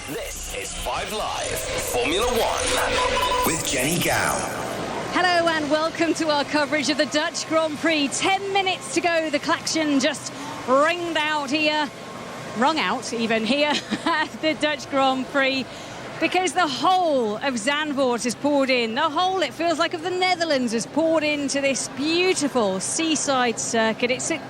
This is 5 Live Formula One with Jenny Gow. Hello and welcome to our coverage of the Dutch Grand Prix. 10 minutes to go. The klaxon just rung out here at the Dutch Grand Prix, because the whole of Zandvoort has poured in. The whole, it feels like, of the Netherlands has poured into this beautiful seaside circuit. It's at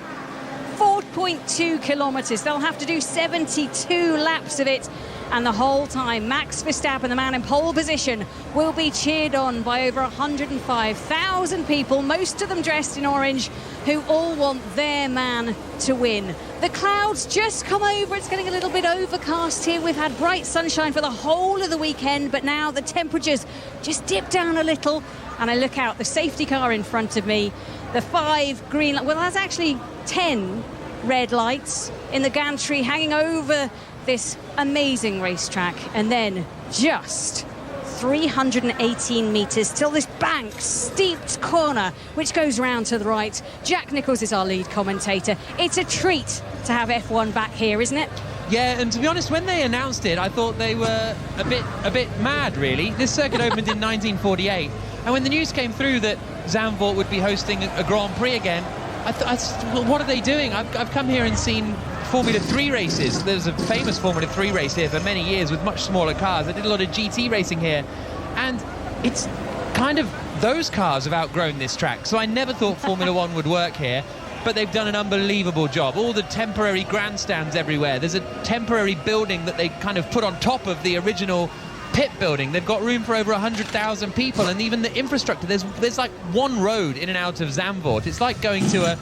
4.2 kilometres. They'll have to do 72 laps of it. And the whole time, Max Verstappen, the man in pole position, will be cheered on by over 105,000 people, most of them dressed in orange, who all want their man to win. The clouds just come over. It's getting a little bit overcast here. We've had bright sunshine for the whole of the weekend, but now the temperatures just dip down a little. And I look out, the safety car in front of me, the 5 green, well, that's actually 10 red lights in the gantry hanging over this amazing racetrack, and then just 318 metres till this bank, steeped corner, which goes round to the right. Jack Nicholls is our lead commentator. It's a treat to have F1 back here, isn't it? Yeah, and to be honest, when they announced it, I thought they were a bit mad, really. This circuit opened in 1948, and when the news came through that Zandvoort would be hosting a Grand Prix again, I thought, well, what are they doing? I've come here and seen Formula 3 races. There's a famous Formula 3 race here for many years with much smaller cars. I did a lot of GT racing here, and it's kind of, those cars have outgrown this track, so I never thought Formula 1 would work here, but they've done an unbelievable job. All the temporary grandstands everywhere. There's a temporary building that they kind of put on top of the original pit building. They've got room for over 100,000 people, and even the infrastructure, there's like one road in and out of Zandvoort. It's like going to a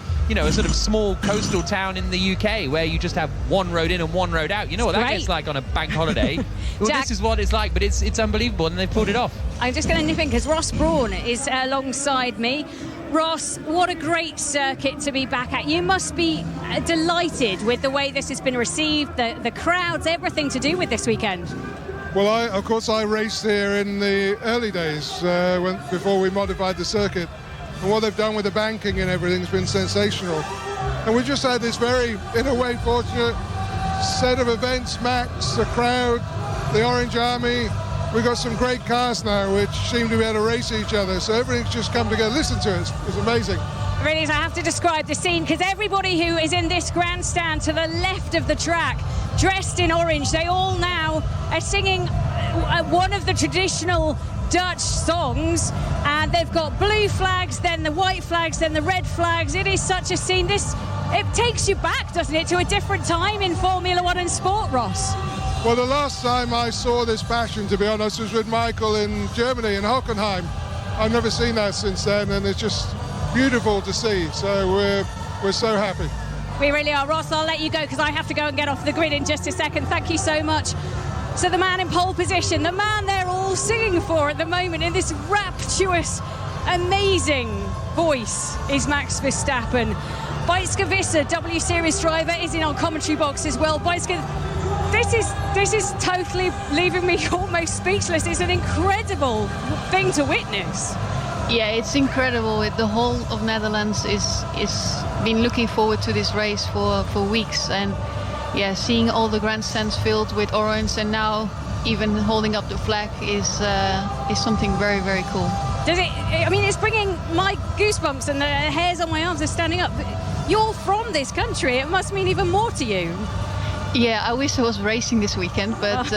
sort of small coastal town in the UK where you just have one road in and one road out. You know what that gets like on a bank holiday. Well, Jack, this is what it's like, but it's unbelievable, and they've pulled it off. I'm just going to nip in because Ross Brawn is alongside me. Ross, what a great circuit to be back at. You must be delighted with the way this has been received, the crowds, everything to do with this weekend. Well, I raced here in the early days before we modified the circuit. And what they've done with the banking and everything has been sensational. And we just had this very, in a way, fortunate set of events. Max, the crowd, the Orange Army. We've got some great cars now which seem to be able to race each other. So everything's just come together. Listen to it. It's amazing. Really, I have to describe the scene, because everybody who is in this grandstand to the left of the track, dressed in orange, they all now are singing one of the traditional Dutch songs, and they've got blue flags, then the white flags, then the red flags. It is such a scene. It takes you back, doesn't it, to a different time in Formula One and sport, Ross? Well, the last time I saw this passion, to be honest, was with Michael in Germany, in Hockenheim. I've never seen that since then, and it's just beautiful to see. So we're so happy. We really are. Ross, I'll let you go because I have to go and get off the grid in just a second. Thank you so much. So the man in pole position, the man they're all singing for at the moment in this rapturous, amazing voice, is Max Verstappen. Beitske Visser, W Series driver, is in our commentary box as well. Beitske, this is totally leaving me almost speechless. It's an incredible thing to witness. Yeah, it's incredible. The whole of Netherlands is been looking forward to this race for weeks, and yeah, seeing all the grandstands filled with orange and now even holding up the flag is something very, very cool. Does it? I mean, it's bringing my goosebumps, and the hairs on my arms are standing up. You're from this country. It must mean even more to you. Yeah, I wish I was racing this weekend, but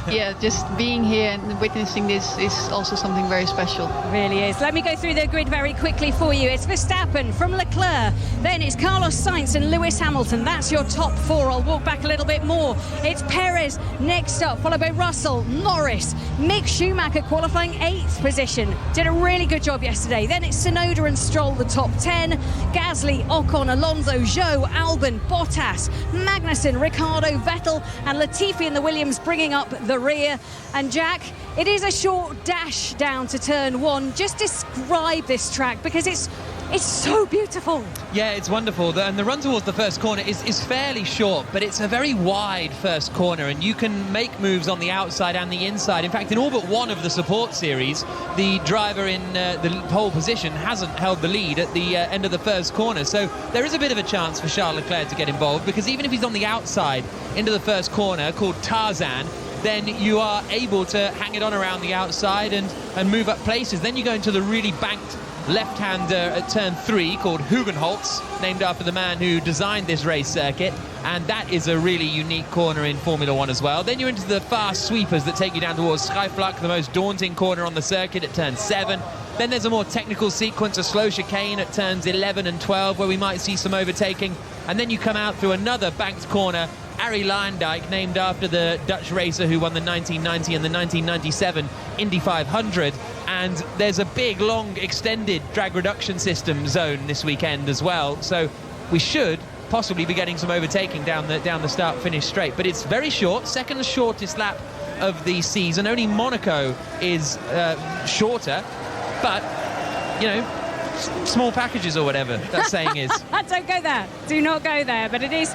yeah, just being here and witnessing this is also something very special. It really is. Let me go through the grid very quickly for you. It's Verstappen from Leclerc, then it's Carlos Sainz and Lewis Hamilton. That's your top four. I'll walk back a little bit more. It's Perez next up, followed by Russell, Norris, Mick Schumacher qualifying 8th position. Did a really good job yesterday. Then it's Tsunoda and Stroll, the top 10. Gasly, Ocon, Alonso, Zhou, Albon, Bottas, Magnussen, Ricciardo, Vettel and Latifi in the Williams bringing up the rear. And Jack, it is a short dash down to turn 1. Just describe this track, because it's so beautiful. Yeah, it's wonderful. And the run towards the first corner is fairly short, but it's a very wide first corner, and you can make moves on the outside and the inside. In fact, in all but one of the support series, the driver in the pole position hasn't held the lead at the end of the first corner. So there is a bit of a chance for Charles Leclerc to get involved, because even if he's on the outside into the first corner, called Tarzan, then you are able to hang it on around the outside and move up places. Then you go into the really banked left-hander at turn 3 called Hugenholtz, named after the man who designed this race circuit, and that is a really unique corner in Formula 1 as well. Then you're into the fast sweepers that take you down towards Schijfvlak, the most daunting corner on the circuit at turn 7. Then there's a more technical sequence, a slow chicane at turns 11 and 12, where we might see some overtaking. And then you come out through another banked corner, Arie Luijendijk, named after the Dutch racer who won the 1990 and the 1997 Indy 500. And there's a big, long, extended drag reduction system zone this weekend as well. So we should possibly be getting some overtaking down the start-finish straight. But it's very short, second shortest lap of the season. Only Monaco is shorter. But, you know, small packages or whatever that saying is. Don't go there. Do not go there. But it is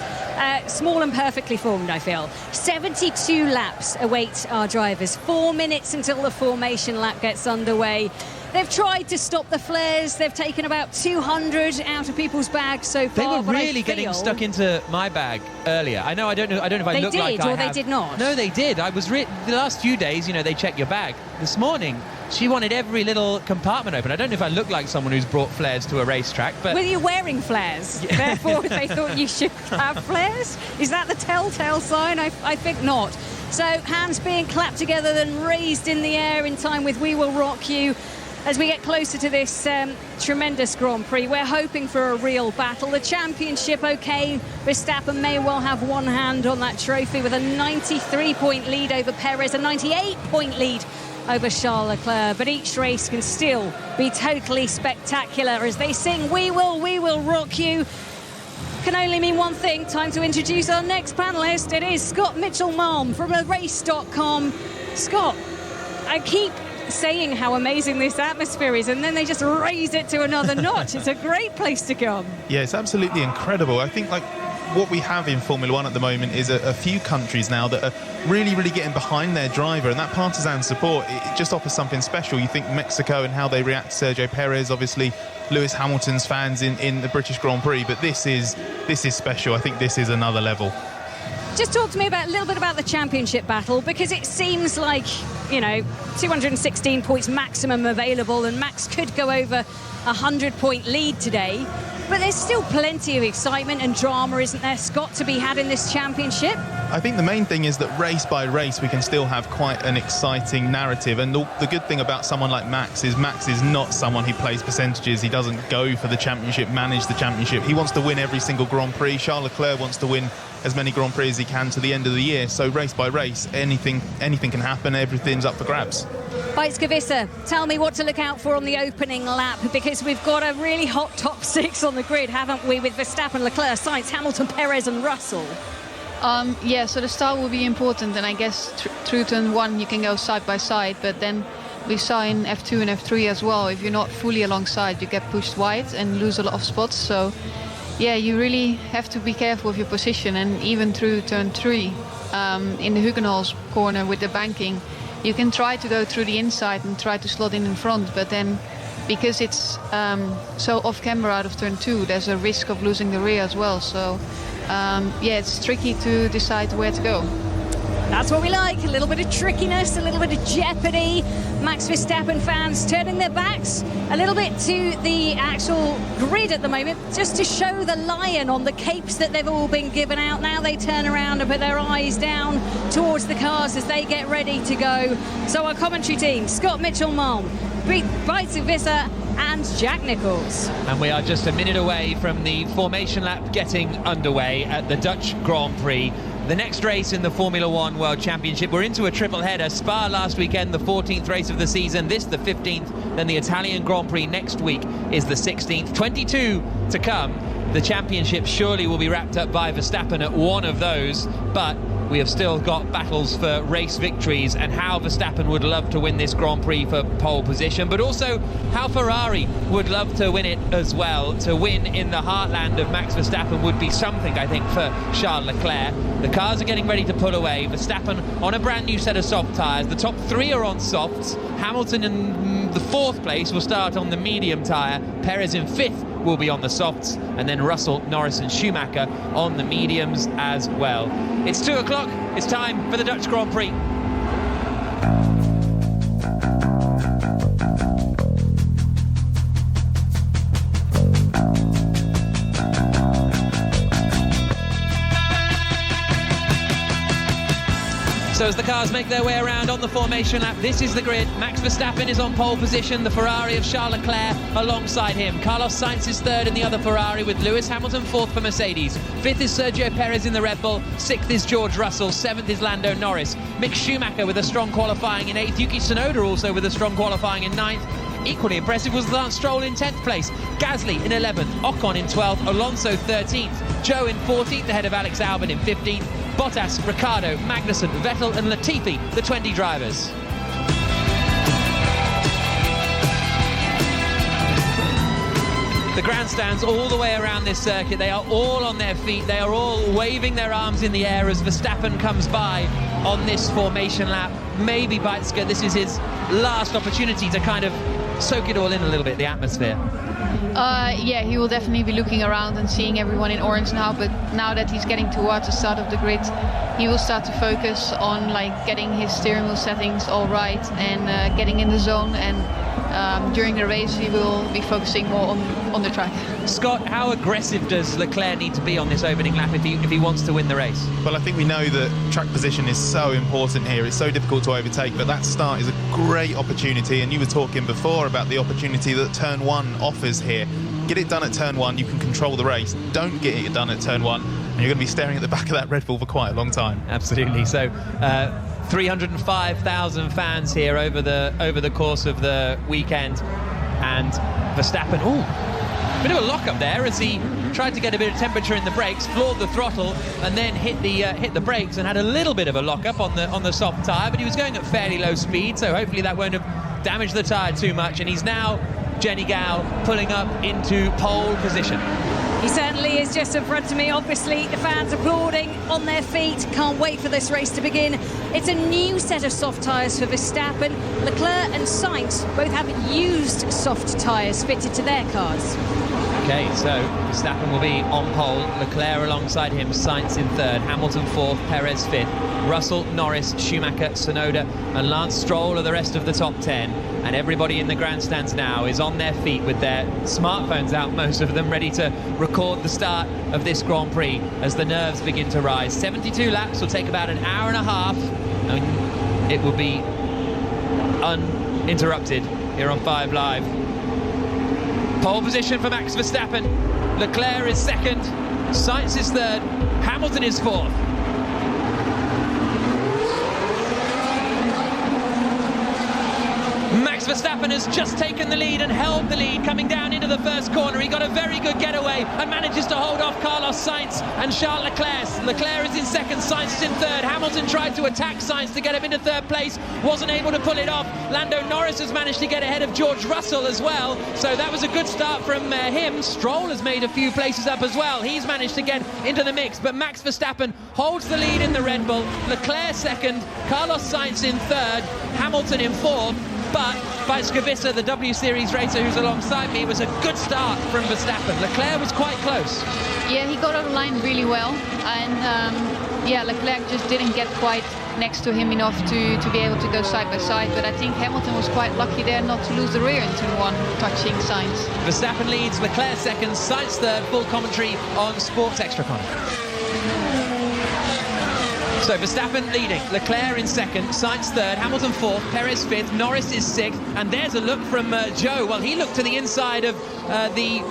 small and perfectly formed, I feel. 72 laps await our drivers. 4 minutes until the formation lap gets underway. They've tried to stop the flares. They've taken about 200 out of people's bags so far. They were really getting stuck into my bag earlier. I don't know if I look like I have. They did not? No, they did. The last few days, you know, they check your bag. This morning, she wanted every little compartment open. I don't know if I look like someone who's brought flares to a racetrack, but... Were you wearing flares? Yeah. Therefore, they thought you should have flares? Is that the telltale sign? I think not. So, hands being clapped together, then raised in the air in time with We Will Rock You. As we get closer to this tremendous Grand Prix, we're hoping for a real battle. The championship, OK, Verstappen may well have one hand on that trophy with a 93-point lead over Perez, a 98-point lead over Charles Leclerc. But each race can still be totally spectacular as they sing We Will Rock You. Can only mean one thing. Time to introduce our next panellist. It is Scott Mitchell-Malm from Race.com. Scott, I keep saying how amazing this atmosphere is, and then they just raise it to another notch. It's a great place to come. Yeah, it's absolutely incredible. I think what we have in Formula 1 at the moment is a few countries now that are really getting behind their driver, and that partisan support, it just offers something special. You think Mexico and how they react to Sergio Perez, obviously Lewis Hamilton's fans in the British Grand Prix, but this is special. I think this is another level. Just talk to me a little bit about the championship battle, because it seems like, you know, 216 points maximum available, and Max could go over 100-point lead today. But there's still plenty of excitement and drama, isn't there, Scott, to be had in this championship? I think the main thing is that race by race we can still have quite an exciting narrative, and the good thing about someone like Max is not someone who plays percentages. He doesn't go for the championship, manage the championship. He wants to win every single Grand Prix. Charles Leclerc wants to win as many Grand Prix as he can to the end of the year. So race by race, anything can happen. Everything's up for grabs. Beitske Visser, tell me what to look out for on the opening lap, because we've got a really hot top 6 on the grid, haven't we, with Verstappen, Leclerc, Sainz, Hamilton, Perez and Russell. Yeah, so the start will be important, and I guess through turn 1 you can go side by side, but then we saw in F2 and F3 as well, if you're not fully alongside you get pushed wide and lose a lot of spots. So yeah, you really have to be careful of your position, and even through turn 3 in the Hugenholtz corner with the banking, you can try to go through the inside and try to slot in front, but then because it's so off camera out of turn 2, there's a risk of losing the rear as well. So yeah, it's tricky to decide where to go. That's what we like, a little bit of trickiness, a little bit of jeopardy. Max Verstappen fans turning their backs a little bit to the actual grid at the moment, just to show the lion on the capes that they've all been given out. Now they turn around and put their eyes down towards the cars as they get ready to go. So our commentary team, Scott Mitchell-Malm, Beitske Visser and Jack Nichols. And we are just a minute away from the formation lap getting underway at the Dutch Grand Prix. The next race in the Formula 1 World Championship. We're into a triple header. Spa last weekend, the 14th race of the season. This, the 15th. Then the Italian Grand Prix next week is the 16th. 22 to come. The championship surely will be wrapped up by Verstappen at one of those. But we have still got battles for race victories, and how Verstappen would love to win this Grand Prix for pole position, but also how Ferrari would love to win it as well. To win in the heartland of Max Verstappen would be something, I think, for Charles Leclerc. The cars are getting ready to pull away. Verstappen on a brand new set of soft tyres. The top 3 are on softs. Hamilton in the 4th place will start on the medium tyre. Perez in 5th will be on the softs, and then Russell, Norris and Schumacher on the mediums as well. It's 2 o'clock. It's time for the Dutch Grand Prix. So as the cars make their way around on the formation lap, this is the grid. Max Verstappen is on pole position, the Ferrari of Charles Leclerc alongside him. Carlos Sainz is third in the other Ferrari, with Lewis Hamilton fourth for Mercedes. Fifth is Sergio Perez in the Red Bull. Sixth is George Russell. Seventh is Lando Norris. Mick Schumacher with a strong qualifying in eighth. Yuki Tsunoda also with a strong qualifying in ninth. Equally impressive was Lance Stroll in 10th place, Gasly in 11th, Ocon in 12th, Alonso 13th, Joe in 14th ahead of Alex Albon in 15th, Bottas, Ricciardo, Magnussen, Vettel and Latifi, the 20 drivers. The grandstands all the way around this circuit, they are all on their feet, they are all waving their arms in the air as Verstappen comes by on this formation lap. Maybe Beitske, this is his last opportunity to kind of soak it all in a little bit, the atmosphere. Yeah, he will definitely be looking around and seeing everyone in orange now, but now that he's getting towards the start of the grid, he will start to focus on getting his steering wheel settings all right and getting in the zone, and during the race he will be focusing more on the track. Scott, how aggressive does Leclerc need to be on this opening lap if he wants to win the race? Well, I think we know that track position is so important here. It's so difficult to overtake, but that start is a great opportunity, and you were talking before about the opportunity that turn one offers here. Get it done at turn one, you can control the race. Don't get it done at turn one, and you're going to be staring at the back of that Red Bull for quite a long time. Absolutely. So 305,000 fans here over the course of the weekend, and Verstappen, bit of a lock-up there as he tried to get a bit of temperature in the brakes, floored the throttle, and then hit the brakes and had a little bit of a lock-up on the soft tyre, but he was going at fairly low speed, so hopefully that won't have damaged the tyre too much, and he's now, Jenny Gal, pulling up into pole position. He certainly is just in front of me. Obviously, the fans applauding on their feet. Can't wait for this race to begin. It's a new set of soft tyres for Verstappen. Leclerc and Sainz both have used soft tyres fitted to their cars. Okay, so Verstappen will be on pole, Leclerc alongside him, Sainz in third, Hamilton fourth, Perez fifth, Russell, Norris, Schumacher, Tsunoda and Lance Stroll are the rest of the top 10. And everybody in the grandstands now is on their feet with their smartphones out, most of them ready to record the start of this Grand Prix as the nerves begin to rise. 72 laps will take about an hour and a half, and it will be uninterrupted here on 5 Live. Pole position for Max Verstappen. Leclerc is second, Sainz is third, Hamilton is fourth. Max Verstappen has just taken the lead and held the lead coming down into the first corner. He got a very good getaway and manages to hold off Carlos Sainz and Charles Leclerc. Leclerc is in second, Sainz is in third. Hamilton tried to attack Sainz to get him into third place, wasn't able to pull it off. Lando Norris has managed to get ahead of George Russell as well, so that was a good start from him. Stroll has made a few places up as well. He's managed to get into the mix, but Max Verstappen holds the lead in the Red Bull. Leclerc second, Carlos Sainz in third, Hamilton in fourth. But Beitske Visser, the W Series racer who's alongside me, was a good start from Verstappen. Leclerc was quite close. Yeah, he got out of line really well, and Leclerc just didn't get quite next to him enough to be able to go side by side, but I think Hamilton was quite lucky there not to lose the rear in turn one, touching Sainz. Verstappen leads, Leclerc second, Sainz third. Full commentary on Sports Extra Connor. So Verstappen leading, Leclerc in second, Sainz third, Hamilton fourth, Perez fifth, Norris is sixth, and there's a look from Joe. Well, he looked to the inside of the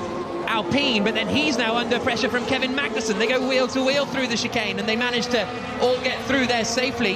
Alpine, but then he's now under pressure from Kevin Magnussen. They go wheel to wheel through the chicane and they manage to all get through there safely.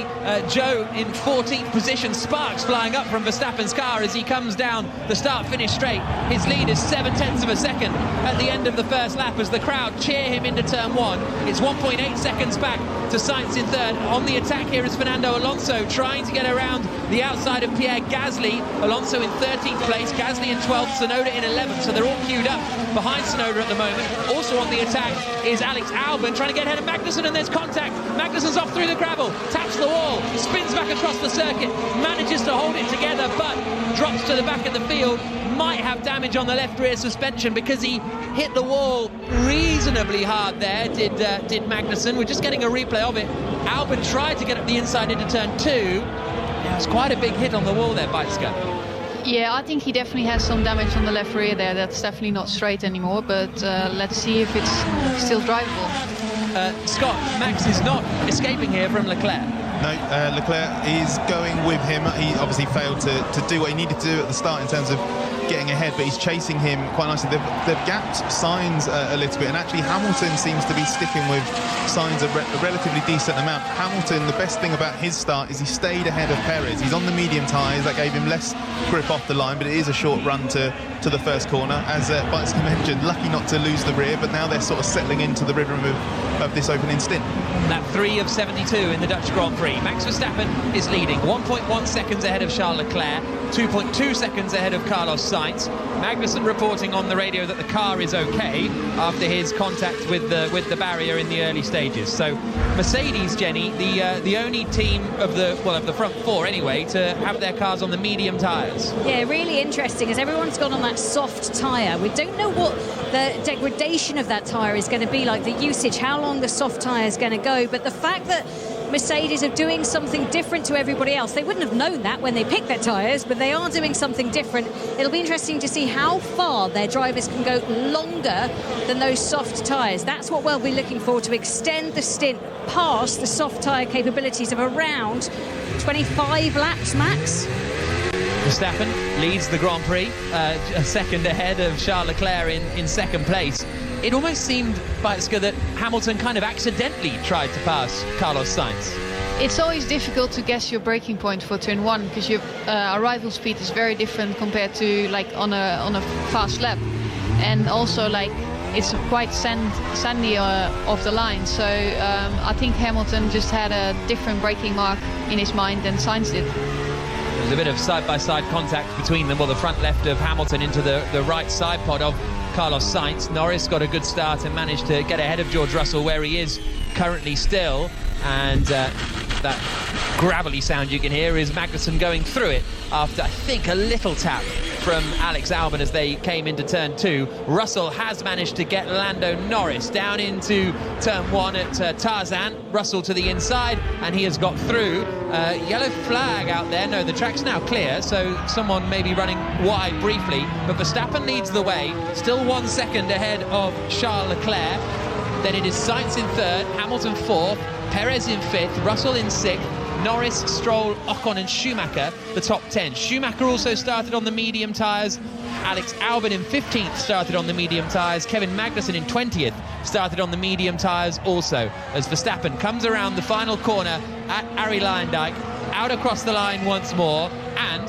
Joe in 14th position, sparks flying up from Verstappen's car as he comes down the start-finish straight. His lead is 0.7 of a second at the end of the first lap as the crowd cheer him into turn one. It's 1.8 seconds back to Sainz in third. On the attack here is Fernando Alonso trying to get around the outside of Pierre Gasly. Alonso in 13th place, Gasly in 12th, Tsunoda in 11th, so they're all queued up behind Tsunoda at the moment. Also on the attack is Alex Albon trying to get ahead of Magnussen, and there's contact. Magnussen's off through the gravel, taps the wall, spins back across the circuit, manages to hold it together, but drops to the back of the field. Might have damage on the left rear suspension because he hit the wall reasonably hard there, did Magnussen. We're just getting a replay of it. Albon tried to get up the inside into turn two, It's quite a big hit on the wall there, Beitske. Yeah, I think he definitely has some damage on the left rear there. That's definitely not straight anymore, but let's see if it's still drivable. Scott, Max is not escaping here from Leclerc. No, Leclerc is going with him. He obviously failed to do what he needed to do at the start in terms of getting ahead, but he's chasing him quite nicely. They've gapped Sainz a little bit, and actually Hamilton seems to be sticking with Sainz a relatively decent amount. Hamilton, the best thing about his start is he stayed ahead of Perez. He's on the medium tyres. That gave him less grip off the line, but it is a short run to the first corner. As Beitske mentioned, lucky not to lose the rear, but now they're sort of settling into the rhythm of this opening stint. Lap 3 of 72 in the Dutch Grand Prix. Max Verstappen is leading, 1.1 seconds ahead of Charles Leclerc, 2.2 seconds ahead of Carlos Sainz. Magnussen reporting on the radio that the car is okay after his contact with the barrier in the early stages. So Mercedes, Jenny, the only team of the front four anyway to have their cars on the medium tyres. Yeah, really interesting as everyone's gone on that soft tyre. We don't know what the degradation of that tyre is going to be like, the usage, how long the soft tyre is going to go, but the fact that Mercedes are doing something different to everybody else. They wouldn't have known that when they picked their tyres, but they are doing something different. It'll be interesting to see how far their drivers can go longer than those soft tyres. That's what we'll be looking for, to extend the stint past the soft tyre capabilities of around 25 laps max. Verstappen leads the Grand Prix, a second ahead of Charles Leclerc in second place. It almost seemed, Beitske, that Hamilton kind of accidentally tried to pass Carlos Sainz. It's always difficult to guess your braking point for turn one, because your arrival speed is very different compared to like on a fast lap, and also like it's quite sandy off the line. So I think Hamilton just had a different braking mark in his mind than Sainz did. There's a bit of side-by-side contact between them. Well, the front left of Hamilton into the right side pod of Carlos Sainz. Norris got a good start and managed to get ahead of George Russell, where he is currently still. And that gravelly sound you can hear is Magnussen going through it after, I think, a little tap from Alex Albon as they came into turn 2. Russell has managed to get Lando Norris down into turn 1 at Tarzan. Russell to the inside, and he has got through. Yellow flag out there. No, the track's now clear, so someone may be running wide briefly, but Verstappen leads the way, still 1 second ahead of Charles Leclerc. Then it is Sainz in third, Hamilton fourth, Perez in fifth, Russell in sixth, Norris, Stroll, Ocon and Schumacher, the top 10. Schumacher also started on the medium tyres. Alex Albon in 15th started on the medium tyres. Kevin Magnussen in 20th started on the medium tyres also, as Verstappen comes around the final corner at Arie Luyendyk, out across the line once more, and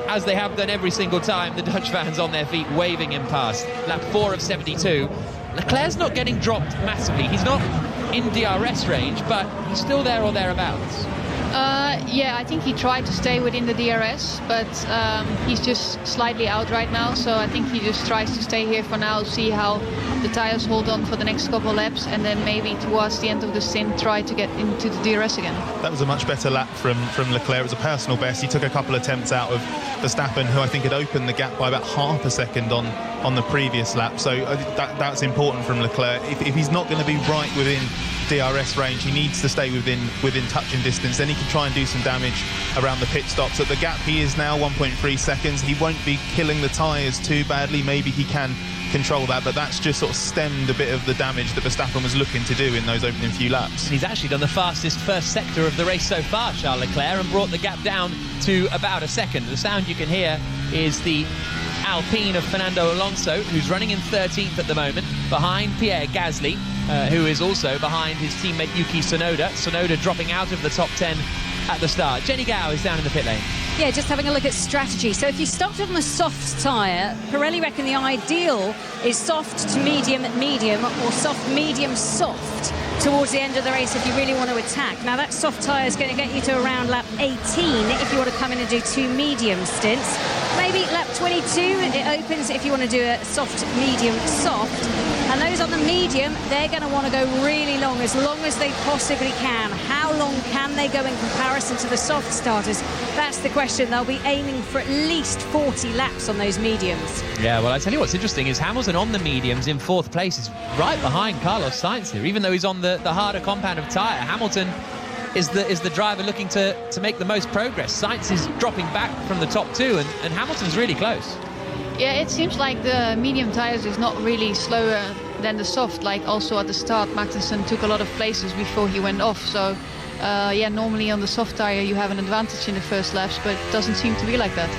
as they have done every single time, the Dutch fans on their feet waving him past. Lap 4 of 72. Leclerc's not getting dropped massively. He's not in DRS range, but he's still there or thereabouts. Yeah, I think he tried to stay within the DRS, but he's just slightly out right now, so I think he just tries to stay here for now, see how the tyres hold on for the next couple laps, and then maybe towards the end of the stint try to get into the DRS again. That was a much better lap from Leclerc. It was a personal best. He took a couple attempts out of Verstappen, who I think had opened the gap by about half a second on the previous lap, so that's important from Leclerc. If he's not going to be right within DRS range, he needs to stay within touching distance, then he can try and do some damage around the pit stops. At the gap he is now 1.3 seconds. He won't be killing the tyres too badly. Maybe he can control that, but that's just sort of stemmed a bit of the damage that Verstappen was looking to do in those opening few laps. He's actually done the fastest first sector of the race so far, Charles Leclerc, and brought the gap down to about a second. The sound you can hear is the Alpine of Fernando Alonso, who's running in 13th at the moment, behind Pierre Gasly, who is also behind his teammate Yuki Tsunoda. Tsunoda dropping out of the top 10 at the start. Jenny Gow is down in the pit lane. Yeah, just having a look at strategy. So if you started on a soft tyre, Pirelli reckon the ideal is soft to medium at medium, or soft, medium, soft towards the end of the race if you really want to attack. Now that soft tyre is going to get you to around lap 18 if you want to come in and do 2 medium stints. Maybe lap 22 it opens if you want to do a soft, medium, soft. And those on the medium, they're going to want to go really long as they possibly can. How long can they go in comparison to the soft starters? That's the question. They'll be aiming for at least 40 laps on those mediums. Yeah, well, I tell you what's interesting is Hamilton on the mediums in 4th place is right behind Carlos Sainz here, even though he's on the harder compound of tyre. Hamilton is the driver looking to make the most progress. Sainz is dropping back from the top two, and Hamilton's really close. Yeah, it seems like the medium tires is not really slower than the soft. Like also at the start, Magnussen took a lot of places before he went off. So normally on the soft tire you have an advantage in the first laps, but it doesn't seem to be like that.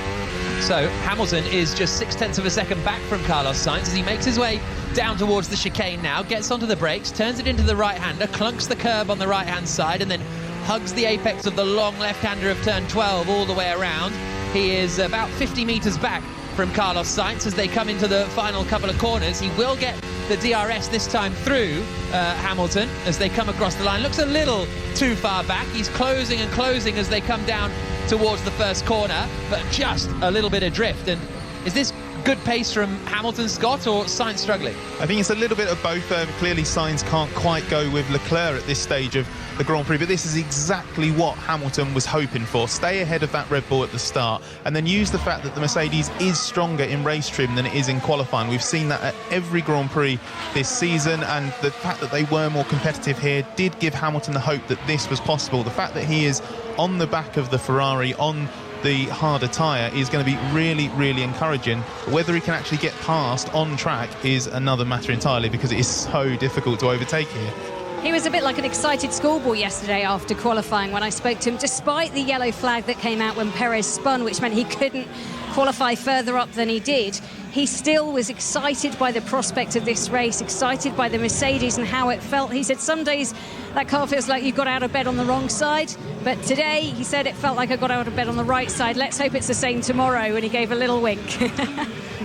So Hamilton is just 0.6 of a second back from Carlos Sainz as he makes his way down towards the chicane now, gets onto the brakes, turns it into the right-hander, clunks the curb on the right-hand side, and then hugs the apex of the long left-hander of turn 12 all the way around. He is about 50 metres back from Carlos Sainz as they come into the final couple of corners. He will get the DRS this time through Hamilton as they come across the line. Looks a little too far back. He's closing and closing as they come down towards the first corner, but just a little bit of drift. And is this good pace from Hamilton, Scott, or Sainz struggling? I think it's a little bit of both. Clearly Sainz can't quite go with Leclerc at this stage of the Grand Prix, but this is exactly what Hamilton was hoping for. Stay ahead of that Red Bull at the start and then use the fact that the Mercedes is stronger in race trim than it is in qualifying. We've seen that at every Grand Prix this season, and the fact that they were more competitive here did give Hamilton the hope that this was possible. The fact that he is on the back of the Ferrari on the harder tyre is going to be really, really encouraging. Whether he can actually get past on track is another matter entirely, because it is so difficult to overtake here. He was a bit like an excited schoolboy yesterday after qualifying when I spoke to him, despite the yellow flag that came out when Perez spun, which meant he couldn't qualify further up than he did. He still was excited by the prospect of this race, excited by the Mercedes and how it felt. He said some days that car feels like you got out of bed on the wrong side, but today he said it felt like I got out of bed on the right side. Let's hope it's the same tomorrow, and he gave a little wink.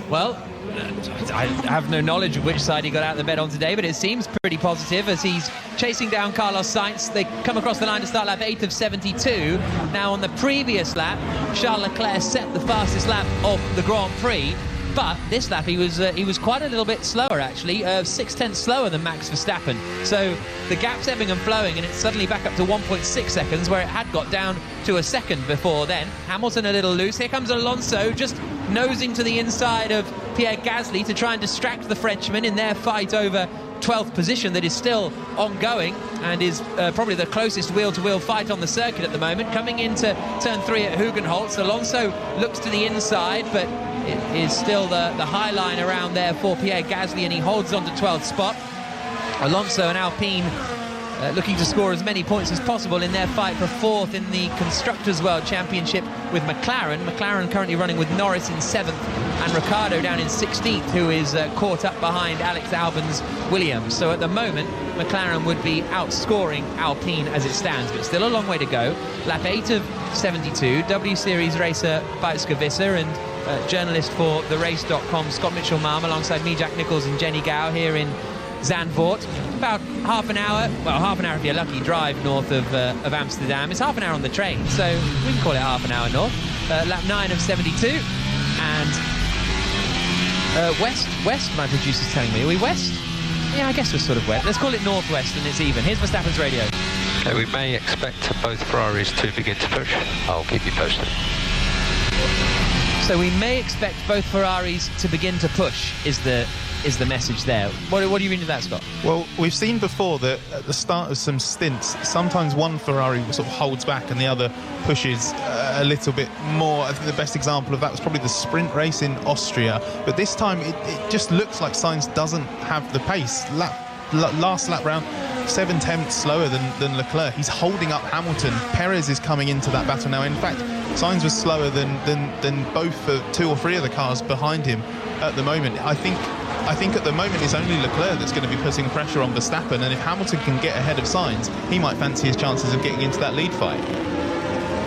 Well, I have no knowledge of which side he got out of the bed on today, but it seems pretty positive as he's chasing down Carlos Sainz. They come across the line to start lap 8 of 72. Now on the previous lap, Charles Leclerc set the fastest lap of the Grand Prix, but this lap he was quite a little bit slower actually, 0.6 slower than Max Verstappen. So the gap's ebbing and flowing, and it's suddenly back up to 1.6 seconds where it had got down to a second before then. Hamilton a little loose. Here comes Alonso just nosing to the inside of Pierre Gasly to try and distract the Frenchman in their fight over 12th position that is still ongoing and is probably the closest wheel-to-wheel fight on the circuit at the moment. Coming into turn 3 at Hugenholtz, Alonso looks to the inside, but it is still the high line around there for Pierre Gasly, and he holds on to 12th spot. Alonso and Alpine looking to score as many points as possible in their fight for 4th in the Constructors' World Championship with McLaren. McLaren currently running with Norris in 7th and Ricciardo down in 16th, who is caught up behind Alex Albon's Williams. So at the moment, McLaren would be outscoring Alpine as it stands, but still a long way to go. Lap 8 of 72, W Series racer Beitske Visser and journalist for therace.com, Scott Mitchell-Malm, alongside me, Jack Nichols, and Jenny Gow here in Zandvoort. About half an hour, well, half an hour if you're lucky, drive north of Amsterdam. It's half an hour on the train, so we can call it half an hour north. Lap 9 of 72, and west, my producer's telling me. Are we west? Yeah, I guess we're sort of west. Let's call it northwest, and it's even. Here's Verstappen's radio. Okay, we may expect both Ferraris to begin to push. I'll keep you posted. So we may expect both Ferraris to begin to push, is the message there. What do you mean to that, Scott? Well, we've seen before that at the start of some stints, sometimes one Ferrari sort of holds back and the other pushes a little bit more. I think the best example of that was probably the sprint race in Austria. But this time it just looks like Sainz doesn't have the pace. Last lap round, 0.7 slower than Leclerc. He's holding up Hamilton. Perez is coming into that battle now. In fact, Sainz was slower than both 2 or 3 of the cars behind him at the moment. I think at the moment it's only Leclerc that's going to be putting pressure on Verstappen, and if Hamilton can get ahead of Sainz, he might fancy his chances of getting into that lead fight.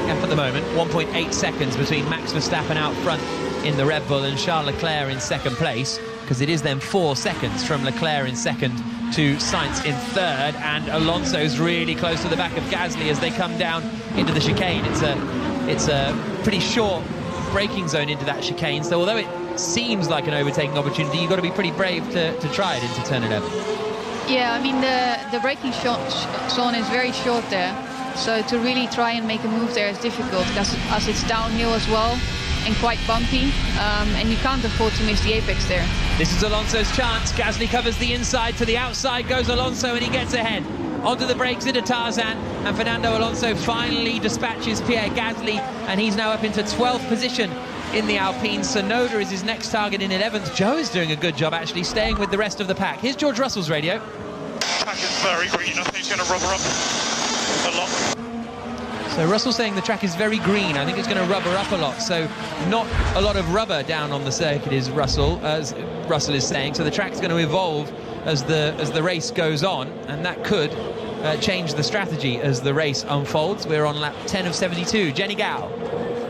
And for the moment, 1.8 seconds between Max Verstappen out front in the Red Bull and Charles Leclerc in second place, because it is then 4 seconds from Leclerc in second to Sainz in third, and Alonso's really close to the back of Gasly as they come down into the chicane. It's a pretty short braking zone into that chicane, so although it seems like an overtaking opportunity, you've got to be pretty brave to try it into turn 11. Yeah, I mean, the braking zone is very short there, so to really try and make a move there is difficult, because as it's downhill as well and quite bumpy, and you can't afford to miss the apex there. This is Alonso's chance. Gasly covers the inside, to the outside goes Alonso, and he gets ahead. onto the brakes into Tarzan, and Fernando Alonso finally dispatches Pierre Gasly, and he's now up into 12th position in the Alpine. Tsunoda is his next target in 11th. Joe is doing a good job actually staying with the rest of the pack. Here's George Russell's radio. Track is very green. I think it's going to rubber up a lot. So Russell's saying the track is very green. I think it's going to rubber up a lot. So not a lot of rubber down on the circuit as Russell is saying. So the track's going to evolve as the race goes on, and that could change the strategy as the race unfolds. We're on lap 10 of 72. Jenny Gow.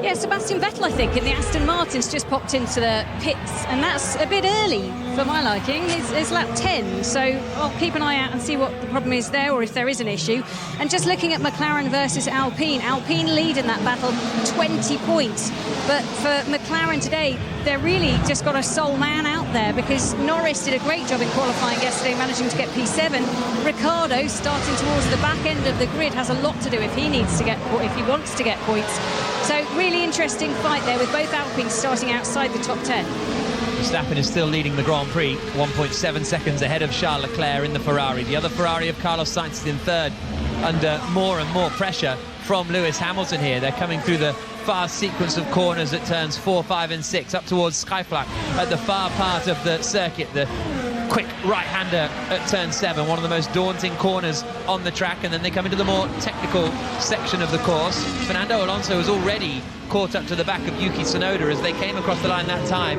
Yeah, Sebastian Vettel, I think, in the Aston Martin's just popped into the pits, and that's a bit early for my liking. It's lap 10, so I'll keep an eye out and see what the problem is there, or if there is an issue. And just looking at McLaren versus Alpine lead in that battle, 20 points. But for McLaren today, they're really just got a sole man out there, because Norris did a great job in qualifying yesterday, managing to get P7. Ricciardo, starting towards the back end of the grid, has a lot to do if he wants to get points. So really interesting fight there, with both Alpines starting outside the top 10. Verstappen is still leading the Grand Prix, 1.7 seconds ahead of Charles Leclerc in the Ferrari. The other Ferrari of Carlos Sainz is in third, under more and more pressure from Lewis Hamilton here. They're coming through the fast sequence of corners at turns 4, 5 and 6, up towards Skyflak at the far part of the circuit. The quick right-hander at turn 7, one of the most daunting corners on the track, and then they come into the more technical section of the course. Fernando Alonso has already caught up to the back of Yuki Tsunoda as they came across the line that time.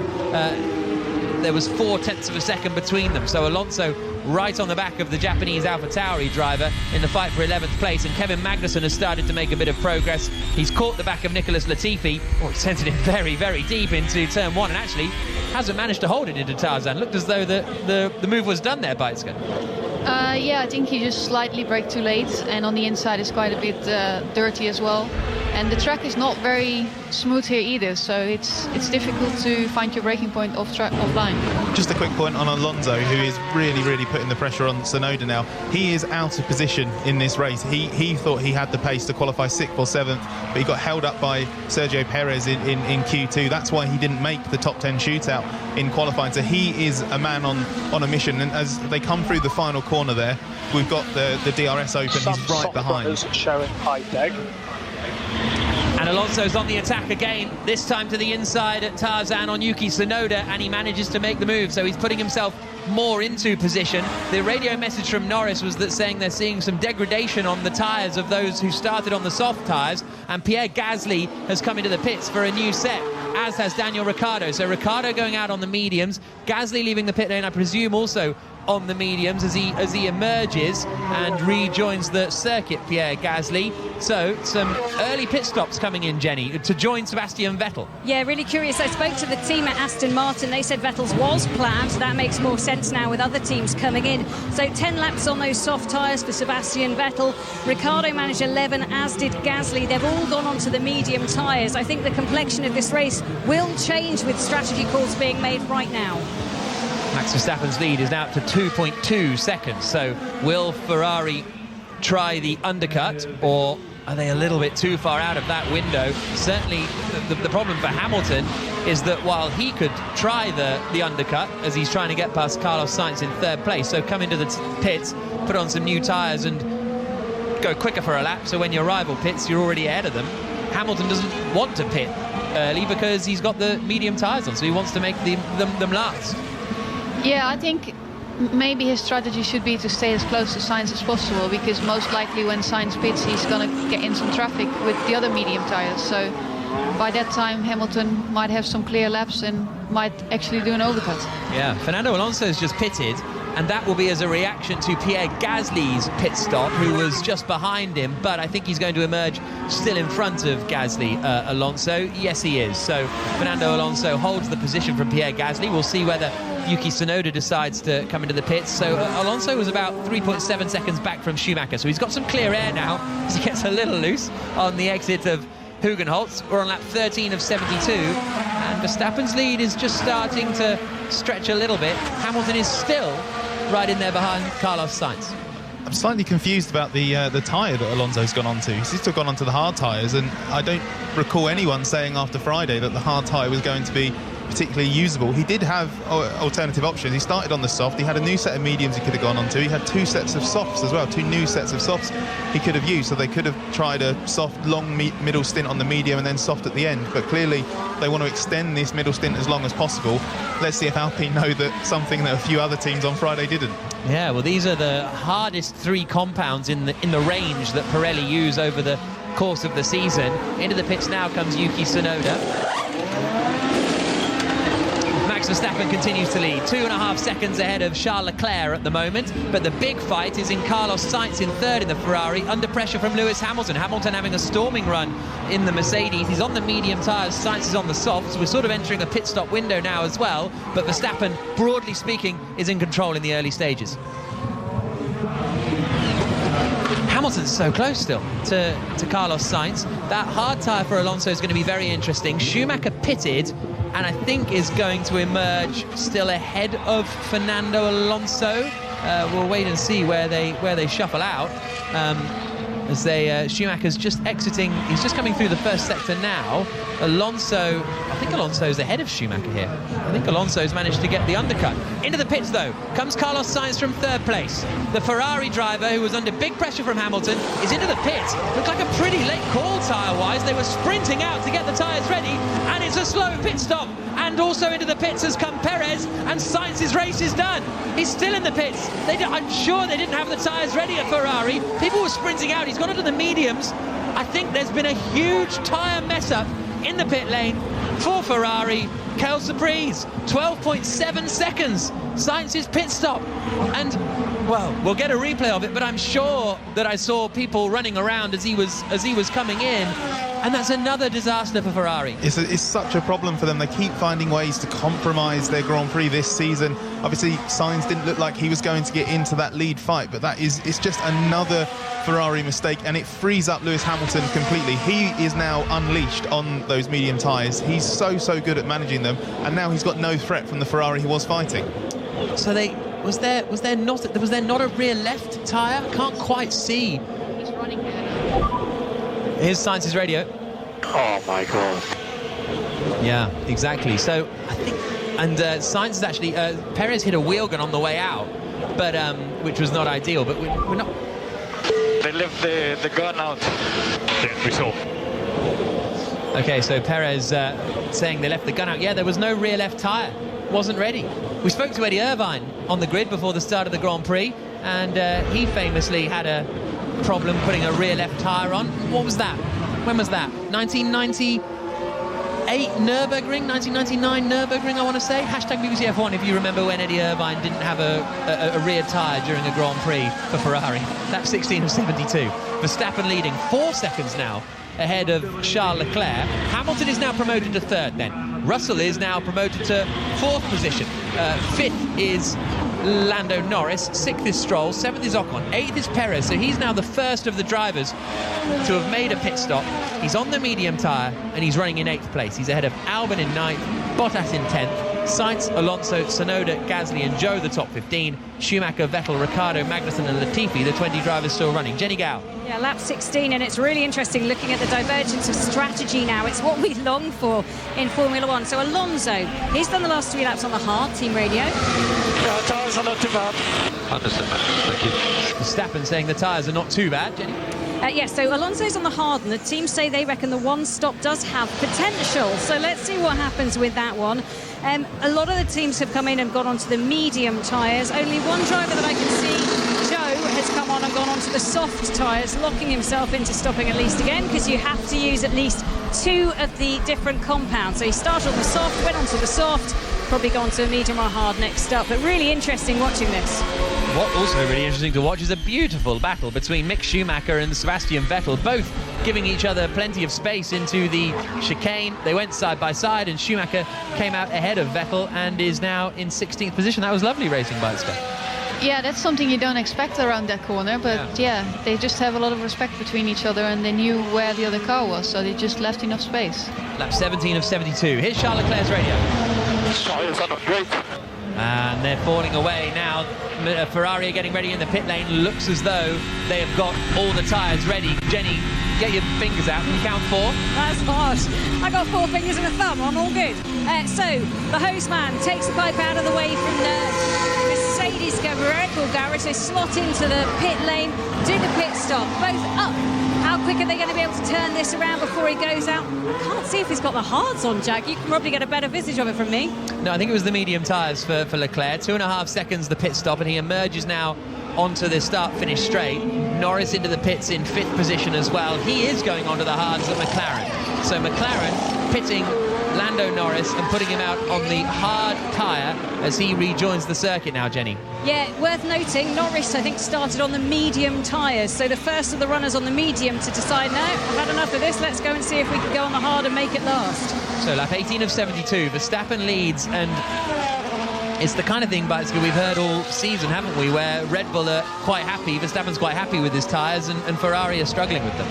There was 0.4 of a second between them, so Alonso right on the back of the Japanese AlphaTauri driver in the fight for 11th place, and Kevin Magnussen has started to make a bit of progress. He's caught the back of Nicholas Latifi. He sent it in very, very deep into turn 1, and actually hasn't managed to hold it into Tarzan. Looked as though the move was done there, Beitske. Yeah, I think he just slightly braked too late, and on the inside is quite a bit dirty as well. And the track is not very smooth here either, so it's difficult to find your braking point off line. Just a quick point on Alonso, who is really putting the pressure on Tsunoda now. He is out of position in this race. He thought he had the pace to qualify 6th or 7th, but he got held up by Sergio Perez in Q2. That's why he didn't make the top 10 shootout in qualifying. So he is a man on a mission, and as they come through the final corner there, we've got the DRS open. He's right behind. Showing high deck. And Alonso's on the attack again, this time to the inside at Tarzan on Yuki Tsunoda, and he manages to make the move, so he's putting himself more into position. The radio message from Norris was that saying they're seeing some degradation on the tyres of those who started on the soft tyres, and Pierre Gasly has come into the pits for a new set, as has Daniel Ricciardo. So Ricciardo going out on the mediums, Gasly leaving the pit lane, I presume also on the mediums as he emerges and rejoins the circuit, Pierre Gasly. So some early pit stops coming in, Jenny, to join Sebastian Vettel. Yeah, really curious. I spoke to the team at Aston Martin. They said Vettel's was planned. That makes more sense now with other teams coming in. So 10 laps on those soft tyres for Sebastian Vettel. Ricciardo managed 11, as did Gasly. They've all gone onto the medium tyres. I think the complexion of this race will change with strategy calls being made right now. Max Verstappen's lead is now up to 2.2 seconds. So will Ferrari try the undercut, or are they a little bit too far out of that window? Certainly the problem for Hamilton is that while he could try the undercut as he's trying to get past Carlos Sainz in 3rd place, so come into the pits, put on some new tyres and go quicker for a lap, so when your rival pits you're already ahead of them. Hamilton doesn't want to pit early because he's got the medium tyres on, so he wants to make them last. Yeah, I think maybe his strategy should be to stay as close to Sainz as possible, because most likely when Sainz pits he's going to get in some traffic with the other medium tyres. So by that time Hamilton might have some clear laps and might actually do an overcut. Yeah, Fernando Alonso has just pitted, and that will be as a reaction to Pierre Gasly's pit stop, who was just behind him, but I think he's going to emerge still in front of Gasly. Alonso, yes he is. So Fernando Alonso holds the position from Pierre Gasly. We'll see whether Yuki Tsunoda decides to come into the pits. So Alonso was about 3.7 seconds back from Schumacher, so he's got some clear air now as he gets a little loose on the exit of Hugenholtz. We're on lap 13 of 72, and Verstappen's lead is just starting to stretch a little bit. Hamilton is still right in there behind Carlos Sainz. I'm slightly confused about the tyre that Alonso's gone on to. He's still gone onto the hard tyres, and I don't recall anyone saying after Friday that the hard tyre was going to be particularly usable. He did have alternative options. He started on the soft. He had a new set of mediums he could have gone on to. He had 2 sets of softs as well, 2 new sets of softs he could have used. So they could have tried a soft, long middle stint on the medium and then soft at the end. But clearly they want to extend this middle stint as long as possible. Let's see if Alpine know that something that a few other teams on Friday didn't. Yeah, well, these are the hardest 3 compounds in the range that Pirelli use over the course of the season. Into the pits now comes Yuki Tsunoda. Max Verstappen continues to lead, 2.5 seconds ahead of Charles Leclerc at the moment, but the big fight is in Carlos Sainz in third in the Ferrari, under pressure from Lewis Hamilton. Hamilton having a storming run in the Mercedes. He's on the medium tyres, Sainz is on the softs. We're sort of entering a pit stop window now as well, but Verstappen, broadly speaking, is in control in the early stages. Hamilton's so close still to Carlos Sainz. That hard tyre for Alonso is going to be very interesting. Schumacher pitted and I think is going to emerge still ahead of Fernando Alonso. We'll wait and see where they shuffle out. As Schumacher's just exiting. He's just coming through the first sector now. I think Alonso's ahead of Schumacher here. I think Alonso's managed to get the undercut. Into the pits though comes Carlos Sainz from third place. The Ferrari driver, who was under big pressure from Hamilton, is into the pits. Looked like a pretty late call tyre-wise. They were sprinting out to get the tyres ready, and it's a slow pit stop. And also into the pits has come Perez, and Sainz's race is done. He's still in the pits. I'm sure they didn't have the tyres ready at Ferrari. People were sprinting out. He's gone into the mediums. I think there's been a huge tyre mess-up in the pit lane for Ferrari. Quelle surprise, 12.7 seconds, Sainz's pit stop. And, well, we'll get a replay of it, but I'm sure that I saw people running around as he was coming in. And that's another disaster for Ferrari. It's such a problem for them. They keep finding ways to compromise their Grand Prix this season. Obviously, Sainz didn't look like he was going to get into that lead fight, but it's just another Ferrari mistake, and it frees up Lewis Hamilton completely. He is now unleashed on those medium tyres. He's so good at managing them, and now he's got no threat from the Ferrari he was fighting. So was there not a rear left tyre? I can't quite see. He's running there. Here's Sainz's radio. Oh my God. Yeah, exactly. So I think, and Sainz is actually, Perez hit a wheel gun on the way out, but which was not ideal. But we're not. They left the gun out. Yeah, we saw. Okay, so Perez saying they left the gun out. Yeah, there was no rear left tyre. Wasn't ready. We spoke to Eddie Irvine on the grid before the start of the Grand Prix, and he famously had a problem putting a rear left tyre on. What was that? When was that? 1998 Nürburgring, 1999 Nürburgring, I want to say. Hashtag BBC F1 if you remember when Eddie Irvine didn't have a rear tyre during a Grand Prix for Ferrari. That's 16 of 72. Verstappen leading 4 seconds now ahead of Charles Leclerc. Hamilton is now promoted to third then. Russell is now promoted to fourth position. Fifth is Lando Norris, sixth is Stroll, seventh is Ocon, eighth is Perez. So he's now the first of the drivers to have made a pit stop. He's on the medium tyre and he's running in 8th place. He's ahead of Albon in 9th, Bottas in 10th, Sainz, Alonso, Tsunoda, Gasly and Zhou the top 15, Schumacher, Vettel, Ricciardo, Magnussen and Latifi, the 20 drivers still running. Jenny Gao. Yeah, lap 16, and it's really interesting looking at the divergence of strategy now. It's what we long for in Formula One. So Alonso, he's done the last 3 laps on the hard team radio. Yeah, tyres are not too bad. Understood, thank you. Verstappen saying the tyres are not too bad. Jenny? Yes, so Alonso's on the hard, and the team say they reckon the one stop does have potential. So let's see what happens with that one. A lot of the teams have come in and gone onto the medium tyres. Only one driver that I can see, Joe, has come on and gone onto the soft tyres, locking himself into stopping at least again, because you have to use at least 2 of the different compounds. So he started on the soft, went onto the soft, probably gone to a medium or hard next up. But really interesting watching this. What also really interesting to watch is a beautiful battle between Mick Schumacher and Sebastian Vettel, both giving each other plenty of space into the chicane. They went side by side and Schumacher came out ahead of Vettel and is now in 16th position. That was lovely racing by Beitske. Yeah, that's something you don't expect around that corner, but yeah, they just have a lot of respect between each other and they knew where the other car was, so they just left enough space. Lap 17 of 72. Here's Charles Leclerc's radio. Tyres are not great. And they're falling away now. Ferrari are getting ready in the pit lane. Looks as though they have got all the tyres ready. Jenny Get your fingers out. Can you count 4? That's hard. I got 4 fingers and a thumb. I'm all good. So the hose man takes the pipe out of the way from the Mercedes Red Bull garage. They slot into the pit lane, do the pit stop, both up. How quick are they going to be able to turn this around before he goes out? I can't see if he's got the hards on, Jack. You can probably get a better visage of it from me. No, I think it was the medium tyres for Leclerc. 2.5 seconds the pit stop, and he emerges now onto the start-finish straight. Norris into the pits in 5th position as well. He is going onto the hards at McLaren. So McLaren pitting Lando Norris and putting him out on the hard tyre as he rejoins the circuit now, Jenny. Yeah, worth noting, Norris, I think, started on the medium tyres. So the first of the runners on the medium to decide, no, I've had enough of this. Let's go and see if we can go on the hard and make it last. So lap 18 of 72. Verstappen leads, and it's the kind of thing, Beitske, we've heard all season, haven't we, where Red Bull are quite happy, Verstappen's quite happy with his tyres, and Ferrari are struggling with them.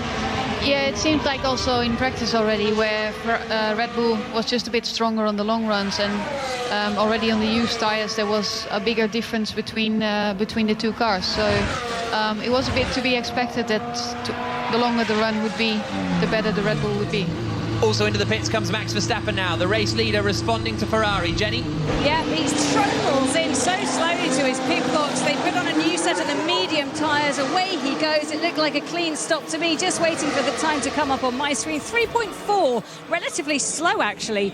Yeah, it seemed like also in practice already, where Red Bull was just a bit stronger on the long runs, and already on the used tyres there was a bigger difference between the two cars. So it was a bit to be expected that the longer the run would be, the better the Red Bull would be. Also into the pits comes Max Verstappen now, the race leader responding to Ferrari. Jenny? Yeah, he trundles in so slowly to his pit box. They put on a new set of the medium tyres. Away he goes. It looked like a clean stop to me. Just waiting for the time to come up on my screen. 3.4, relatively slow actually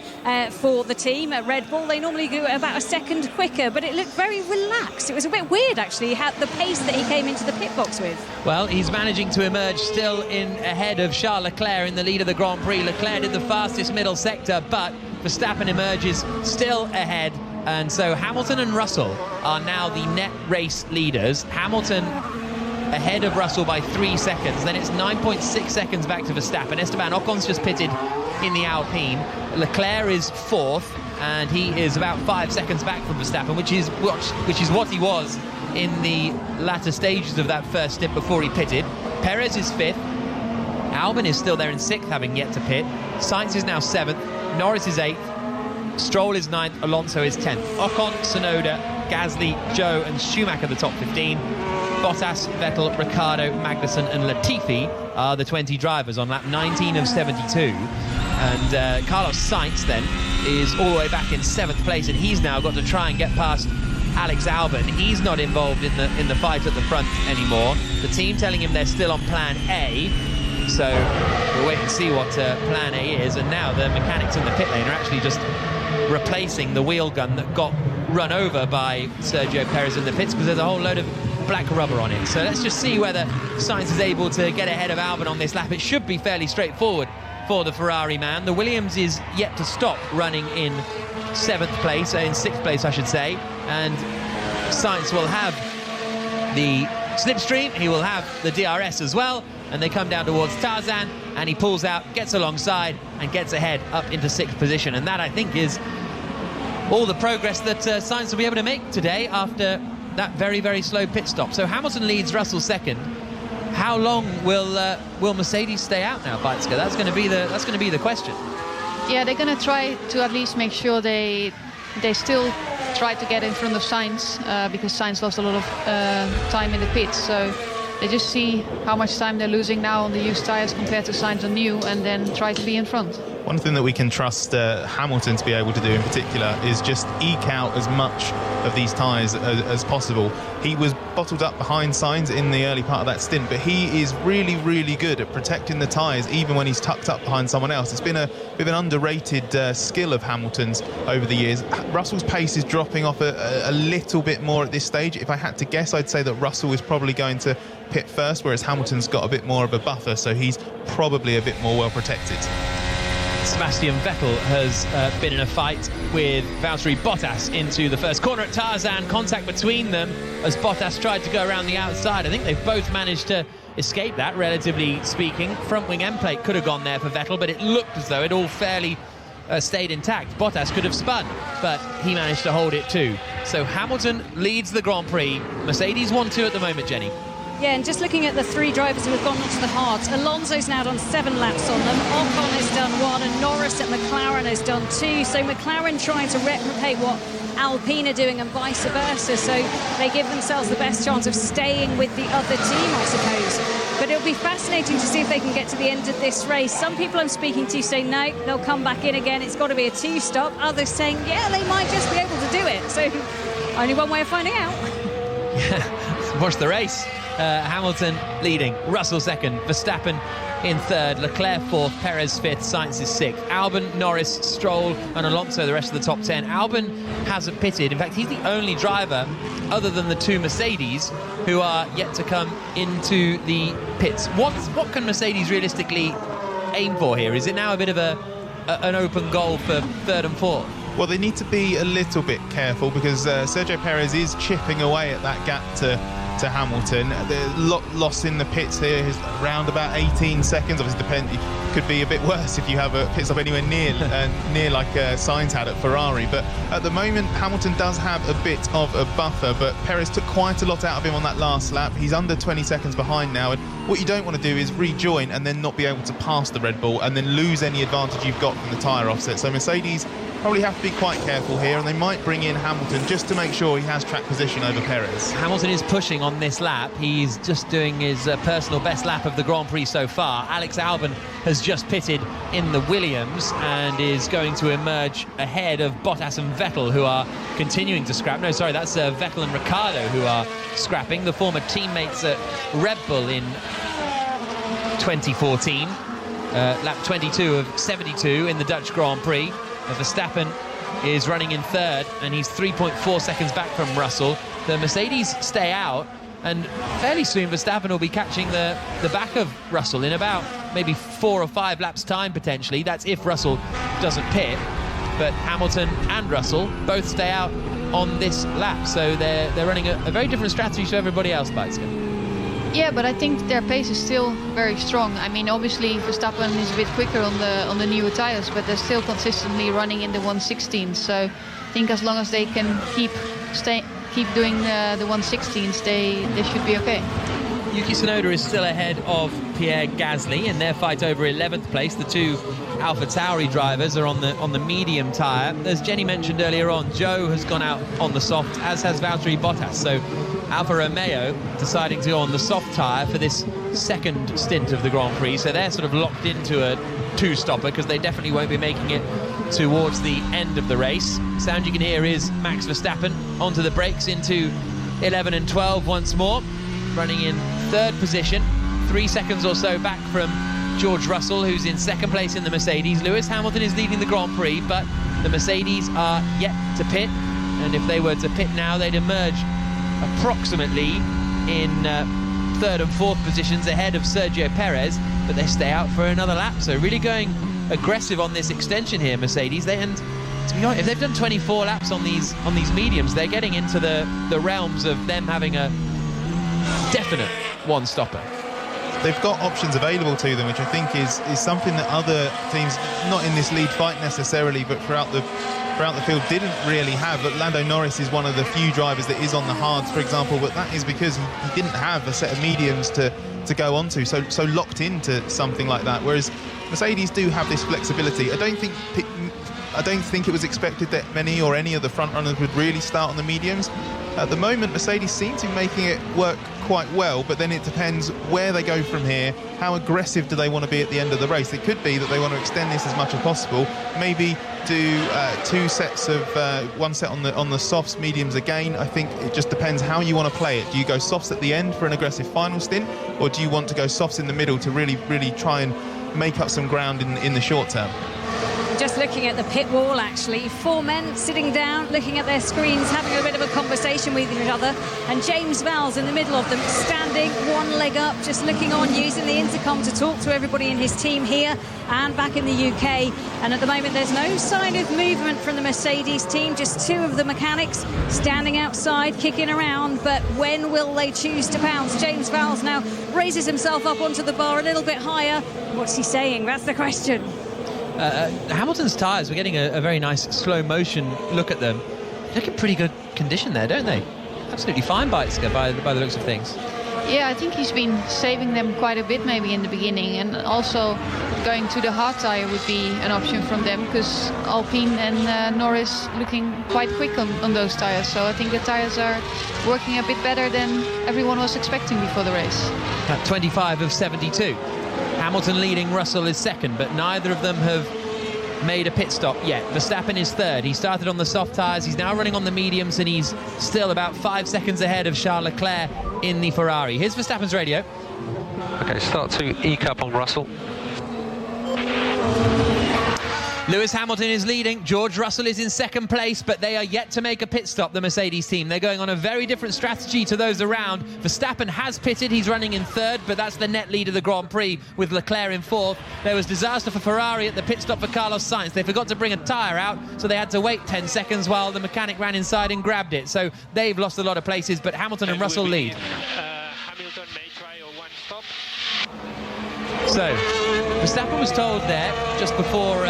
for the team at Red Bull. They normally go about a second quicker, but it looked very relaxed. It was a bit weird actually, the pace that he came into the pit box with. Well, he's managing to emerge still ahead of Charles Leclerc in the lead of the Grand Prix. Leclerc did the fastest middle sector, but Verstappen emerges still ahead, and so Hamilton and Russell are now the net race leaders. Hamilton ahead of Russell by 3 seconds, then it's 9.6 seconds back to Verstappen. Esteban Ocon's just pitted in the Alpine. Leclerc is 4th, and he is about 5 seconds back from Verstappen, which is what he was in the latter stages of that first stint before he pitted. Perez is 5th. Albon is still there in 6th, having yet to pit. Sainz is now 7th. Norris is 8th. Stroll is 9th. Alonso is 10th. Ocon, Tsunoda, Gasly, Zhou and Schumacher the top 15. Bottas, Vettel, Ricciardo, Magnussen and Latifi are the 20 drivers on lap 19 of 72. And Carlos Sainz then is all the way back in 7th place, and he's now got to try and get past Alex Albon. He's not involved in the fight at the front anymore. The team telling him they're still on plan A. So we'll wait and see what plan A is. And now the mechanics in the pit lane are actually just replacing the wheel gun that got run over by Sergio Perez in the pits, because there's a whole load of black rubber on it. So let's just see whether Sainz is able to get ahead of Albon on this lap. It should be fairly straightforward for the Ferrari man. The Williams is yet to stop running in 7th place, in 6th place I should say, and Sainz will have the slipstream, he will have the DRS as well, and they come down towards Tarzan, and he pulls out, gets alongside and gets ahead up into 6th position. And that, I think, is all the progress that Sainz will be able to make today after that very, very slow pit stop. So Hamilton leads, Russell 2nd. How long will Mercedes stay out now, Beitske? That's going to be the question. Yeah, they're going to try to at least make sure they still try to get in front of Sainz, because Sainz lost a lot of time in the pits. So they just see how much time they're losing now on the used tyres compared to Sainz on new, and then try to be in front. One thing that we can trust Hamilton to be able to do in particular is just eke out as much of these tyres as possible. He was bottled up behind Sainz in the early part of that stint, but he is really, really good at protecting the tyres even when he's tucked up behind someone else. It's been a bit of an underrated skill of Hamilton's over the years. Russell's pace is dropping off a little bit more at this stage. If I had to guess, I'd say that Russell is probably going to pit first, whereas Hamilton's got a bit more of a buffer, so he's probably a bit more well protected. Sebastian Vettel has been in a fight with Valtteri Bottas into the first corner at Tarzan. Contact between them as Bottas tried to go around the outside. I think they've both managed to escape that, relatively speaking. Front wing end plate could have gone there for Vettel, but it looked as though it all fairly stayed intact. Bottas could have spun, but he managed to hold it too. So Hamilton leads the Grand Prix. Mercedes 1-2 at the moment, Jenny. Yeah, and just looking at the three drivers who have gone onto the hards, Alonso's now done 7 laps on them, Ocon has done 1, and Norris at McLaren has done 2. So McLaren trying to replicate what Alpine are doing and vice versa, so they give themselves the best chance of staying with the other team, I suppose. But it'll be fascinating to see if they can get to the end of this race. Some people I'm speaking to say no, they'll come back in again, it's got to be a 2-stop. Others saying, yeah, they might just be able to do it. So only one way of finding out. Yeah, watch the race. Hamilton leading, Russell second, Verstappen in third, Leclerc fourth, Perez fifth, Sainz is sixth. Albon, Norris, Stroll and Alonso the rest of the top 10. Albon hasn't pitted. In fact, he's the only driver other than the 2 Mercedes who are yet to come into the pits. What can Mercedes realistically aim for here? Is it now a bit of an open goal for third and fourth? Well, they need to be a little bit careful because Sergio Perez is chipping away at that gap to Hamilton. The loss in the pits here is around about 18 seconds. Obviously, could be a bit worse if you have a pit stop anywhere near like Sainz had at Ferrari. But at the moment, Hamilton does have a bit of a buffer, but Perez took quite a lot out of him on that last lap. He's under 20 seconds behind now, and what you don't want to do is rejoin and then not be able to pass the Red Bull and then lose any advantage you've got from the tyre offset. So Mercedes probably have to be quite careful here, and they might bring in Hamilton just to make sure he has track position over Perez. Hamilton is pushing on this lap. He's just doing his personal best lap of the Grand Prix so far. Alex Albon has just pitted in the Williams and is going to emerge ahead of Bottas and Vettel, who are continuing to scrap. No, sorry, that's Vettel and Ricciardo who are scrapping, the former teammates at Red Bull in 2014. Lap 22 of 72 in the Dutch Grand Prix. Verstappen is running in third, and he's 3.4 seconds back from Russell. The Mercedes stay out, and fairly soon Verstappen will be catching the back of Russell in about maybe 4 or 5 laps time potentially. That's if Russell doesn't pit. But Hamilton and Russell both stay out on this lap, so they're running a very different strategy to everybody else, Beitske. Yeah, but I think their pace is still very strong. I mean, obviously Verstappen is a bit quicker on the newer tires, but they're still consistently running in the 116s. So I think as long as they can keep doing the 116s, they should be okay. Yuki Tsunoda is still ahead of Pierre Gasly in their fight over 11th place. The 2 AlphaTauri drivers are on the medium tyre. As Jenny mentioned earlier on, Joe has gone out on the soft, as has Valtteri Bottas. So Alfa Romeo deciding to go on the soft tyre for this second stint of the Grand Prix. So they're sort of locked into a 2-stopper because they definitely won't be making it towards the end of the race. Sound you can hear is Max Verstappen onto the brakes into 11 and 12 once more, running in third position, 3 seconds or so back from George Russell, who's in second place in the Mercedes. Lewis Hamilton is leading the Grand Prix, but the Mercedes are yet to pit, and if they were to pit now, they'd emerge approximately in third and fourth positions ahead of Sergio Perez, but they stay out for another lap. So really going aggressive on this extension here, Mercedes. And to be honest, if they've done 24 laps on these mediums, they're getting into the realms of them having a definite one-stopper. They've got options available to them, which I think is something that other teams, not in this lead fight necessarily, but throughout the field, didn't really have. But Lando Norris is one of the few drivers that is on the hards, for example, but that is because he didn't have a set of mediums to go onto, so locked into something like that. Whereas Mercedes do have this flexibility. I don't think it was expected that many or any of the front runners would really start on the mediums. At the moment, Mercedes seem to be making it work quite well, but then it depends where they go from here. How aggressive do they want to be at the end of the race? It could be that they want to extend this as much as possible, maybe do 2 sets of one set on the softs, mediums again. I think it just depends how you want to play it. Do you go softs at the end for an aggressive final stint, or do you want to go softs in the middle to really try and make up some ground in the short term? Just looking at the pit wall, actually, 4 men sitting down, looking at their screens, having a bit of a conversation with each other, and James Vowles in the middle of them, standing, one leg up, just looking on, using the intercom to talk to everybody in his team here and back in the UK. And at the moment, there's no sign of movement from the Mercedes team, just 2 of the mechanics standing outside, kicking around. But when will they choose to pounce? James Vowles now raises himself up onto the bar a little bit higher. What's he saying? That's the question. Hamilton's tyres, we're getting a very nice slow motion look at them. They look in pretty good condition there, don't they? Absolutely fine, Beitske, by the looks of things. Yeah, I think he's been saving them quite a bit maybe in the beginning, and also going to the hard tyre would be an option from them, because Alpine and Norris looking quite quick on those tyres. So I think the tyres are working a bit better than everyone was expecting before the race. At 25 of 72. Hamilton leading, Russell is second, but neither of them have made a pit stop yet. Verstappen is third. He started on the soft tyres. He's now running on the mediums, and he's still about 5 seconds ahead of Charles Leclerc in the Ferrari. Here's Verstappen's radio. Okay, start to eke up on Russell. Lewis Hamilton is leading. George Russell is in second place, but they are yet to make a pit stop, the Mercedes team. They're going on a very different strategy to those around. Verstappen has pitted. He's running in third, but that's the net lead of the Grand Prix with Leclerc in fourth. There was disaster for Ferrari at the pit stop for Carlos Sainz. They forgot to bring a tyre out, so they had to wait 10 seconds while the mechanic ran inside and grabbed it. So they've lost a lot of places, but Hamilton and Russell lead. Hamilton may try a one stop. So Verstappen was told there, just before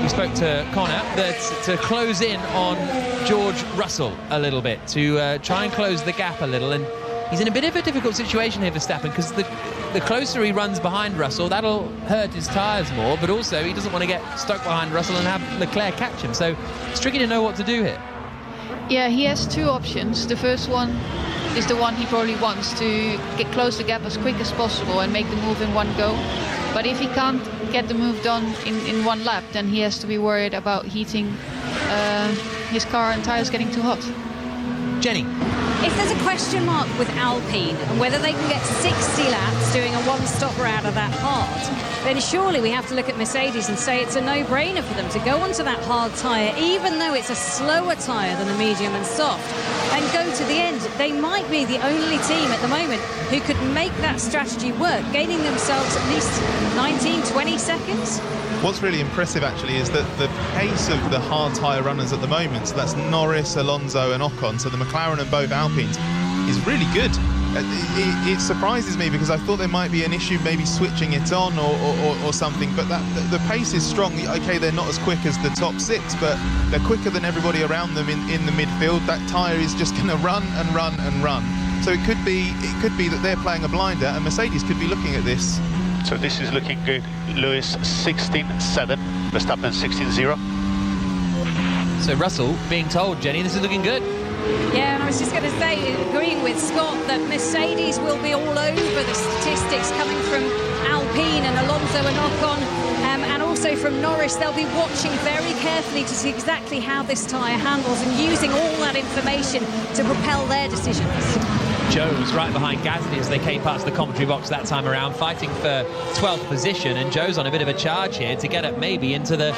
we spoke to Connor, that to close in on George Russell a little bit, to try and close the gap a little. And he's in a bit of a difficult situation here, Verstappen, because the closer he runs behind Russell, that'll hurt his tyres more, but also he doesn't want to get stuck behind Russell and have Leclerc catch him. So it's tricky to know what to do here. Yeah, he has two options. The first one is the one he probably wants, to close the gap as quick as possible and make the move in one go. But if he can't get the move done in one lap, then he has to be worried about heating his car and tyres getting too hot. Jenny. If there's a question mark with Alpine and whether they can get 60 laps doing a one-stopper out of that hard, then surely we have to look at Mercedes and say it's a no-brainer for them to go onto that hard tyre, even though it's a slower tyre than the medium and soft, and go to the end. They might be the only team at the moment who could make that strategy work, gaining themselves at least 19, 20 seconds. What's really impressive actually is that the pace of the hard tyre runners at the moment, so that's Norris, Alonso and Ocon, so the McLaren and both Alpines, is really good. It surprises me, because I thought there might be an issue maybe switching it on or something, but the pace is strong. Okay, they're not as quick as the top six, but they're quicker than everybody around them in the midfield. That tyre is just going to run and run and run. So it could be that they're playing a blinder, and Mercedes could be looking at this. So this is looking good. Lewis 16.7, Verstappen 16.0. So Russell being told, Jenny, this is looking good. Yeah, and I was just going to say, agreeing with Scott, that Mercedes will be all over the statistics coming from Alpine and Alonso and Ocon, and also from Norris. They'll be watching very carefully to see exactly how this tyre handles and using all that information to propel their decisions. Joe's right behind Gasly as they came past the commentary box that time around, fighting for 12th position, and Joe's on a bit of a charge here to get up maybe into the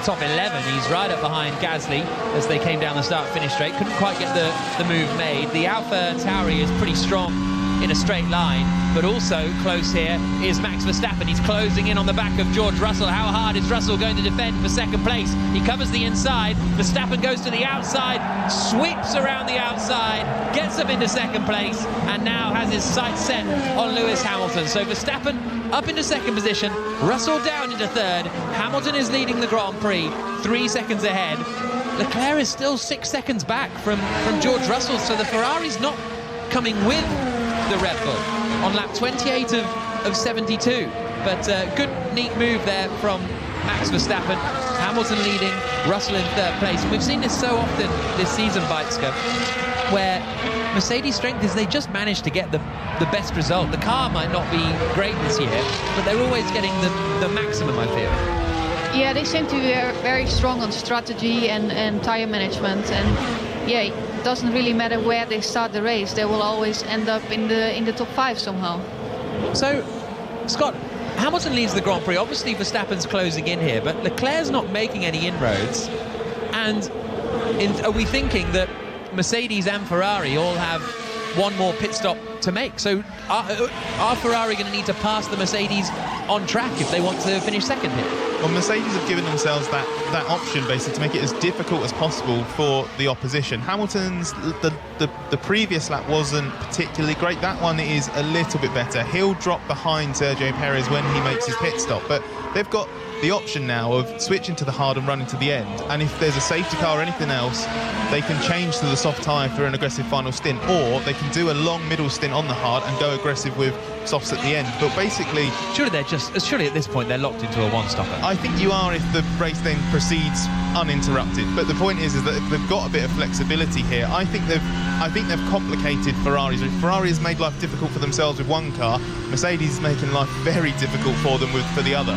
top 11. He's right up behind Gasly as they came down the start-finish straight. Couldn't quite get the move made. The Alpha Tauri is pretty strong in a straight line, but also close here is Max Verstappen. He's closing in on the back of George Russell. How hard is Russell going to defend for second place? He covers the inside. Verstappen goes to the outside, sweeps around the outside, gets up into second place, and now has his sights set on Lewis Hamilton. So Verstappen up into second position, Russell down into third. Hamilton is leading the Grand Prix, 3 seconds ahead. Leclerc is still 6 seconds back from George Russell, so the Ferrari's not coming with the Red Bull on lap 28 of 72. But good, neat move there from Max Verstappen. Hamilton leading, Russell in third place. And we've seen this so often this season, Beitske, where Mercedes' strength is they just manage to get the best result. The car might not be great this year, but they're always getting the maximum, I feel. Yeah, they seem to be very strong on strategy and tyre management, and yeah, it doesn't really matter where they start the race, they will always end up in the top 5 somehow. So, Scott, Hamilton leads the Grand Prix. Obviously Verstappen's closing in here, but Leclerc's not making any inroads. And are we thinking that Mercedes and Ferrari all have one more pit stop to make? So are Ferrari going to need to pass the Mercedes on track if they want to finish second here? Well, Mercedes have given themselves that option basically to make it as difficult as possible for the opposition. Hamilton's the previous lap wasn't particularly great. That one is a little bit better. He'll drop behind Sergio Perez when he makes his pit stop, but they've got the option now of switching to the hard and running to the end, and if there's a safety car or anything else, they can change to the soft tyre for an aggressive final stint, or they can do a long middle stint on the hard and go aggressive with softs at the end. But basically, surely at this point they're locked into a one-stopper. I think you are if the race then proceeds uninterrupted. But the point is that if they've got a bit of flexibility here, I think they've complicated Ferraris. Ferrari has made life difficult for themselves with one car. Mercedes is making life very difficult for them for the other.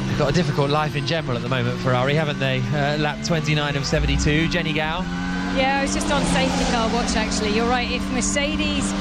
They've got a difficult life in general at the moment, Ferrari, haven't they? Lap 29 of 72. Jenny Gao. Yeah, I was just on safety car watch, actually. You're right. If Mercedes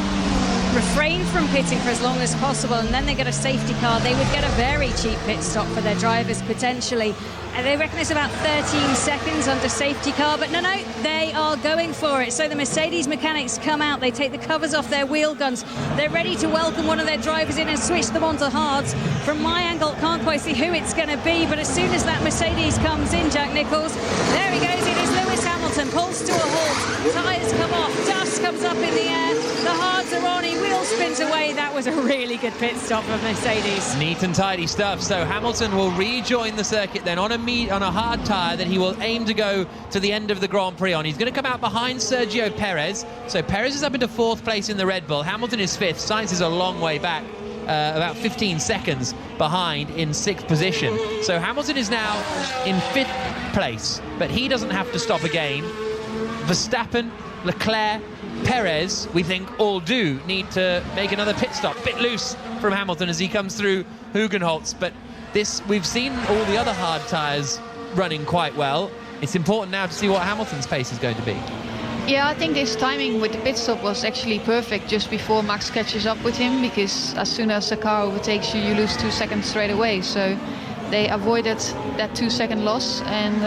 refrain from pitting for as long as possible and then they get a safety car, they would get a very cheap pit stop for their drivers potentially. And they reckon it's about 13 seconds under safety car, but no, they are going for it. So the Mercedes mechanics come out, they take the covers off their wheel guns, they're ready to welcome one of their drivers in and switch them onto hards. From my angle, can't quite see who it's going to be, but as soon as that Mercedes comes in, Jack Nicholls, there he goes, it is Lewis Hamilton, pulls to a halt, tyres come off, dust comes up in the air, the hards are on, he wheel spins away. That was a really good pit stop for Mercedes. Neat and tidy stuff. So Hamilton will rejoin the circuit then on a hard tyre that he will aim to go to the end of the Grand Prix on. He's going to come out behind Sergio Perez. So Perez is up into 4th place in the Red Bull. Hamilton is 5th. Sainz is a long way back, about 15 seconds behind in 6th position. So Hamilton is now in 5th place, but he doesn't have to stop again. Verstappen, Leclerc, Perez, we think all do need to make another pit stop. Bit loose from Hamilton as he comes through Hugenholtz, but we've seen all the other hard tyres running quite well. It's important now to see what Hamilton's pace is going to be. Yeah, I think this timing with the pit stop was actually perfect just before Max catches up with him, because as soon as the car overtakes you, you lose 2 seconds straight away. So they avoided that 2-second loss, and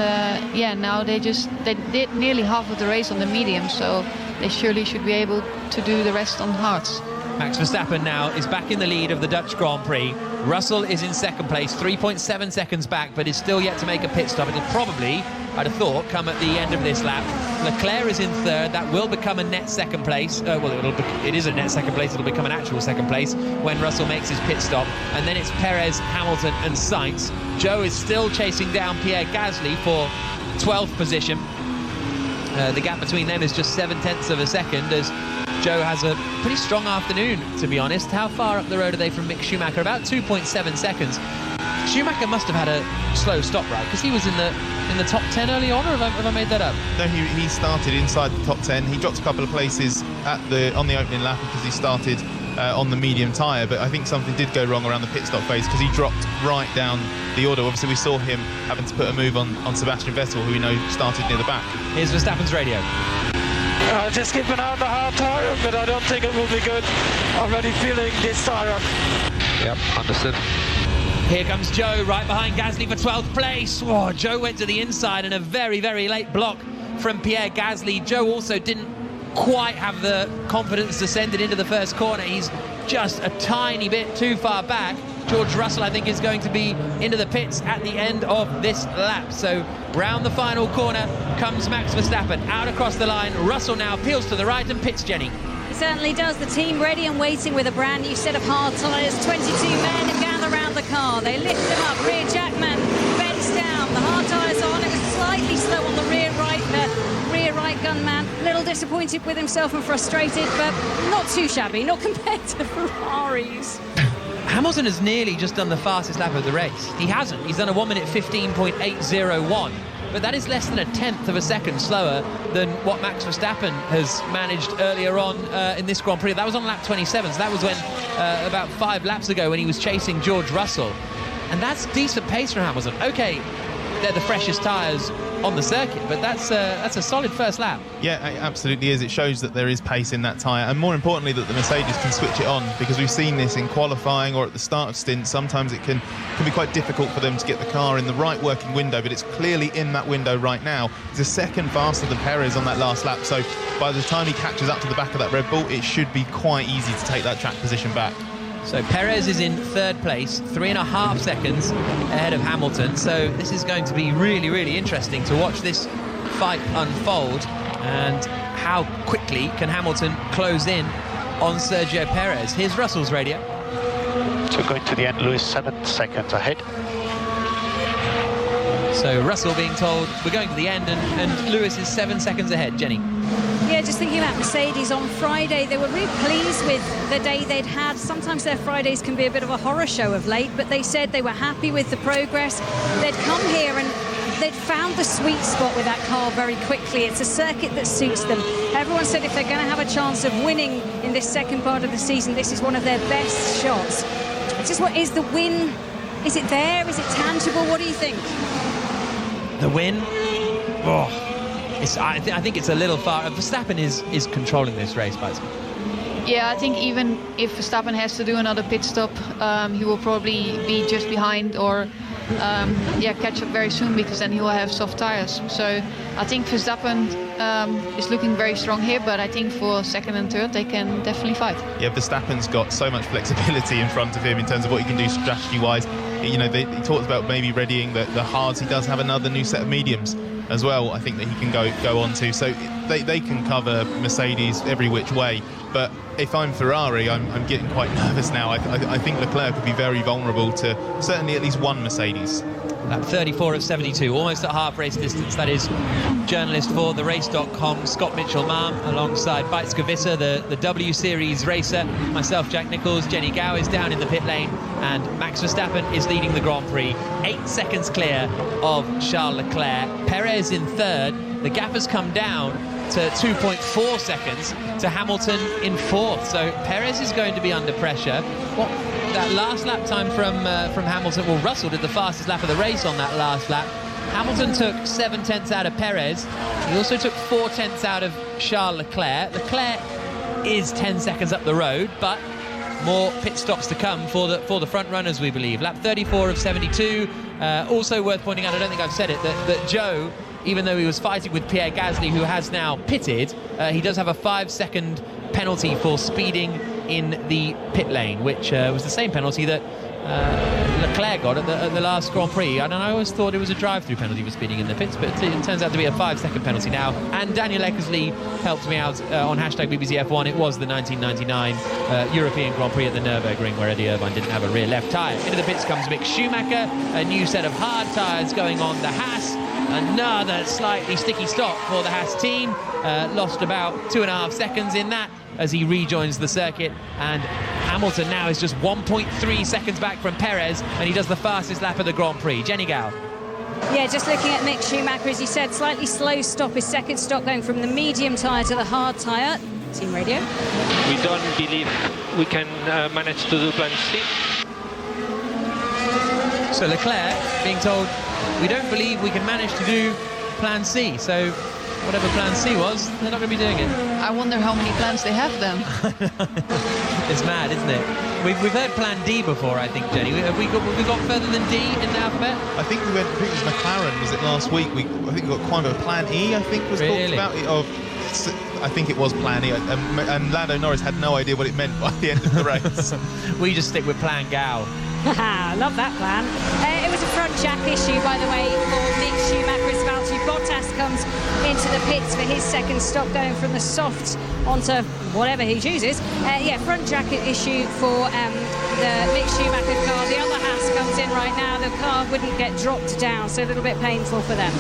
now they did nearly half of the race on the medium, so they surely should be able to do the rest on hards. Max Verstappen now is back in the lead of the Dutch Grand Prix. Russell is in 2nd place, 3.7 seconds back, but is still yet to make a pit stop. It'll probably, I'd have thought, come at the end of this lap. Leclerc is in 3rd. That will become a net 2nd place. It is a net 2nd place. It'll become an actual 2nd place when Russell makes his pit stop. And then it's Perez, Hamilton and Sainz. Joe is still chasing down Pierre Gasly for 12th position. The gap between them is just 0.7 of a second as Joe has a pretty strong afternoon, to be honest. How far up the road are they from Mick Schumacher? About 2.7 seconds. Schumacher must have had a slow stop, right? Because he was in the top 10 early on, or have I made that up? No, he started inside the top 10. He dropped a couple of places on the opening lap because he started on the medium tyre, but I think something did go wrong around the pit stop phase because he dropped right down the order. Obviously, we saw him having to put a move on Sebastian Vettel, who we know started near the back. Here's Verstappen's radio. Just keeping out the hard tyre, but I don't think it will be good. Already feeling this tyre. Yep, understood. Here comes Joe right behind Gasly for 12th place. Oh, Joe went to the inside and a very, very late block from Pierre Gasly. Joe also didn't quite have the confidence to send it into the first corner. He's just a tiny bit too far back. George Russell, I think, is going to be into the pits at the end of this lap. So round the final corner comes Max Verstappen out across the line. Russell now peels to the right and pits, Jenny. He certainly does. The team ready and waiting with a brand new set of hard tyres. 22 men gather around the car. They lift them up. Rear jackman bends down. The hard tyres on. It was slightly slow on the rear right gunman. A little disappointed with himself and frustrated, but not too shabby. Not compared to Ferraris. Hamilton has nearly just done the fastest lap of the race. He hasn't. He's done a 1 minute 15.801. But that is less than 1/10 of a second slower than what Max Verstappen has managed earlier on in this Grand Prix. That was on lap 27, so that was when about 5 laps ago when he was chasing George Russell. And that's decent pace for Hamilton. OK, they're the freshest tyres on the circuit, but that's a solid first lap. Yeah, it absolutely is. It shows that there is pace in that tyre, and more importantly that the Mercedes can switch it on, because we've seen this in qualifying or at the start of stints. Sometimes it can be quite difficult for them to get the car in the right working window, but it's clearly in that window right now. He's a second faster than Perez on that last lap, so by the time he catches up to the back of that Red Bull, it should be quite easy to take that track position back. So Perez is in 3rd place, 3.5 seconds ahead of Hamilton. So this is going to be really, really interesting to watch this fight unfold. And how quickly can Hamilton close in on Sergio Perez? Here's Russell's radio. We're going to the end. Lewis 7 seconds ahead. So Russell being told we're going to the end, and Lewis is 7 seconds ahead. Jenny? Yeah, just thinking about Mercedes on Friday, they were really pleased with the day they'd had. Sometimes their Fridays can be a bit of a horror show of late, but they said they were happy with the progress. They'd come here and they'd found the sweet spot with that car very quickly. It's a circuit that suits them. Everyone said if they're going to have a chance of winning in this second part of the season, this is one of their best shots. It's just, what is the win? Is it there? Is it tangible? What do you think? The win? Oh. I think it's a little far. Verstappen is controlling this race, but Yeah, I think even if Verstappen has to do another pit stop, he will probably be just behind or catch up very soon, because then he will have soft tires. So I think Verstappen is looking very strong here, but I think for second and third they can definitely fight. Yeah, Verstappen's got so much flexibility in front of him in terms of what he can do strategy-wise. You know, he talked about maybe readying the hards. He does have another new set of mediums as well, I think, that he can go on to. So they can cover Mercedes every which way. But if I'm Ferrari, I'm getting quite nervous now. I think Leclerc could be very vulnerable to certainly at least one Mercedes. Lap 34 of 72, almost at half race distance. That is journalist for therace.com, Scott Mitchell-Malm, alongside Beitske Visser, the W Series racer. Myself, Jack Nicholls. Jenny Gow is down in the pit lane, and Max Verstappen is leading the Grand Prix, 8 seconds clear of Charles Leclerc. Perez in third. The gap has come down to 2.4 seconds to Hamilton in fourth. So Perez is going to be under pressure. That last lap time from Hamilton, well, Russell did the fastest lap of the race on that last lap. Hamilton took 7 tenths out of Perez. He also took 4 tenths out of Charles Leclerc. Leclerc is 10 seconds up the road, but more pit stops to come for the front runners, we believe. Lap 34 of 72. Also worth pointing out, I don't think I've said it, that Joe, even though he was fighting with Pierre Gasly, who has now pitted, he does have a 5-second penalty for speeding in the pit lane, which was the same penalty that Leclerc got at the last Grand Prix. And I always thought it was a drive-through penalty for speeding in the pits, but it turns out to be a 5-second penalty now. And Daniel Eckersley helped me out on hashtag BBC F1. It was the 1999 European Grand Prix at the Nürburgring, where Eddie Irvine didn't have a rear left tyre. Into the pits comes Mick Schumacher, a new set of hard tyres going on the Haas. Another slightly sticky stop for the Haas team. Lost about 2.5 seconds in that as he rejoins the circuit, and Hamilton now is just 1.3 seconds back from Perez, and he does the fastest lap of the Grand Prix. Jenny Gow. Yeah, just looking at Mick Schumacher, as you said, slightly slow stop, his second stop going from the medium tyre to the hard tyre. Team radio. We don't believe we can manage to do plan C. So Leclerc being told, we don't believe we can manage to do plan C. So whatever plan C was, they're not going to be doing it. I wonder how many plans they have then. It's mad, isn't it? We've heard plan D before, I think, Jenny. Have we got further than D in the alphabet? I think it was McLaren, was it last week? I think we got quite a plan E, I think, was talked about. I think it was plan E, and Lando Norris had no idea what it meant by the end of the race. We just stick with plan Gow. Love that plan. It was a front jack issue, by the way, for Mick Schumacher as Valtteri Bottas comes into the pits for his second stop, going from the soft onto whatever he chooses. Front jacket issue for the Mick Schumacher car. The other Haas comes in right now. The car wouldn't get dropped down, so a little bit painful for them.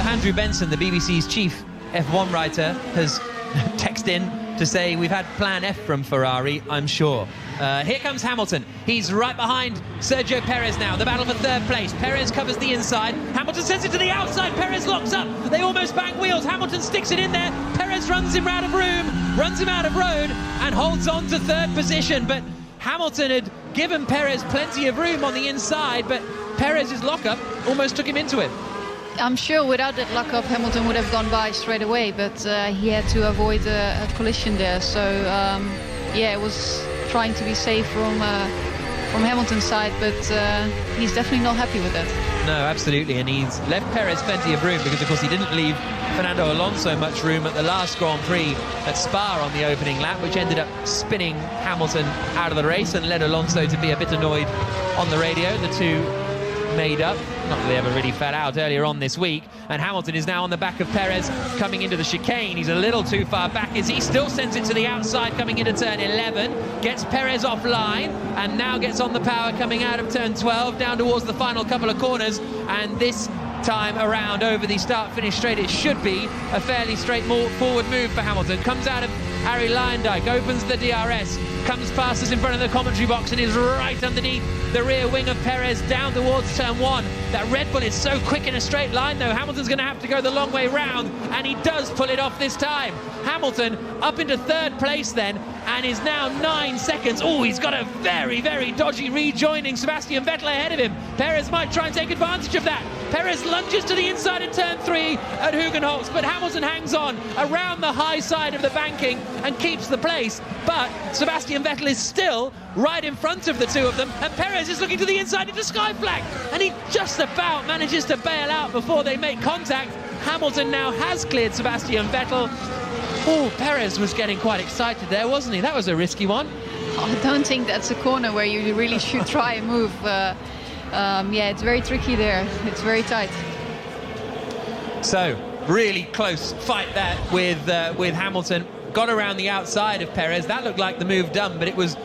Andrew Benson, the BBC's chief F1 writer, has texted in to say we've had plan F from Ferrari, I'm sure. Here comes Hamilton. He's right behind Sergio Perez now. The battle for third place. Perez covers the inside. Hamilton sends it to the outside. Perez locks up. They almost bang wheels. Hamilton sticks it in there. Perez runs him out of room, runs him out of road, and holds on to third position. But Hamilton had given Perez plenty of room on the inside, but Perez's lockup almost took him into it. I'm sure without that lockup, Hamilton would have gone by straight away, but he had to avoid a collision there. So, it was trying to be safe from Hamilton's side, but he's definitely not happy with that. No, absolutely, and he's left Perez plenty of room because, of course, he didn't leave Fernando Alonso much room at the last Grand Prix at Spa on the opening lap, which ended up spinning Hamilton out of the race and led Alonso to be a bit annoyed on the radio. The two made up. Not that they ever really fell out earlier on this week. And Hamilton is now on the back of Perez coming into the chicane. He's a little too far back as he still sends it to the outside coming into turn 11. Gets Perez offline and now gets on the power coming out of turn 12 down towards the final couple of corners. And this time around over the start-finish straight, it should be a fairly straightforward move for Hamilton. Comes out of Harry Lyndike, opens the DRS, comes past us in front of the commentary box and is right underneath the rear wing of Perez down towards turn 1. That Red Bull is so quick in a straight line though, Hamilton's going to have to go the long way round, and he does pull it off this time. Hamilton up into third place then, and is now 9 seconds. Oh, he's got a very, very dodgy rejoining Sebastian Vettel ahead of him. Perez might try and take advantage of that. Perez lunges to the inside in turn 3 at Hugenholtz, but Hamilton hangs on around the high side of the banking and keeps the place. But Sebastian Vettel is still right in front of the two of them, and Perez is looking to the inside into Sky Flag, and he just about manages to bail out before they make contact. Hamilton now has cleared Sebastian Vettel. Oh, Perez was getting quite excited there, wasn't he? That was a risky one. I don't think that's a corner where you really should try and move. Yeah, it's very tricky there. It's very tight. So, really close fight there with Hamilton. Got around the outside of Perez. That looked like the move done, but it was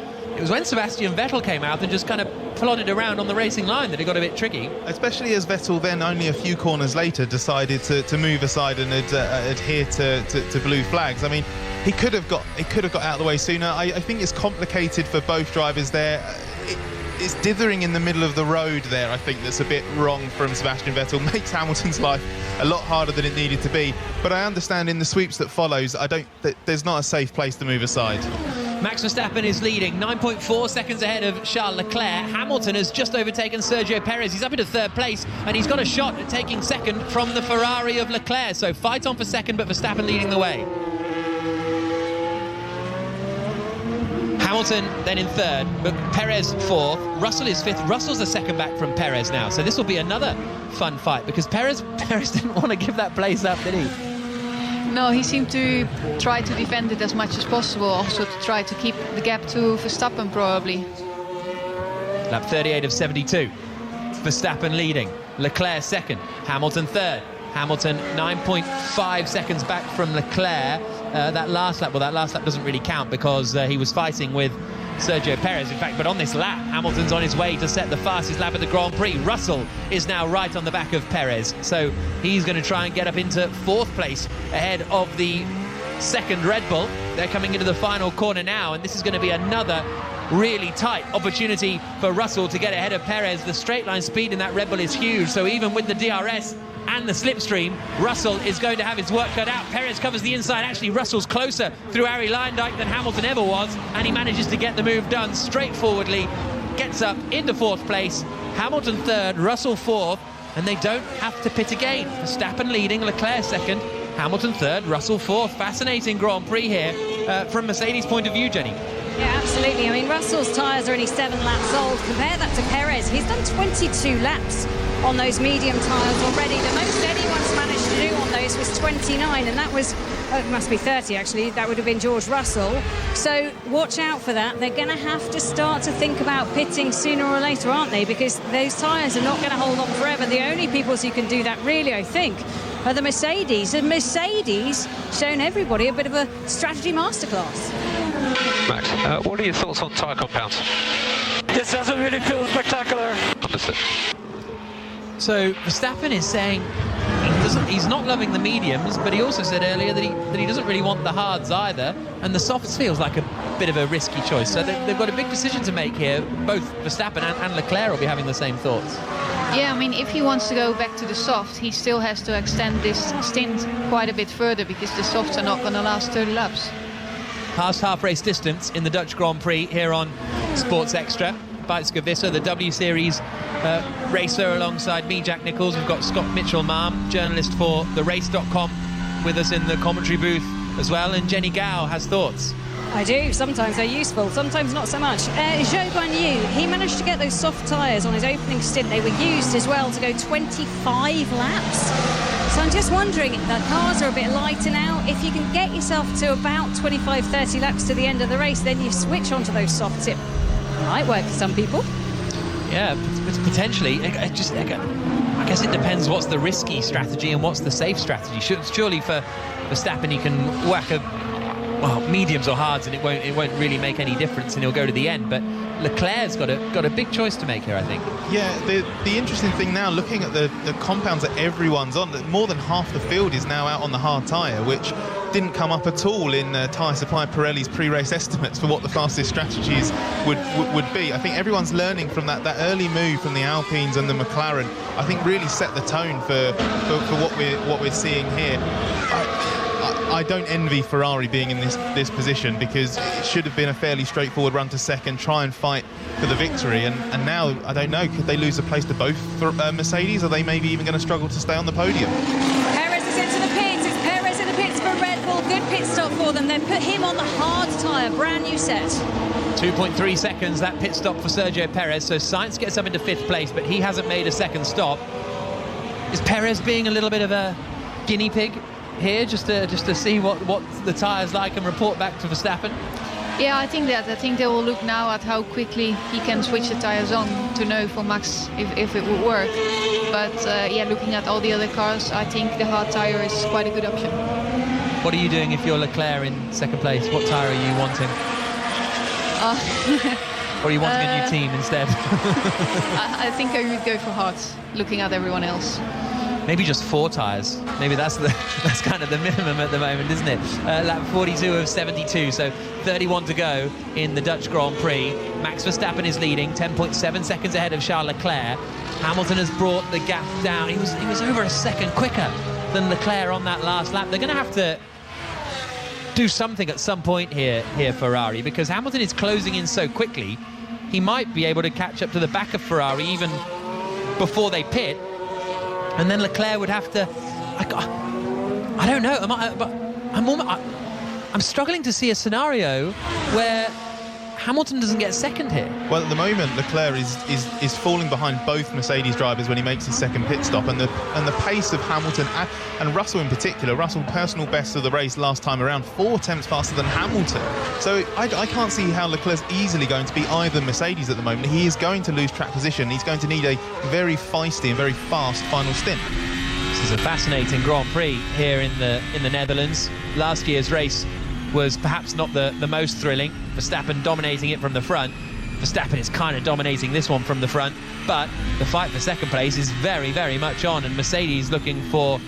when Sebastian Vettel came out and just kind of plodded around on the racing line that it got a bit tricky. Especially as Vettel then only a few corners later decided to move aside and adhere to blue flags. I mean, he could have got out of the way sooner. I think it's complicated for both drivers there. It's dithering in the middle of the road there, I think, that's a bit wrong from Sebastian Vettel. Makes Hamilton's life a lot harder than it needed to be. But I understand in the sweeps that follows, there's not a safe place to move aside. Max Verstappen is leading, 9.4 seconds ahead of Charles Leclerc. Hamilton has just overtaken Sergio Perez. He's up into third place, and he's got a shot at taking second from the Ferrari of Leclerc. So fight on for second, but Verstappen leading the way. Hamilton then in third, but Perez fourth. Russell is fifth. Russell's the second back from Perez now, so this will be another fun fight, because Perez didn't want to give that place up, did he? No, he seemed to try to defend it as much as possible, also to try to keep the gap to Verstappen probably. Lap 38 of 72. Verstappen leading, Leclerc second, Hamilton third. Hamilton 9.5 seconds back from Leclerc. That last lap doesn't really count because he was fighting with Sergio Perez, in fact. But on this lap, Hamilton's on his way to set the fastest lap at the Grand Prix. Russell is now right on the back of Perez, so he's going to try and get up into fourth place ahead of the second Red Bull. They're coming into the final corner now, and this is going to be another really tight opportunity for Russell to get ahead of Perez. The straight line speed in that Red Bull is huge, so even with the DRS and the slipstream, Russell is going to have his work cut out. Perez covers the inside. Actually, Russell's closer through Harry Lyndike than Hamilton ever was, and he manages to get the move done straightforwardly. Gets up into fourth place. Hamilton third, Russell fourth, and they don't have to pit again. Verstappen leading, Leclerc second, Hamilton third, Russell fourth. Fascinating Grand Prix here from Mercedes' point of view, Jenny. Yeah, absolutely. I mean, Russell's tyres are only 7 laps old. Compare that to Perez. He's done 22 laps on those medium tyres already. The most anyone's managed to do on those was 29, and that was, it must be 30 actually, that would have been George Russell. So watch out for that. They're going to have to start to think about pitting sooner or later, aren't they? Because those tyres are not going to hold on forever. The only people who can do that really, I think, are the Mercedes. And Mercedes shown everybody a bit of a strategy masterclass. Max, what are your thoughts on tyre compounds? This doesn't really feel spectacular. Understood. So Verstappen is saying he's not loving the mediums, but he also said earlier that he doesn't really want the hards either, and the softs feels like a bit of a risky choice. So they've got a big decision to make here. Both Verstappen and Leclerc will be having the same thoughts. Yeah, I mean, if he wants to go back to the soft, he still has to extend this stint quite a bit further, because the softs are not going to last 30 laps. Past half race distance in the Dutch Grand Prix here on Sports Extra. Beitske Visser, the W Series racer, alongside me, Jack Nichols. We've got Scott Mitchell-Malm, journalist for therace.com, with us in the commentary booth as well, and Jenny Gao has thoughts. I do. Sometimes they're useful, sometimes not so much. Zhou Guanyu, he managed to get those soft tyres on his opening stint. They were used as well to go 25 laps. So I'm just wondering, the cars are a bit lighter now. If you can get yourself to about 25-30 laps to the end of the race, then you switch onto those softs. It might work for some people. Yeah, it's potentially. I guess it depends what's the risky strategy and what's the safe strategy. Surely for Verstappen, he can whack mediums or hards, and it won't really make any difference, and he'll go to the end. But Leclerc's got a big choice to make here, I think. Yeah, the interesting thing now, looking at the compounds that everyone's on, that more than half the field is now out on the hard tyre, which didn't come up at all in tyre supply Pirelli's pre-race estimates for what the fastest strategies would be. I think everyone's learning from that early move from the Alpines and the McLaren. I think really set the tone for what we're seeing here. I don't envy Ferrari being in this position, because it should have been a fairly straightforward run to second, try and fight for the victory, and now I don't know, could they lose a place to both Mercedes? Are they maybe even going to struggle to stay on the podium? Perez is into the pits. It's Perez in the pits for Red Bull. Good pit stop for them. They put him on the hard tyre, brand new set. 2.3 seconds, that pit stop for Sergio Perez. So Sainz gets up into 5th place, but he hasn't made a second stop. Is Perez being a little bit of a guinea pig here, just to see what the tyre's like and report back to Verstappen? Yeah, I think they will look now at how quickly he can switch the tyres on to know for Max if it would work. But looking at all the other cars, I think the hard tyre is quite a good option. What are you doing if you're Leclerc in 2nd place? What tyre are you wanting? Or are you wanting a new team instead? I think I would go for hards, looking at everyone else. Maybe just 4 tyres. Maybe that's kind of the minimum at the moment, isn't it? Lap 42 of 72, so 31 to go in the Dutch Grand Prix. Max Verstappen is leading, 10.7 seconds ahead of Charles Leclerc. Hamilton has brought the gap down. He was over a second quicker than Leclerc on that last lap. They're going to have to do something at some point here, Ferrari, because Hamilton is closing in so quickly. He might be able to catch up to the back of Ferrari even before they pit. And then Leclerc would have to. I don't know. I'm struggling to see a scenario where Hamilton doesn't get second here. Well, at the moment, Leclerc is falling behind both Mercedes drivers when he makes his second pit stop, and the pace of Hamilton and Russell in particular. Russell personal best of the race last time around, 4 tenths faster than Hamilton. So I can't see how Leclerc's easily going to be either Mercedes at the moment. He is going to lose track position. He's going to need a very feisty and very fast final stint. This is a fascinating Grand Prix here in the Netherlands. Last year's race was perhaps not the most thrilling. Verstappen dominating it from the front. Verstappen is kind of dominating this one from the front, but the fight for second place is very, very much on, and Mercedes looking for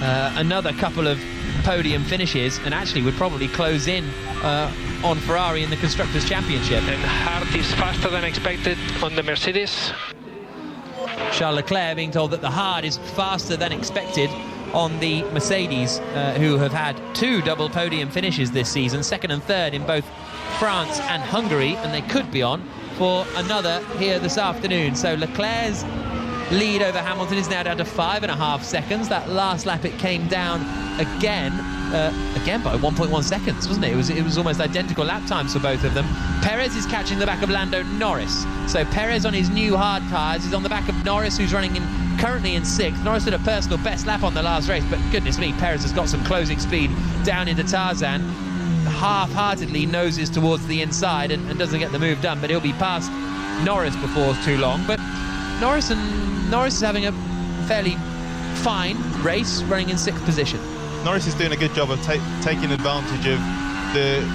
another couple of podium finishes, and actually would probably close in on Ferrari in the Constructors' Championship. And hard is faster than expected on the Mercedes. Charles Leclerc being told that the hard is faster than expected on the Mercedes, who have had 2 double podium finishes this season, 2nd and 3rd in both France and Hungary, and they could be on for another here this afternoon. So Leclerc's lead over Hamilton is now down to 5.5 seconds. That last lap it came down again by 1.1 seconds, wasn't it? It was almost identical lap times for both of them. Perez is catching the back of Lando Norris. So Perez on his new hard tyres is on the back of Norris, who's running currently in 6th. Norris did a personal best lap on the last race, but goodness me, Perez has got some closing speed down into Tarzan. Half-heartedly noses towards the inside and doesn't get the move done, but he'll be past Norris before too long. But Norris is having a fairly fine race, running in 6th position. Norris is doing a good job of taking advantage of the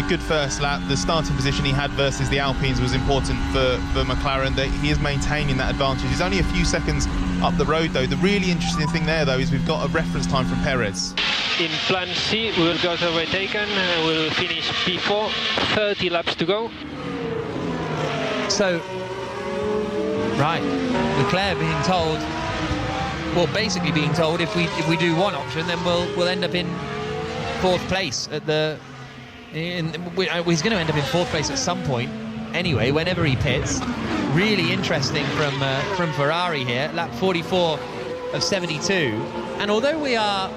good first lap. The starting position he had versus the Alpines was important for McLaren. He is maintaining that advantage. He's only a few seconds up the road, though. The really interesting thing there, though, is we've got a reference time from Perez. In plan C, we will go to overtaken. We'll finish P4, 30 laps to go. So, right, Leclerc being told, well, basically being told if we do one option, then we'll end up in 4th place at the. He's going to end up in 4th place at some point. Anyway, whenever he pits, really interesting from Ferrari here. Lap 44 of 72, and although we are.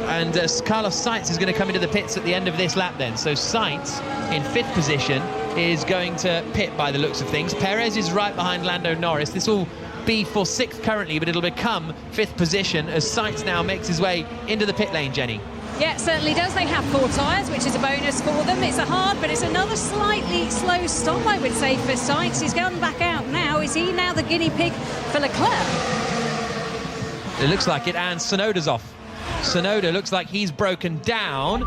And Carlos Sainz is going to come into the pits at the end of this lap then. So Sainz in 5th position is going to pit by the looks of things. Perez is right behind Lando Norris. This will be for 6th currently, but it'll become 5th position as Sainz now makes his way into the pit lane, Jenny. Yeah, it certainly does. They have 4 tyres, which is a bonus for them. It's a hard, but it's another slightly slow stop, I would say, for Sainz. He's gone back out now. Is he now the guinea pig for Leclerc? It looks like it, and Tsunoda's off. Tsunoda looks like he's broken down.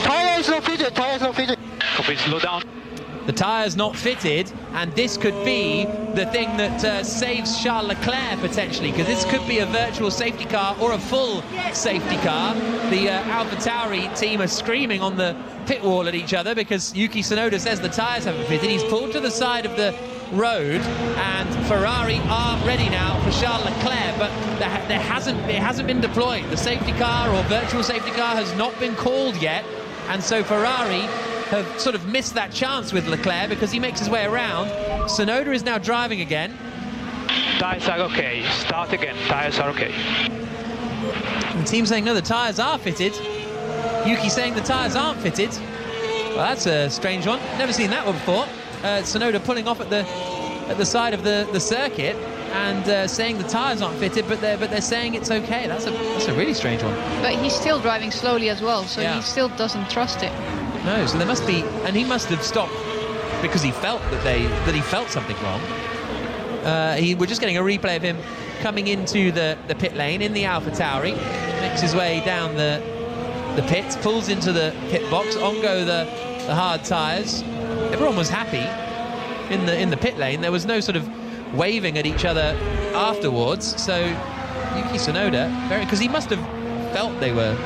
Tyres not fitted, tyres not fitted. Copy, slow down. The tyre's not fitted, and this could be the thing that saves Charles Leclerc potentially, because this could be a virtual safety car or a full safety car. The AlphaTauri team are screaming on the pit wall at each other because Yuki Tsunoda says the tyres haven't fitted. He's pulled to the side of the road, and Ferrari are ready now for Charles Leclerc, but it hasn't been deployed. The safety car or virtual safety car has not been called yet, and so Ferrari have sort of missed that chance with Leclerc because he makes his way around. Tsunoda is now driving again. Tyres are okay. Start again. Tyres are okay. The team saying no, the tyres are fitted. Yuki saying the tyres aren't fitted. Well, that's a strange one. Never seen that one before. Tsunoda pulling off at the side of the circuit and saying the tyres aren't fitted, but they're saying it's okay. That's a really strange one. But he's still driving slowly as well, so he still doesn't trust it. No, so there must be, and he must have stopped because he felt that he felt something wrong. We're just getting a replay of him coming into the pit lane in the AlphaTauri, makes his way down the pits, pulls into the pit box. On go the hard tyres. Everyone was happy in the pit lane. There was no sort of waving at each other afterwards. So Yuki Tsunoda, because he must have felt they were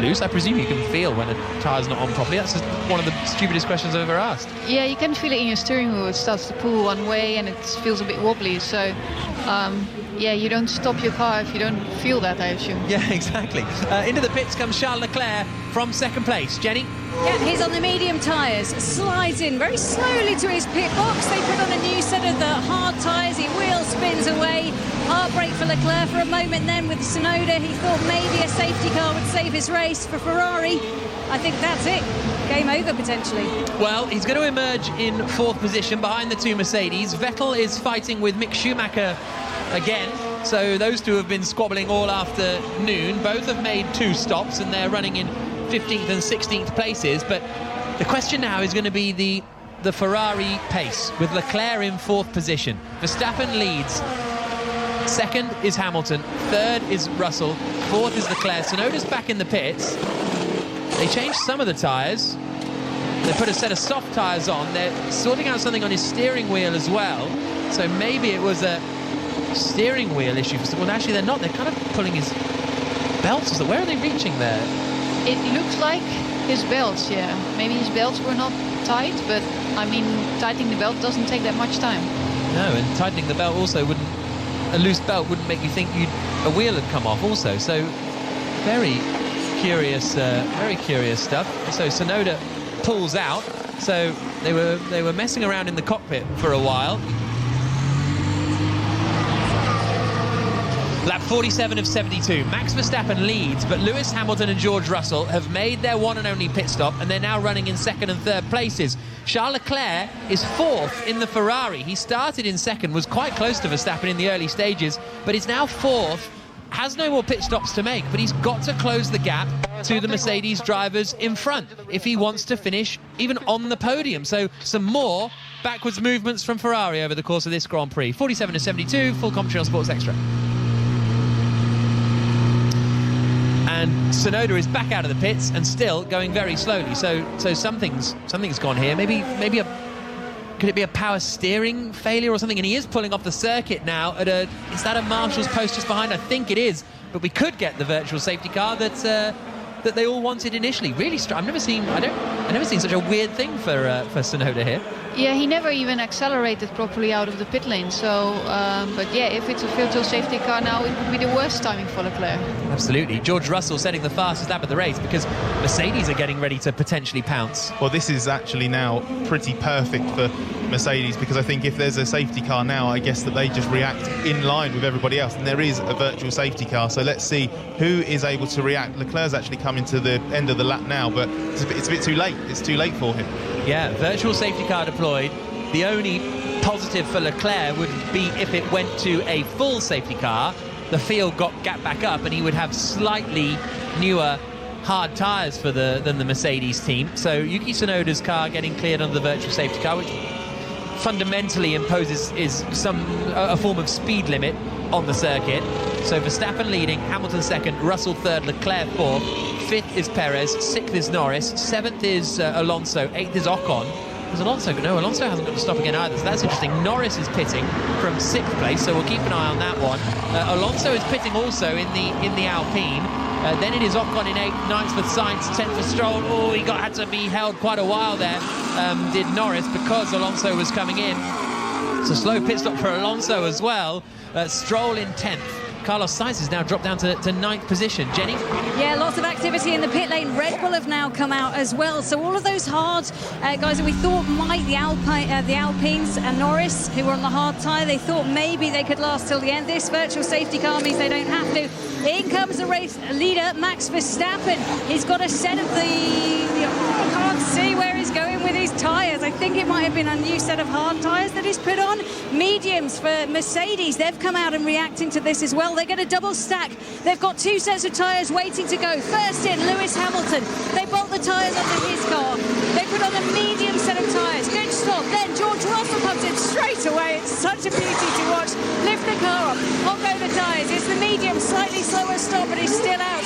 loose. I presume you can feel when a tyre's not on properly. That's just one of the stupidest questions I've ever asked. Yeah, you can feel it in your steering wheel. It starts to pull one way and it feels a bit wobbly. So, yeah, you don't stop your car if you don't feel that, I assume. Yeah, exactly. Into the pits comes Charles Leclerc from second place. Jenny? Yeah, he's on the medium tyres, slides in very slowly to his pit box. They put on a new set of the hard tyres. He wheel spins away. Heartbreak for Leclerc for a moment then with Tsunoda. He thought maybe a safety car would save his race for Ferrari. I think that's it. Game over, potentially. Well, he's going to emerge in 4th position behind the 2 Mercedes. Vettel is fighting with Mick Schumacher again. So those two have been squabbling all afternoon. Both have made 2 stops and they're running in 15th and 16th places. But the question now is going to be the Ferrari pace with Leclerc in 4th position. Verstappen leads. 2nd is Hamilton. 3rd is Russell. 4th is Leclerc. Tsunoda's back in the pits. They changed some of the tyres. They put a set of soft tyres on. They're sorting out something on his steering wheel as well. So maybe it was a steering wheel issue. Well, actually, they're not. They're kind of pulling his belts. Where are they reaching there? It looks like his belts, yeah. Maybe his belts were not tight, but, I mean, tightening the belt doesn't take that much time. No, and tightening the belt also wouldn't... A loose belt wouldn't make you think a wheel had come off also. So, very curious stuff. So Tsunoda pulls out. So they were messing around in the cockpit for a while. Lap 47 of 72. Max Verstappen leads, but Lewis Hamilton and George Russell have made their one and only pit stop, and they're now running in 2nd and 3rd places. Charles Leclerc is 4th in the Ferrari. He started in 2nd, was quite close to Verstappen in the early stages, but is now 4th. Has no more pit stops to make, but he's got to close the gap to the Mercedes drivers in front if he wants to finish even on the podium. So some more backwards movements from Ferrari over the course of this Grand Prix. 47 to 72, full commentary on Sports Extra. And Tsunoda is back out of the pits and still going very slowly. So something's gone here. Maybe could it be a power steering failure or something? And he is pulling off the circuit now at is that a marshal's post just behind? I think it is. But we could get the virtual safety car that they all wanted initially. Really strange. I've never seen such a weird thing for Tsunoda here. Yeah, he never even accelerated properly out of the pit lane. So, but yeah, if it's a virtual safety car now, it would be the worst timing for Leclerc. Absolutely. George Russell setting the fastest lap of the race because Mercedes are getting ready to potentially pounce. Well, this is actually now pretty perfect for Mercedes because I think if there's a safety car now, I guess that they just react in line with everybody else. And there is a virtual safety car, so let's see who is able to react. Leclerc's actually coming to the end of the lap now, but it's a bit too late. It's too late for him. Yeah, virtual safety car deployed. The only positive for Leclerc would be if it went to a full safety car. the field got back up, and he would have slightly newer hard tyres than the Mercedes team. So Yuki Tsunoda's car getting cleared under the virtual safety car, which fundamentally imposes a form of speed limit on the circuit. So Verstappen leading, Hamilton second, Russell third, Leclerc fourth, fifth is Perez, sixth is Norris, seventh is Alonso, eighth is Ocon. There's Alonso, but no, Alonso hasn't got to stop again either, so that's interesting. Norris is pitting from sixth place, so we'll keep an eye on that one. Alonso is pitting also in the Alpine. Then it is Ocon in 8th, 9th for Sainz, 10th for Stroll. Oh, he had to be held quite a while there, did Norris, because Alonso was coming in. It's a slow pit stop for Alonso as well. Stroll in 10th. Carlos Sainz has now dropped down to 9th position. Jenny? Yeah, lots of activity in the pit lane. Red Bull have now come out as well. So all of those hard guys that we thought might, the Alpines and Norris, who were on the hard tyre, they thought maybe they could last till the end. This virtual safety car means they don't have to. In comes the race leader, Max Verstappen. He's got a set of I can't see where he's going with his tyres. I think it might have been a new set of hard tyres that he's put on. Mediums for Mercedes. They've come out and reacting to this as well. They're going to double stack. They've got 2 sets of tyres waiting to go. First in, Lewis Hamilton. They bolt the tyres onto his car. They put on a medium set of tyres. Good stop. Then George Russell comes in straight away. It's such a beauty to watch. Lift the car up. On go the tyres. It's the medium, slightly slower stop, but he's still out.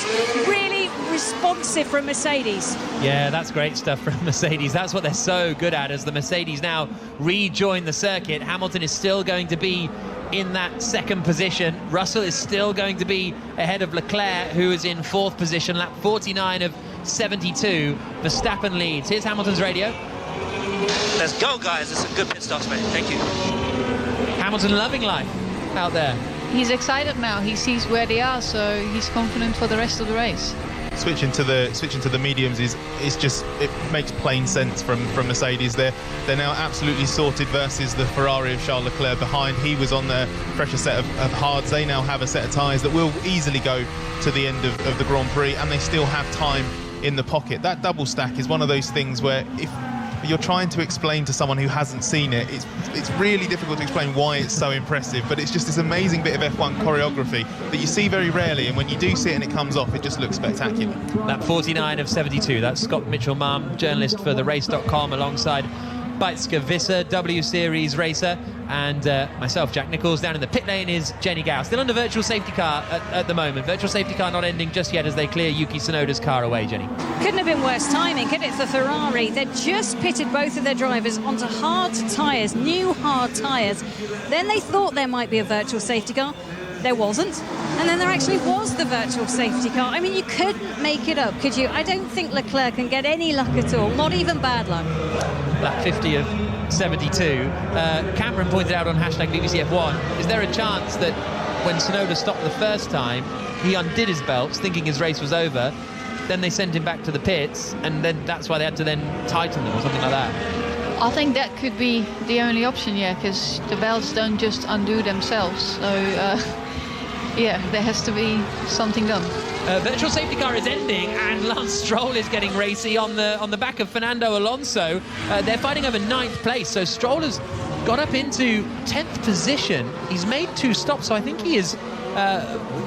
Really responsive from Mercedes. Yeah, that's great stuff from Mercedes. That's what they're so good at. As the Mercedes now rejoin the circuit, Hamilton is still going to be in that second position. Russell is still going to be ahead of Leclerc, who is in 4th position, lap 49 of 72. Verstappen leads. Here's Hamilton's radio. Let's go, guys. It's a good pit stops, mate. Thank you. Hamilton loving life out there. He's excited now. He sees where they are, so he's confident for the rest of the race. Switching to the mediums is just, it makes plain sense from Mercedes. They're now absolutely sorted versus the Ferrari of Charles Leclerc behind. He was on the fresher set of hards. They now have a set of tyres that will easily go to the end of the Grand Prix, and they still have time in the pocket. That double stack is one of those things where if you're trying to explain to someone who hasn't seen it, it's really difficult to explain why it's so impressive, but it's just this amazing bit of F1 choreography that you see very rarely, and when you do see it and it comes off, it just looks spectacular. Lap 49 of 72. That's Scott Mitchell-Malm, journalist for TheRace.com, alongside Beitske Visser, W Series racer, and myself, Jack Nicholls. Down in the pit lane is Jenny Gow, still under virtual safety car at the moment. Virtual safety car not ending just yet as they clear Yuki Tsunoda's car away, Jenny. Couldn't have been worse timing, could it, for Ferrari? They just pitted both of their drivers onto hard tyres, new hard tyres. Then they thought there might be a virtual safety car. There wasn't. And then there actually was the virtual safety car. I mean, you couldn't make it up, could you? I don't think Leclerc can get any luck at all, not even bad luck. Lap 50 of 72. Cameron pointed out on hashtag BBC F1, is there a chance that when Tsunoda stopped the first time, he undid his belts thinking his race was over, then they sent him back to the pits, and then that's why they had to then tighten them or something like that? I think that could be the only option, yeah, because the belts don't just undo themselves. So, yeah, there has to be something done. Virtual safety car is ending, and Lance Stroll is getting racy on the back of Fernando Alonso. They're fighting over 9th place, so Stroll has got up into 10th position. He's made 2 stops, so I think he is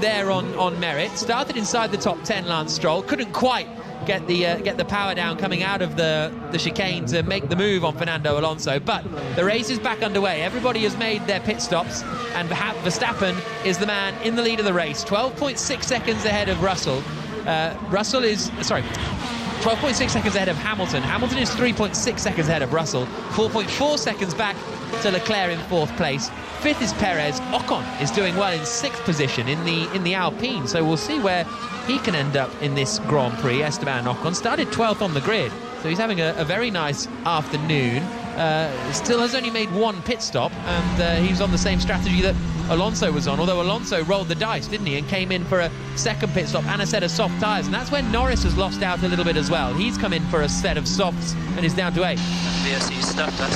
there on merit. Started inside the top 10, Lance Stroll. Couldn't quite get the power down coming out of the chicane to make the move on Fernando Alonso, but the race is back underway. Everybody has made their pit stops, and Verstappen is the man in the lead of the race, 12.6 seconds ahead of Russell. 12.6 seconds ahead of Hamilton. Hamilton is 3.6 seconds ahead of Russell, 4.4 seconds back to Leclerc in 4th place. 5th is Perez. Ocon is doing well in 6th position in the Alpine, so we'll see where he can end up in this Grand Prix. Esteban Ocon started 12th on the grid, so he's having a very nice afternoon. Still has only made 1 pit stop, and he's on the same strategy that Alonso was on, although Alonso rolled the dice, didn't he, and came in for a second pit stop and a set of soft tyres, and that's when Norris has lost out a little bit as well. He's come in for a set of softs and is down to 8. VSC stuffed us.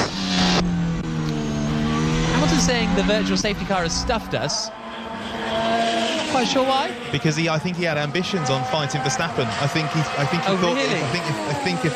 Hamilton's saying the virtual safety car has stuffed us. Not quite sure why. Because I think he had ambitions on fighting Verstappen. I think he thought. Really? I think if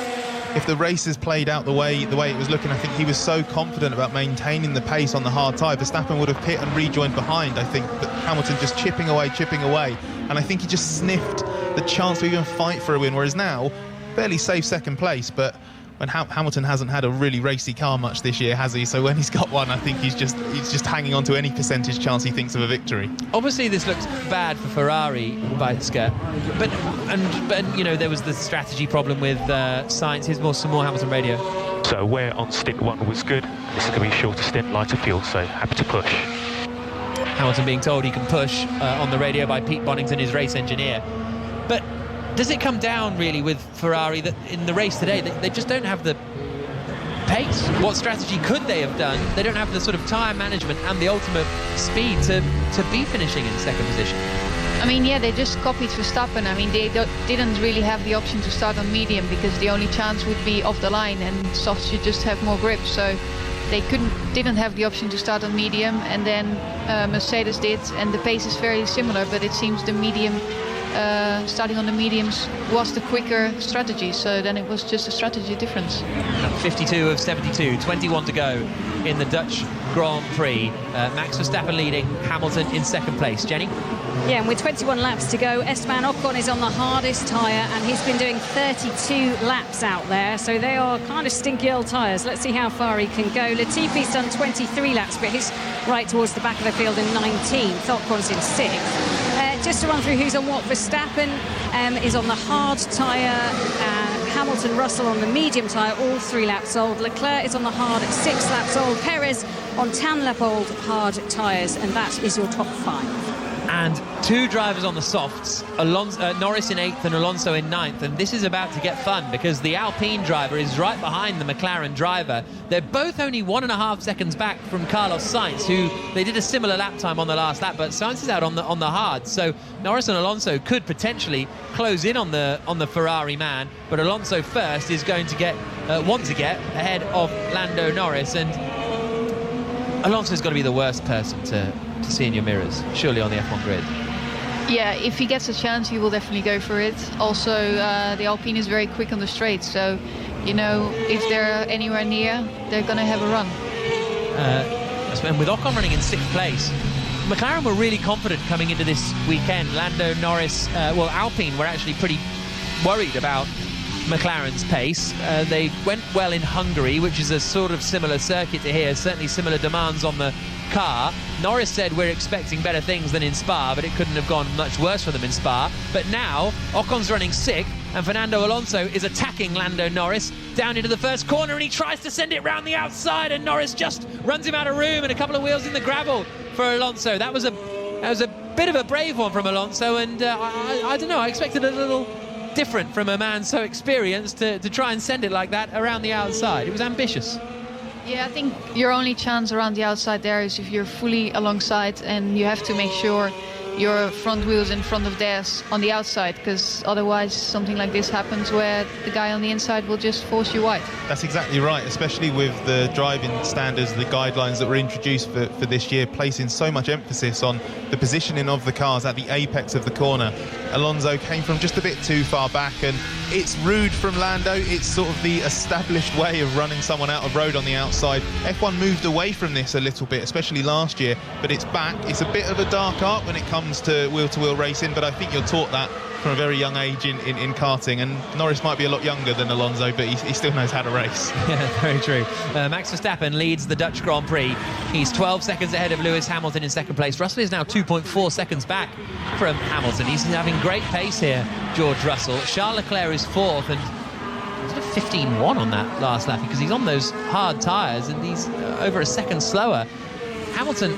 if the race is played out the way it was looking, I think he was so confident about maintaining the pace on the hard tyre. Verstappen would have pit and rejoined behind, I think, but Hamilton just chipping away, and I think he just sniffed the chance to even fight for a win, whereas now, fairly safe second place, but when Hamilton hasn't had a really racy car much this year, has he? So when he's got one, I think he's just hanging on to any percentage chance he thinks of a victory. Obviously, this looks bad for Ferrari, Beitske, but you know, there was the strategy problem with Sainz. Here's some more Hamilton radio. So where on stint 1 was good, this is going to be a shorter stint, lighter fuel, so happy to push. Hamilton being told he can push on the radio by Pete Bonington, his race engineer. But does it come down really with Ferrari that in the race today they just don't have the pace? What strategy could they have done? They don't have the sort of tyre management and the ultimate speed to be finishing in second position. I mean, yeah, they just copied Verstappen. I mean, they didn't really have the option to start on medium because the only chance would be off the line, and softs should just have more grip. So they didn't have the option to start on medium, and then Mercedes did, and the pace is very similar, but it seems the medium starting on the mediums was the quicker strategy, so then it was just a strategy difference. 52 of 72, 21 to go in the Dutch Grand Prix. Max Verstappen leading, Hamilton in second place. Jenny? Yeah, and with 21 laps to go, Esteban Ocon is on the hardest tyre, and he's been doing 32 laps out there, so they are kind of stinky old tyres. Let's see how far he can go. Latifi's done 23 laps, but he's right towards the back of the field in 19th. Ocon's in 6th. Just to run through who's on what, Verstappen is on the hard tyre, Hamilton, Russell on the medium tyre, all 3 laps old. Leclerc is on the hard at 6 laps old. Perez on 10 lap old hard tyres, and that is your top 5. And 2 drivers on the softs, Norris in 8th and Alonso in 9th, and this is about to get fun because the Alpine driver is right behind the McLaren driver. They're both only 1.5 seconds back from Carlos Sainz, who they did a similar lap time on the last lap, but Sainz is out on the hard, so Norris and Alonso could potentially close in on the Ferrari man, but Alonso first is going to want to get ahead of Lando Norris, and Alonso's got to be the worst person to see in your mirrors, surely, on the F1 grid. Yeah, if he gets a chance, he will definitely go for it. Also, the Alpine is very quick on the straight, so, you know, if they're anywhere near, they're going to have a run. And with Ocon running in 6th place, McLaren were really confident coming into this weekend. Lando Norris, Alpine were actually pretty worried about McLaren's pace. They went well in Hungary, which is a sort of similar circuit to here, certainly similar demands on the car. Norris said we're expecting better things than in Spa, but it couldn't have gone much worse for them in Spa. But now Ocon's running 6th, and Fernando Alonso is attacking Lando Norris down into the first corner, and he tries to send it round the outside, and Norris just runs him out of room, and a couple of wheels in the gravel for Alonso. That was a bit of a brave one from Alonso, and I don't know, I expected a little different from a man so experienced to try and send it like that around the outside. It was ambitious. Yeah, I think your only chance around the outside there is if you're fully alongside, and you have to make sure your front wheels in front of theirs on the outside, because otherwise something like this happens where the guy on the inside will just force you wide. That's exactly right, especially with the driving standards, the guidelines that were introduced for this year, placing so much emphasis on the positioning of the cars at the apex of the corner. Alonso came from just a bit too far back, and it's rude from Lando. It's sort of the established way of running someone out of road on the outside. F1 moved away from this a little bit, especially last year, but it's back. It's a bit of a dark art when it comes to wheel-to-wheel racing, but I think you're taught that from a very young age in karting, and Norris might be a lot younger than Alonso, but he still knows how to race. Yeah, very true. Max Verstappen leads the Dutch Grand Prix. He's 12 seconds ahead of Lewis Hamilton in second place. Russell is now 2.4 seconds back from Hamilton. He's having great pace here, George Russell. Charles Leclerc is 4th, and 15.1 on that last lap because he's on those hard tyres, and he's over a second slower. Hamilton,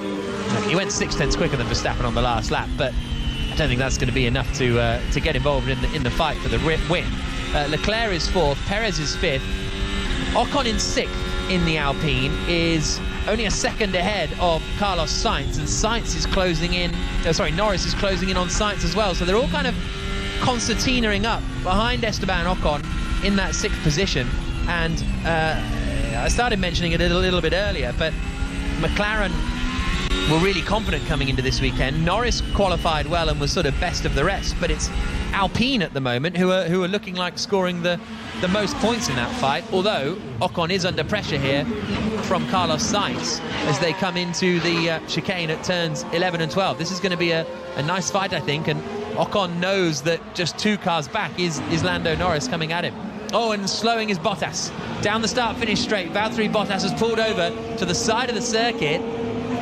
he went 6/10 quicker than Verstappen on the last lap, but I don't think that's going to be enough to get involved in the fight for the win. Leclerc is 4th, Perez is 5th, Ocon in 6th in the Alpine is only a second ahead of Carlos Sainz, and Sainz is closing in. Norris is closing in on Sainz as well. So they're all kind of concertinaing up behind Esteban Ocon in that 6th position. And I started mentioning it a little bit earlier, but McLaren were really confident coming into this weekend. Norris qualified well and was sort of best of the rest, but it's Alpine at the moment who are looking like scoring the most points in that fight, although Ocon is under pressure here from Carlos Sainz as they come into the chicane at turns 11 and 12. This is going to be a nice fight, I think, and Ocon knows that just 2 cars back is Lando Norris coming at him. Oh, and slowing is Bottas. Down the start-finish straight, Valtteri Bottas has pulled over to the side of the circuit.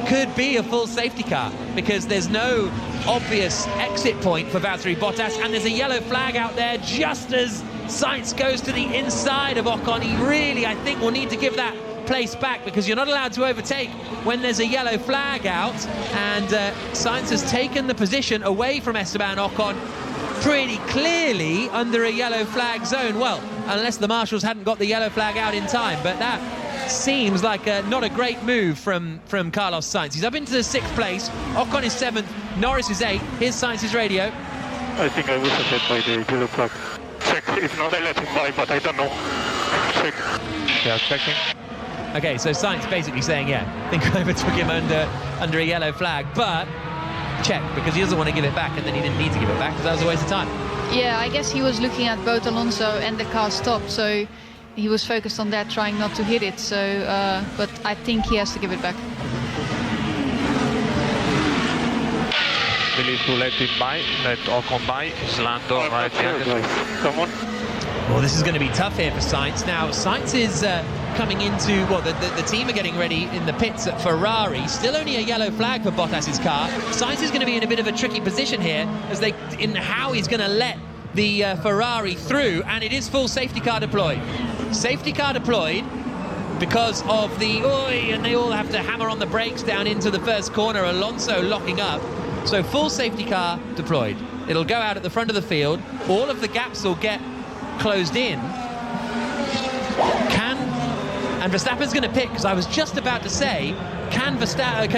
Could be a full safety car because there's no obvious exit point for Valtteri Bottas, and there's a yellow flag out there just as Sainz goes to the inside of Ocon. He really, I think, will need to give that place back because you're not allowed to overtake when there's a yellow flag out, and Sainz has taken the position away from Esteban Ocon pretty clearly under a yellow flag zone. Well, unless the marshals hadn't got the yellow flag out in time, but that seems like not a great move from Carlos Sainz. He's up into the 6th place. Ocon is 7th, Norris is 8th. Here's Sainz's radio. I think I was ahead by the yellow flag. Check, if not I let him by, but I don't know. Check. Yeah, checking. Okay, so Sainz basically saying, yeah, I think I overtook him under a yellow flag, but check, because he doesn't want to give it back, and then he didn't need to give it back because that was a waste of time. Yeah, I guess he was looking at both Alonso and the car stop, so he was focused on that, trying not to hit it. So, but I think he has to give it back. Willing to let him by, let Ocon by. Is Lando right behind him? Come on. Well, this is going to be tough here for Sainz. Now, Sainz is coming into, well, the team are getting ready in the pits at Ferrari. Still only a yellow flag for Bottas's car. Sainz is going to be in a bit of a tricky position here as in how he's going to let the Ferrari through, and it is full safety car deployed. Safety car deployed because of the and they all have to hammer on the brakes down into the first corner. Alonso locking up. So full safety car deployed. It'll go out at the front of the field. All of the gaps will get closed in. And Verstappen's going to pick, because I was just about to say, can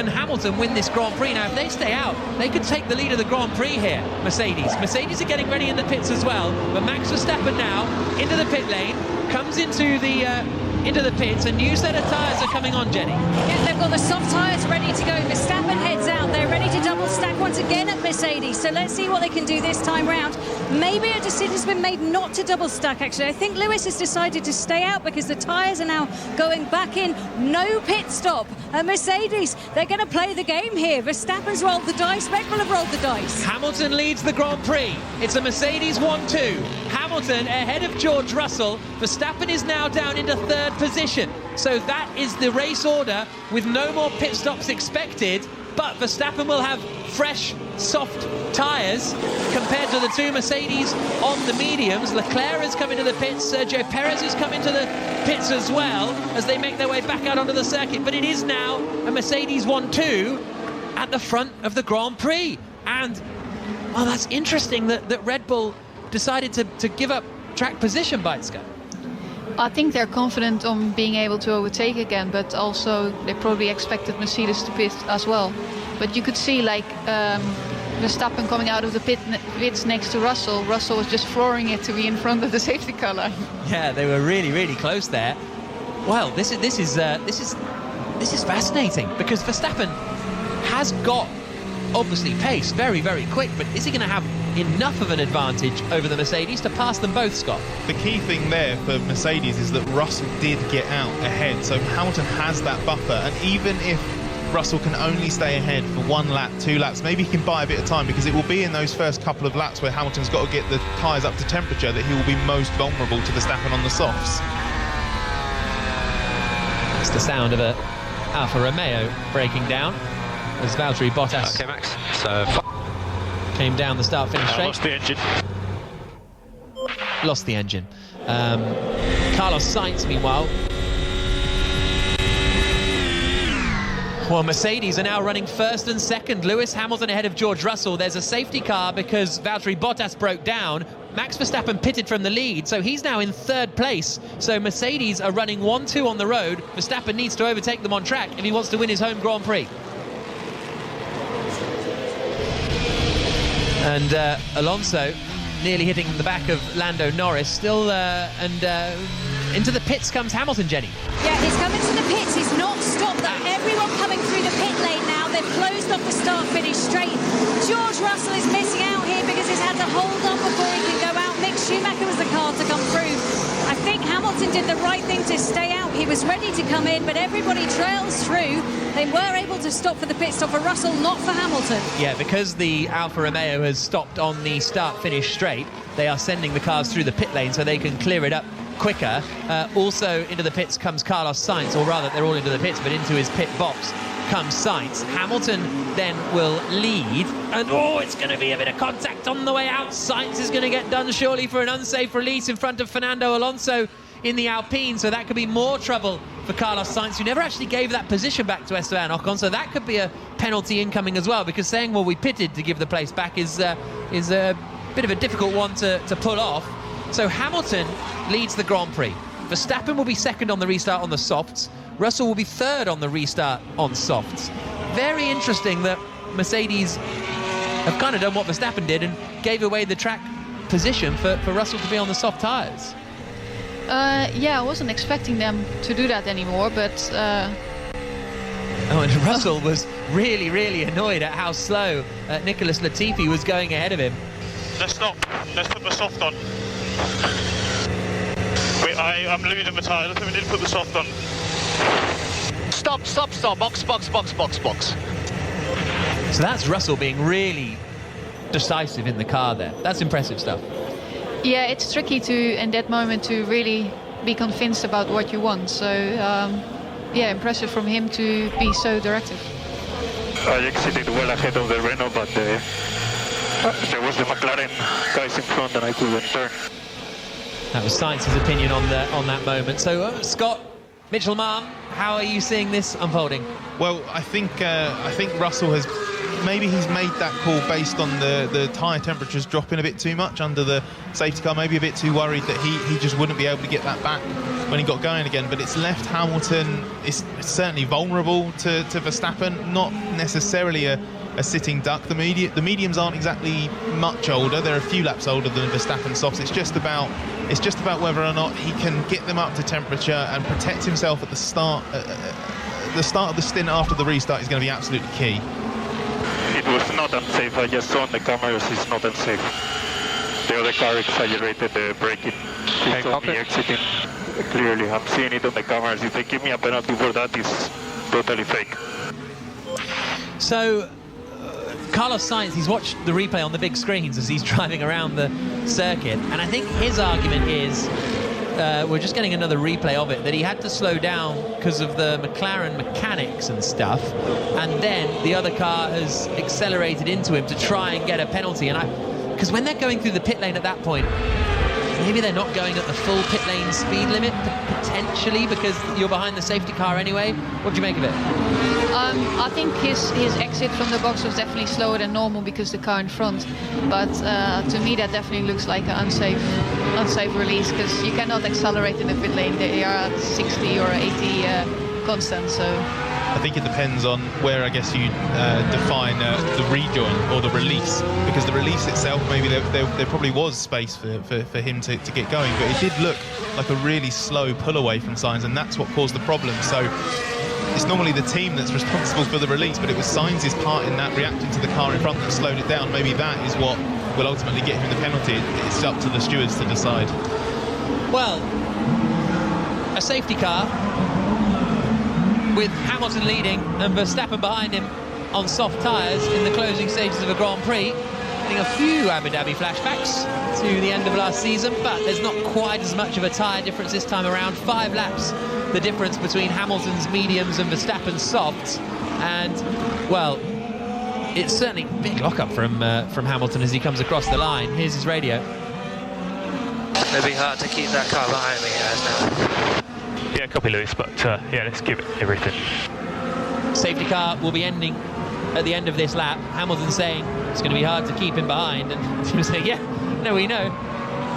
Hamilton win this Grand Prix? Now, if they stay out, they could take the lead of the Grand Prix here, Mercedes. Mercedes are getting ready in the pits as well, but Max Verstappen now into the pit lane, comes into the pits. A new set of tyres are coming on, Jenny. Yeah, they've got the soft tyres ready to go. Verstappen heads out. They're ready to double stack once again at Mercedes. So let's see what they can do this time round. Maybe a decision's been made not to double stack, actually. I think Lewis has decided to stay out because the tyres are now going back in. No pit stop. Mercedes, they're going to play the game here. Verstappen's rolled the dice. Red Bull have rolled the dice. Hamilton leads the Grand Prix. It's a Mercedes 1-2. Hamilton ahead of George Russell. Verstappen is now down into 3rd position. So that is the race order with no more pit stops expected. But Verstappen will have fresh, soft tyres compared to the 2 Mercedes on the mediums. Leclerc has come into the pits. Sergio Perez has come into the pits as well as they make their way back out onto the circuit. But it is now a Mercedes 1-2 at the front of the Grand Prix. And, well, that's interesting that Red Bull decided to give up track position, Beitske. I think they're confident on being able to overtake again, but also they probably expected Mercedes to pit as well. But you could see, like, Verstappen coming out of the pits next to Russell. Russell was just flooring it to be in front of the safety car line. Yeah, they were really, really close there. Well, this is fascinating because Verstappen has got obviously pace, very, very quick, but is he going to have enough of an advantage over the Mercedes to pass them both, Scott? The key thing there for Mercedes is that Russell did get out ahead, so Hamilton has that buffer, and even if Russell can only stay ahead for 1 lap, 2 laps, maybe he can buy a bit of time, because it will be in those first couple of laps where Hamilton's got to get the tyres up to temperature that he will be most vulnerable to Verstappen on the softs. It's the sound of a Alfa Romeo breaking down as Valtteri Bottas okay, Max. So came down the start-finish straight. Lost the engine. Lost the engine. Carlos Sainz, meanwhile. Well, Mercedes are now running 1st and 2nd. Lewis Hamilton ahead of George Russell. There's a safety car because Valtteri Bottas broke down. Max Verstappen pitted from the lead, so he's now in 3rd place. So Mercedes are running 1-2 on the road. Verstappen needs to overtake them on track if he wants to win his home Grand Prix. And Alonso nearly hitting the back of Lando Norris. Still, into the pits comes Hamilton, Jenny. Yeah, he's coming to the pits is not stopped though. Everyone coming through the pit lane now. They've closed off the start-finish straight. George Russell is missing out here because he's had to hold on before he can go out. Mick Schumacher was the car to come through. I think Hamilton did the right thing to stay out. He was ready to come in, but everybody trails through. They were able to stop for the pit stop for Russell, not for Hamilton. Yeah, because the Alfa Romeo has stopped on the start-finish straight, they are sending the cars through the pit lane so they can clear it up quicker. Also into the pits comes Carlos Sainz, or rather they're all into the pits, but into his pit box comes Sainz. Hamilton then will lead, and it's going to be a bit of contact on the way out. Sainz is going to get done surely for an unsafe release in front of Fernando Alonso in the Alpine, so that could be more trouble for Carlos Sainz, who never actually gave that position back to Esteban Ocon, so that could be a penalty incoming as well, because saying, well, we pitted to give the place back is a bit of a difficult one to pull off. So Hamilton leads the Grand Prix. Verstappen will be second on the restart on the softs. Russell will be third on the restart on softs. Very interesting that Mercedes have kind of done what Verstappen did and gave away the track position for Russell to be on the soft tyres. Yeah, I wasn't expecting them to do that anymore, but... and Russell was really, really annoyed at how slow Nicholas Latifi was going ahead of him. Let's stop. Let's put the soft on. Wait, I'm losing the tyre. Let's need to put the soft on. Stop. Box. So that's Russell being really decisive in the car there. That's impressive stuff. Yeah, it's tricky in that moment to really be convinced about what you want. So, yeah, impressive from him to be so directive. I exited well ahead of the Renault, but there was the McLaren guys in front and I couldn't turn. That was Sainz's opinion on that moment. So, Scott, Mitchell-Malm, how are you seeing this unfolding? Well, I think Russell has... Maybe he's made that call based on the tyre temperatures dropping a bit too much under the safety car, maybe a bit too worried that he just wouldn't be able to get that back when he got going again. But it's left Hamilton, it's certainly vulnerable to Verstappen, not necessarily a sitting duck. The mediums aren't exactly much older. They're a few laps older than Verstappen softs. It's just about whether or not he can get them up to temperature and protect himself at the start. The start of the stint after the restart is going to be absolutely key. It was not unsafe. I just saw on the cameras it's not unsafe. The other car exaggerated the braking. He saw me exiting clearly. I'm seeing it on the cameras. If they give me a penalty for that, it's totally fake. So, Carlos Sainz, he's watched the replay on the big screens as he's driving around the circuit, and I think his argument is, we're just getting another replay of it, that he had to slow down because of the McLaren mechanics and stuff, and then the other car has accelerated into him to try and get a penalty. And because when they're going through the pit lane at that point, maybe they're not going at the full pit lane speed limit, potentially, because you're behind the safety car anyway. What do you make of it? I think his exit from the box was definitely slower than normal because the car in front. But to me, that definitely looks like an unsafe release, because you cannot accelerate in the pit lane. They are at 60 or 80 constant. So I think it depends on where, I guess, you define the rejoin or the release, because the release itself, maybe there probably was space for him to get going, but it did look like a really slow pull away from Sainz, and that's what caused the problem. So it's normally the team that's responsible for the release, but it was Sainz's part in that, reacting to the car in front that slowed it down. Maybe that is what will ultimately get him the penalty. It's up to the stewards to decide. Well, a safety car with Hamilton leading and Verstappen behind him on soft tyres in the closing stages of a Grand Prix, getting a few Abu Dhabi flashbacks to the end of last season, but there's not quite as much of a tyre difference this time around. 5 laps the difference between Hamilton's mediums and Verstappen's softs, and well, it's certainly a big lock-up from Hamilton as he comes across the line. Here's his radio. It'll be hard to keep that car behind me guys now. Yeah, copy Lewis, but yeah, let's give it everything. Safety car will be ending at the end of this lap. Hamilton saying it's going to be hard to keep him behind, and he was saying, yeah, no, we know.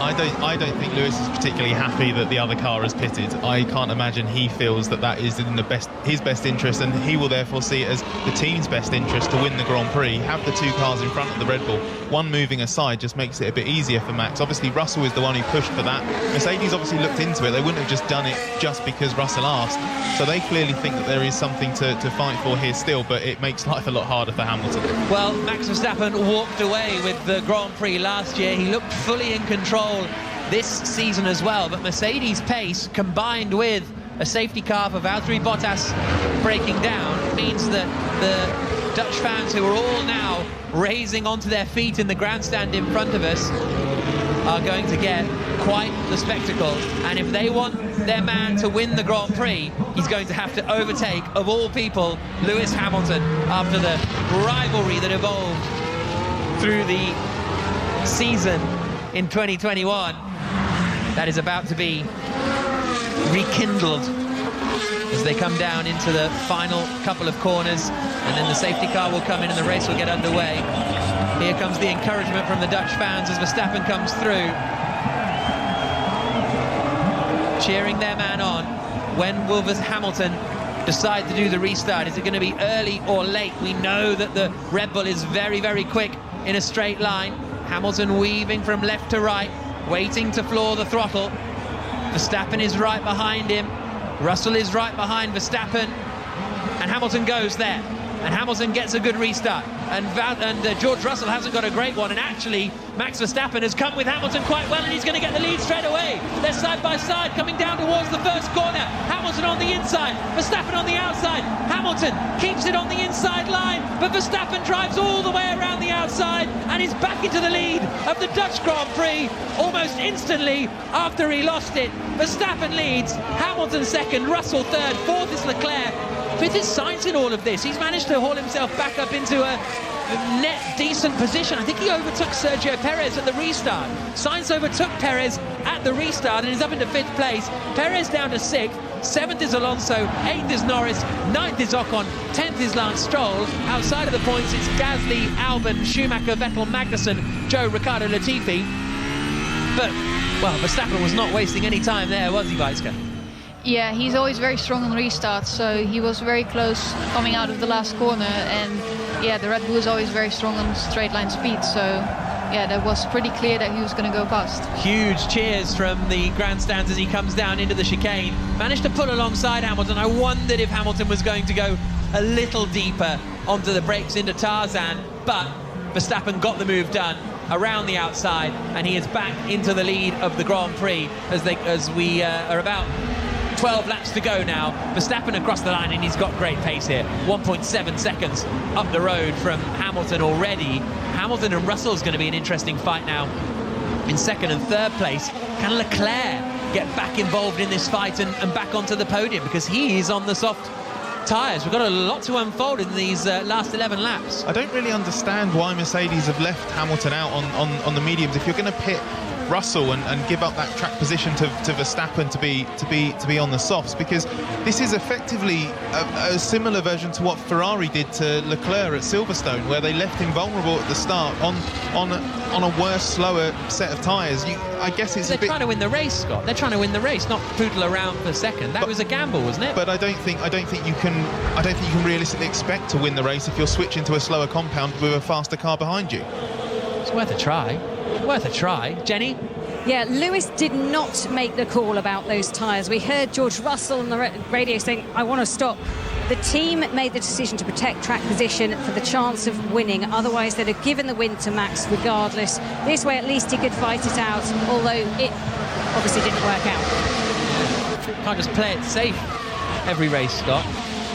I don't think Lewis is particularly happy that the other car has pitted. I can't imagine he feels that is in his best interest, and he will therefore see it as the team's best interest to win the Grand Prix. Have the two cars in front of the Red Bull, one moving aside just makes it a bit easier for Max. Obviously Russell is the one who pushed for that. Mercedes obviously looked into it. They wouldn't have just done it just because Russell asked, so they clearly think that there is something to fight for here still, but it makes life a lot harder for Hamilton. Well, Max Verstappen walked away with the Grand Prix last year. He looked fully in control this season as well, but Mercedes' pace combined with a safety car for Valtteri Bottas breaking down means that the Dutch fans, who are all now raising onto their feet in the grandstand in front of us, are going to get quite the spectacle. And if they want their man to win the Grand Prix, he's going to have to overtake, of all people, Lewis Hamilton, after the rivalry that evolved through the season in 2021. That is about to be rekindled as they come down into the final couple of corners, and then the safety car will come in and the race will get underway. Here comes the encouragement from the Dutch fans as Verstappen comes through, cheering their man on. When will Hamilton decide to do the restart? Is it going to be early or late? We know that the Red Bull is very, very quick in a straight line. Hamilton weaving from left to right, waiting to floor the throttle. Verstappen is right behind him. Russell is right behind Verstappen. And Hamilton goes there. And Hamilton gets a good restart. And George Russell hasn't got a great one. And actually, Max Verstappen has come with Hamilton quite well, and he's going to get the lead straight away. They're side by side, coming down towards the first corner. Hamilton on the inside, Verstappen on the outside. Hamilton keeps it on the inside line, but Verstappen drives all the way around the outside and is back into the lead of the Dutch Grand Prix almost instantly after he lost it. Verstappen leads, Hamilton second, Russell third, fourth is Leclerc. Fifth is Sainz in all of this. He's managed to haul himself back up into a net decent position. I think he overtook Sergio Perez at the restart. Sainz overtook Perez at the restart and is up into fifth place. Perez down to sixth. Seventh is Alonso, eighth is Norris, ninth is Ocon, 10th is Lance Stroll. Outside of the points, it's Gasly, Albon, Schumacher, Vettel, Magnussen, Joe, Ricciardo, Latifi. But, well, Verstappen was not wasting any time there, was he, Beitske? Yeah, he's always very strong on restarts, so he was very close coming out of the last corner. And yeah, the Red Bull is always very strong on straight line speed, so yeah, that was pretty clear that he was going to go past. Huge cheers from the grandstands as he comes down into the chicane. Managed to pull alongside Hamilton. I wondered if Hamilton was going to go a little deeper onto the brakes into Tarzan, but Verstappen got the move done around the outside, and he is back into the lead of the Grand Prix as we are about 12 laps to go now. Verstappen across the line, and he's got great pace here. 1.7 seconds up the road from Hamilton already. Hamilton and Russell is going to be an interesting fight now in second and third place. Can Leclerc get back involved in this fight and back onto the podium, because he is on the soft tyres? We've got a lot to unfold in these last 11 laps. I don't really understand why Mercedes have left Hamilton out on the mediums. If you're going to pit Russell and give up that track position to Verstappen to be on the softs, because this is effectively a similar version to what Ferrari did to Leclerc at Silverstone, where they left him vulnerable at the start on a worse, slower set of tyres. I guess it's they're trying to win the race, Scott. They're trying to win the race, not poodle around for second. That was a gamble, wasn't it? But I don't think you can realistically expect to win the race if you're switching to a slower compound with a faster car behind you. It's worth a try. Worth a try. Jenny? Yeah, Lewis did not make the call about those tyres. We heard George Russell on the radio saying, I want to stop. The team made the decision to protect track position for the chance of winning. Otherwise, they'd have given the win to Max regardless. This way, at least he could fight it out, although it obviously didn't work out. Can't just play it safe every race, Scott.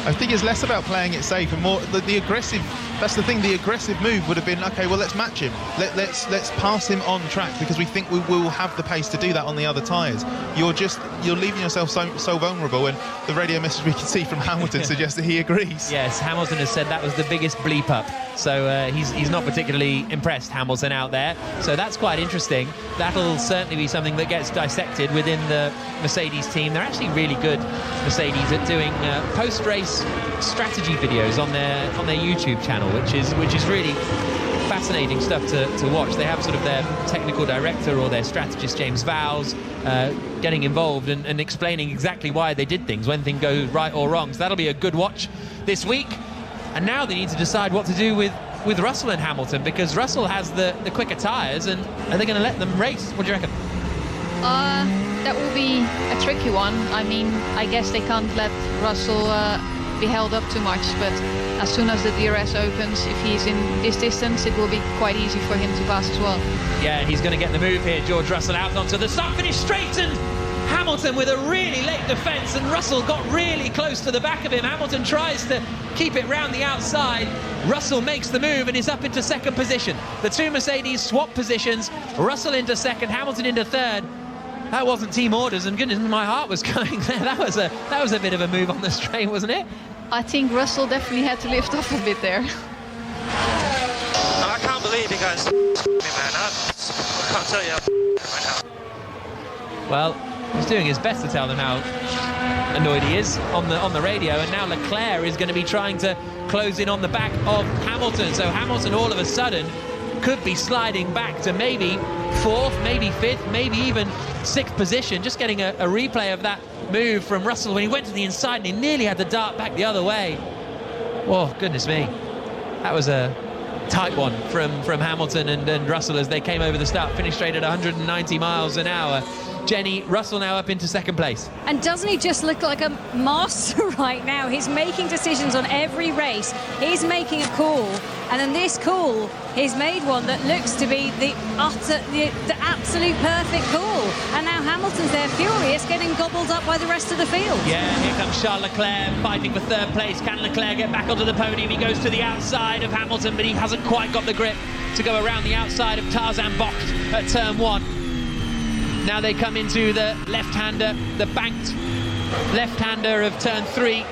I think it's less about playing it safe and more the aggressive. That's the thing. The aggressive move would have been, okay, well, let's match him. Let's pass him on track, because we think we will have the pace to do that on the other tyres. You're leaving yourself so vulnerable. And the radio message we can see from Hamilton suggests that he agrees. Yes, Hamilton has said that was the biggest bleep up. So he's not particularly impressed, Hamilton, out there. So that's quite interesting. That'll certainly be something that gets dissected within the Mercedes team. They're actually really good, Mercedes, at doing post-race strategy videos on their YouTube channel, which is really fascinating stuff to watch. They have sort of their technical director or their strategist, James Vowles, getting involved and explaining exactly why they did things, when things go right or wrong. So that'll be a good watch this week. And now they need to decide what to do with Russell and Hamilton, because Russell has the quicker tyres, and are they going to let them race? What do you reckon? That will be a tricky one. I mean, I guess they can't let Russell be held up too much, but as soon as the DRS opens, if he's in this distance, it will be quite easy for him to pass as well. Yeah, he's going to get the move here. George Russell out onto the start finish straight, and Hamilton with a really late defence, and Russell got really close to the back of him. Hamilton tries to keep it round the outside. Russell makes the move and is up into second position. The two Mercedes swap positions. Russell into second, Hamilton into third. That wasn't team orders, and goodness, my heart was going there. That was a bit of a move on the straight, wasn't it? I think Russell definitely had to lift off a bit there. I can't believe you guys me, man. I can't tell you right now. Well, he's doing his best to tell them how annoyed he is on the radio, and now Leclerc is going to be trying to close in on the back of Hamilton. So Hamilton all of a sudden could be sliding back to maybe fourth, maybe fifth, maybe even sixth position. Just getting a replay of that move from Russell when he went to the inside and he nearly had the dart back the other way. Oh, goodness me. That was a tight one from Hamilton and Russell as they came over the start, finished straight at 190 miles an hour. Jenny, Russell now up into second place. And doesn't he just look like a master right now? He's making decisions on every race. He's making a call, and in this call, he's made one that looks to be the absolute perfect call. And now Hamilton's there furious, getting gobbled up by the rest of the field. Yeah, here comes Charles Leclerc fighting for third place. Can Leclerc get back onto the podium? He goes to the outside of Hamilton, but he hasn't quite got the grip to go around the outside of Tarzan Bocht at turn one. Now they come into the left-hander, the banked left-hander of turn 3,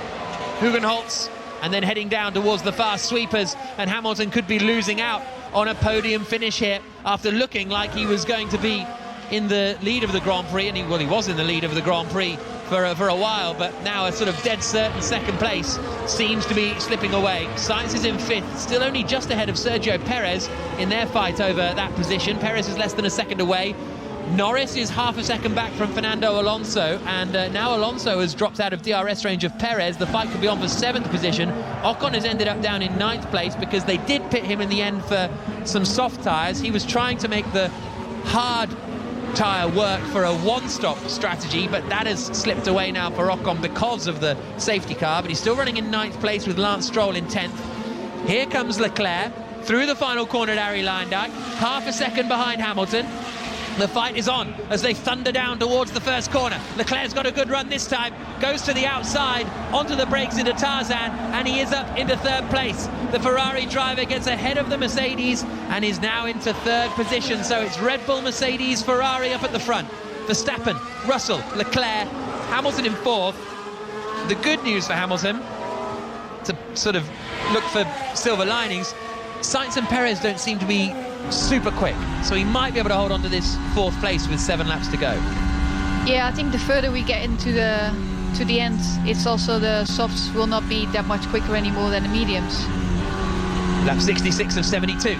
Hugenholtz, and then heading down towards the fast sweepers, and Hamilton could be losing out on a podium finish here after looking like he was going to be in the lead of the Grand Prix, and he was in the lead of the Grand Prix for a while, but now a sort of dead certain second place seems to be slipping away. Sainz is in fifth, still only just ahead of Sergio Perez in their fight over that position. Perez is less than a second away. Norris is half a second back from Fernando Alonso, and now Alonso has dropped out of DRS range of Perez. The fight could be on for 7th position. Ocon has ended up down in 9th place because they did pit him in the end for some soft tyres. He was trying to make the hard tyre work for a one-stop strategy, but that has slipped away now for Ocon because of the safety car, but he's still running in 9th place with Lance Stroll in 10th. Here comes Leclerc through the final corner at Arie Luyendyk, half a second behind Hamilton. The fight is on as they thunder down towards the first corner. Leclerc's got a good run this time, goes to the outside, onto the brakes into Tarzan, and he is up into third place. The Ferrari driver gets ahead of the Mercedes and is now into third position. So it's Red Bull, Mercedes, Ferrari up at the front. Verstappen, Russell, Leclerc, Hamilton in fourth. The good news for Hamilton, to sort of look for silver linings, Sainz and Perez don't seem to be super quick, so he might be able to hold on to this fourth place with 7 laps to go. Yeah, I think the further we get into the end, it's also the softs will not be that much quicker anymore than the mediums. Lap 66 of 72.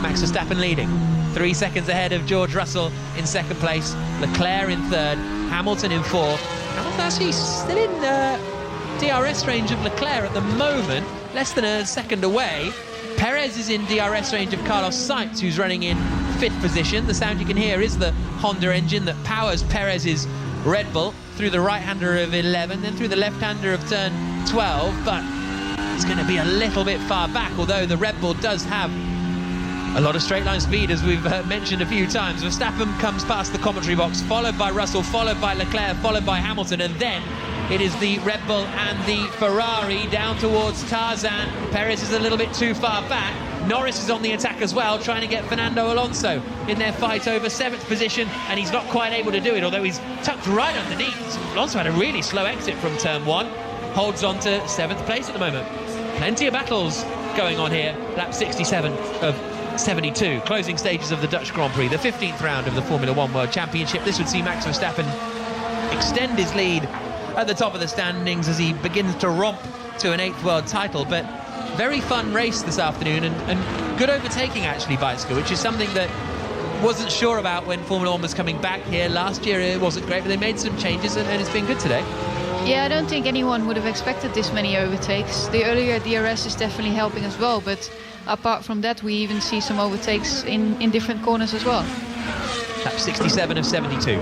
Max Verstappen leading, 3 seconds ahead of George Russell in second place, Leclerc in third, Hamilton in fourth. Hamilton actually still in DRS range of Leclerc at the moment, less than a second away. Perez is in DRS range of Carlos Sainz, who's running in 5th position. The sound you can hear is the Honda engine that powers Perez's Red Bull through the right-hander of 11, then through the left-hander of turn 12, but it's going to be a little bit far back, although the Red Bull does have a lot of straight line speed, as we've mentioned a few times. Verstappen comes past the commentary box, followed by Russell, followed by Leclerc, followed by Hamilton, and then it is the Red Bull and the Ferrari down towards Tarzan. Perez is a little bit too far back. Norris is on the attack as well, trying to get Fernando Alonso in their fight over 7th position, and he's not quite able to do it, although he's tucked right underneath. Alonso had a really slow exit from turn 1, holds on to 7th place at the moment. Plenty of battles going on here. Lap 67 of 72, closing stages of the Dutch Grand Prix, the 15th round of the Formula 1 World Championship. This would see Max Verstappen extend his lead at the top of the standings as he begins to romp to an 8th world title, but very fun race this afternoon, and good overtaking actually, Beitske, which is something that wasn't sure about when Formula 1 was coming back here. Last year it wasn't great, but they made some changes and it's been good today. Yeah, I don't think anyone would have expected this many overtakes. The earlier DRS is definitely helping as well, but apart from that, we even see some overtakes in different corners as well. Lap 67 of 72.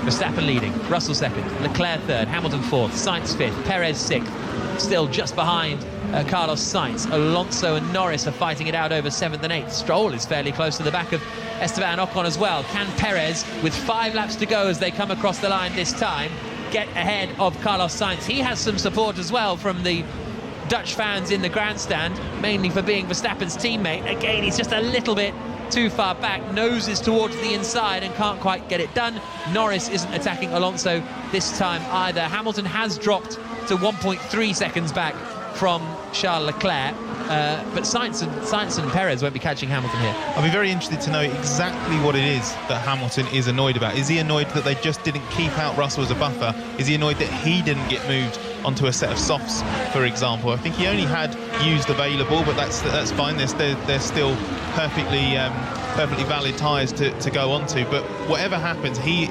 Verstappen leading, Russell second, Leclerc third, Hamilton fourth, Sainz fifth, Perez sixth. Still just behind Carlos Sainz. Alonso and Norris are fighting it out over 7th and 8th. Stroll is fairly close to the back of Esteban Ocon as well. Can Perez, with 5 laps to go as they come across the line this time, get ahead of Carlos Sainz? He has some support as well from the Dutch fans in the grandstand, mainly for being Verstappen's teammate. Again, he's just a little bit too far back, noses towards the inside and can't quite get it done. Norris isn't attacking Alonso this time either. Hamilton has dropped to 1.3 seconds back from Charles Leclerc, but Sainz and Perez won't be catching Hamilton here. I'll be very interested to know exactly what it is that Hamilton is annoyed about. Is he annoyed that they just didn't keep out Russell as a buffer? Is he annoyed that he didn't get moved onto a set of softs, for example? I think he only had used available, but that's fine. There's still perfectly valid tyres to go onto. But whatever happens, he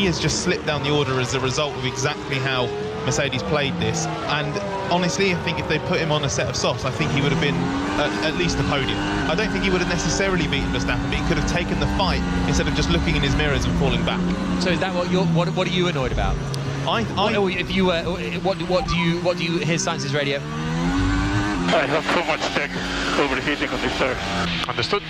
has just slipped down the order as a result of exactly how Mercedes played this. And honestly, I think if they put him on a set of softs, I think he would have been at least a podium. I don't think he would have necessarily beaten Verstappen, but he could have taken the fight instead of just looking in his mirrors and falling back. So is that what are you annoyed about? What do you hear Sainz's radio? I have so much tech overheating on this tire. Understood.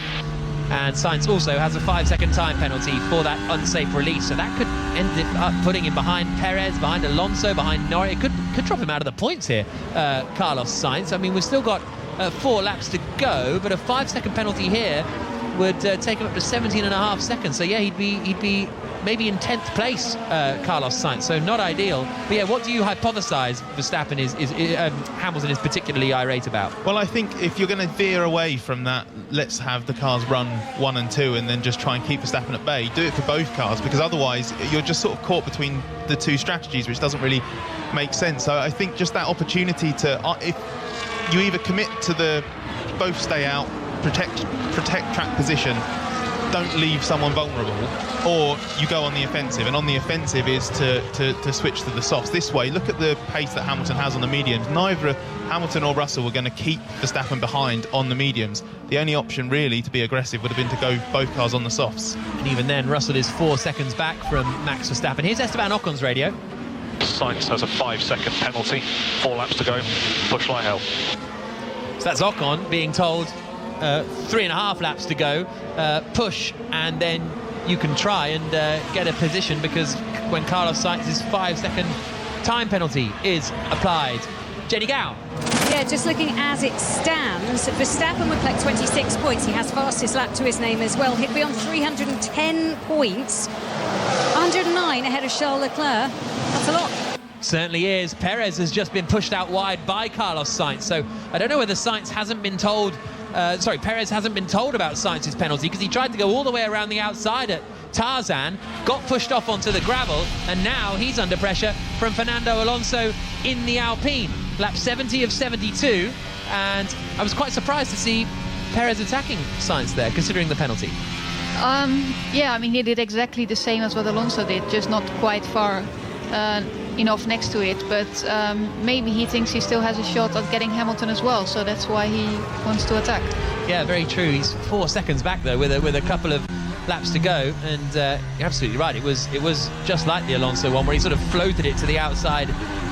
And Sainz also has a 5-second time penalty for that unsafe release, so that could end up putting him behind Perez, behind Alonso, behind Norris. It could drop him out of the points here, Carlos Sainz. I mean, we've still got 4 laps to go, but a 5-second penalty here would take him up to 17.5 seconds. So yeah, he'd be maybe in 10th place, Carlos Sainz, so not ideal. But yeah, what do you hypothesize Verstappen Hamilton is particularly irate about? Well, I think if you're going to veer away from that, let's have the cars run 1 and 2 and then just try and keep Verstappen at bay. Do it for both cars, because otherwise you're just sort of caught between the two strategies, which doesn't really make sense. So I think just that opportunity to, if you either commit to the both stay out, protect track position, don't leave someone vulnerable, or you go on the offensive, and on the offensive is to switch to the softs. This way, look at the pace that Hamilton has on the mediums. Neither Hamilton or Russell were going to keep Verstappen behind on the mediums. The only option really to be aggressive would have been to go both cars on the softs. And even then, Russell is 4 seconds back from Max Verstappen. Here's Esteban Ocon's radio. Sainz has a 5-second penalty, 4 laps to go, push like hell. So that's Ocon being told 3.5 laps to go, push, and then you can try and get a position, because when Carlos Sainz's 5-second time penalty is applied. Jenny Gow. Yeah, just looking as it stands, Verstappen would collect 26 points. He has fastest lap to his name as well. He'd be on 310 points. 109 ahead of Charles Leclerc. That's a lot. Certainly is. Perez has just been pushed out wide by Carlos Sainz, so I don't know whether Sainz hasn't been told Perez hasn't been told about Sainz's penalty, because he tried to go all the way around the outside at Tarzan, got pushed off onto the gravel, and now he's under pressure from Fernando Alonso in the Alpine. Lap 70 of 72, and I was quite surprised to see Perez attacking Sainz there, considering the penalty. Yeah, I mean, he did exactly the same as what Alonso did, just not quite far enough next to it, but maybe he thinks he still has a shot at getting Hamilton as well, so that's why he wants to attack. Yeah, very true. He's 4 seconds back though, with a couple of laps to go, and you're absolutely right. It was just like the Alonso one, where he sort of floated it to the outside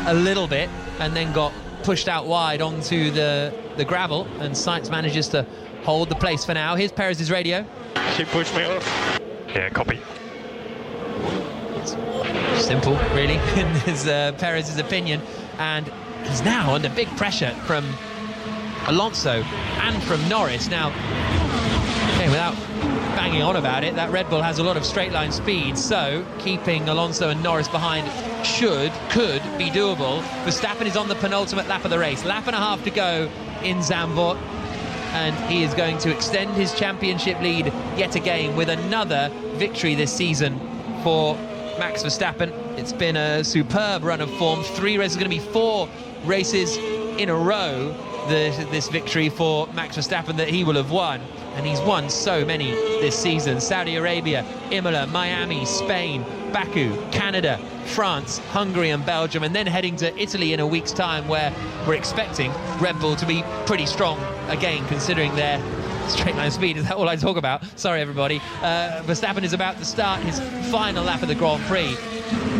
a little bit and then got pushed out wide onto the gravel, and Sainz manages to hold the place for now. Here's Perez's radio. He pushed me off. Yeah, copy. Simple, really, in Perez's opinion, and he's now under big pressure from Alonso and from Norris. Now, okay, without banging on about it, that Red Bull has a lot of straight line speed, so keeping Alonso and Norris behind could be doable. Verstappen is on the penultimate lap of the race, lap and a half to go in Zandvoort, and he is going to extend his championship lead yet again with another victory this season for Max Verstappen. It's been a superb run of form. 3 races, going to be 4 races in a row this victory for Max Verstappen that he will have won, and he's won so many this season. Saudi Arabia, Imola, Miami, Spain, Baku, Canada, France, Hungary and Belgium, and then heading to Italy in a week's time, where we're expecting Red Bull to be pretty strong again, considering their straight line speed. Is that all I talk about? Sorry everybody. Verstappen is about to start his final lap of the Grand Prix,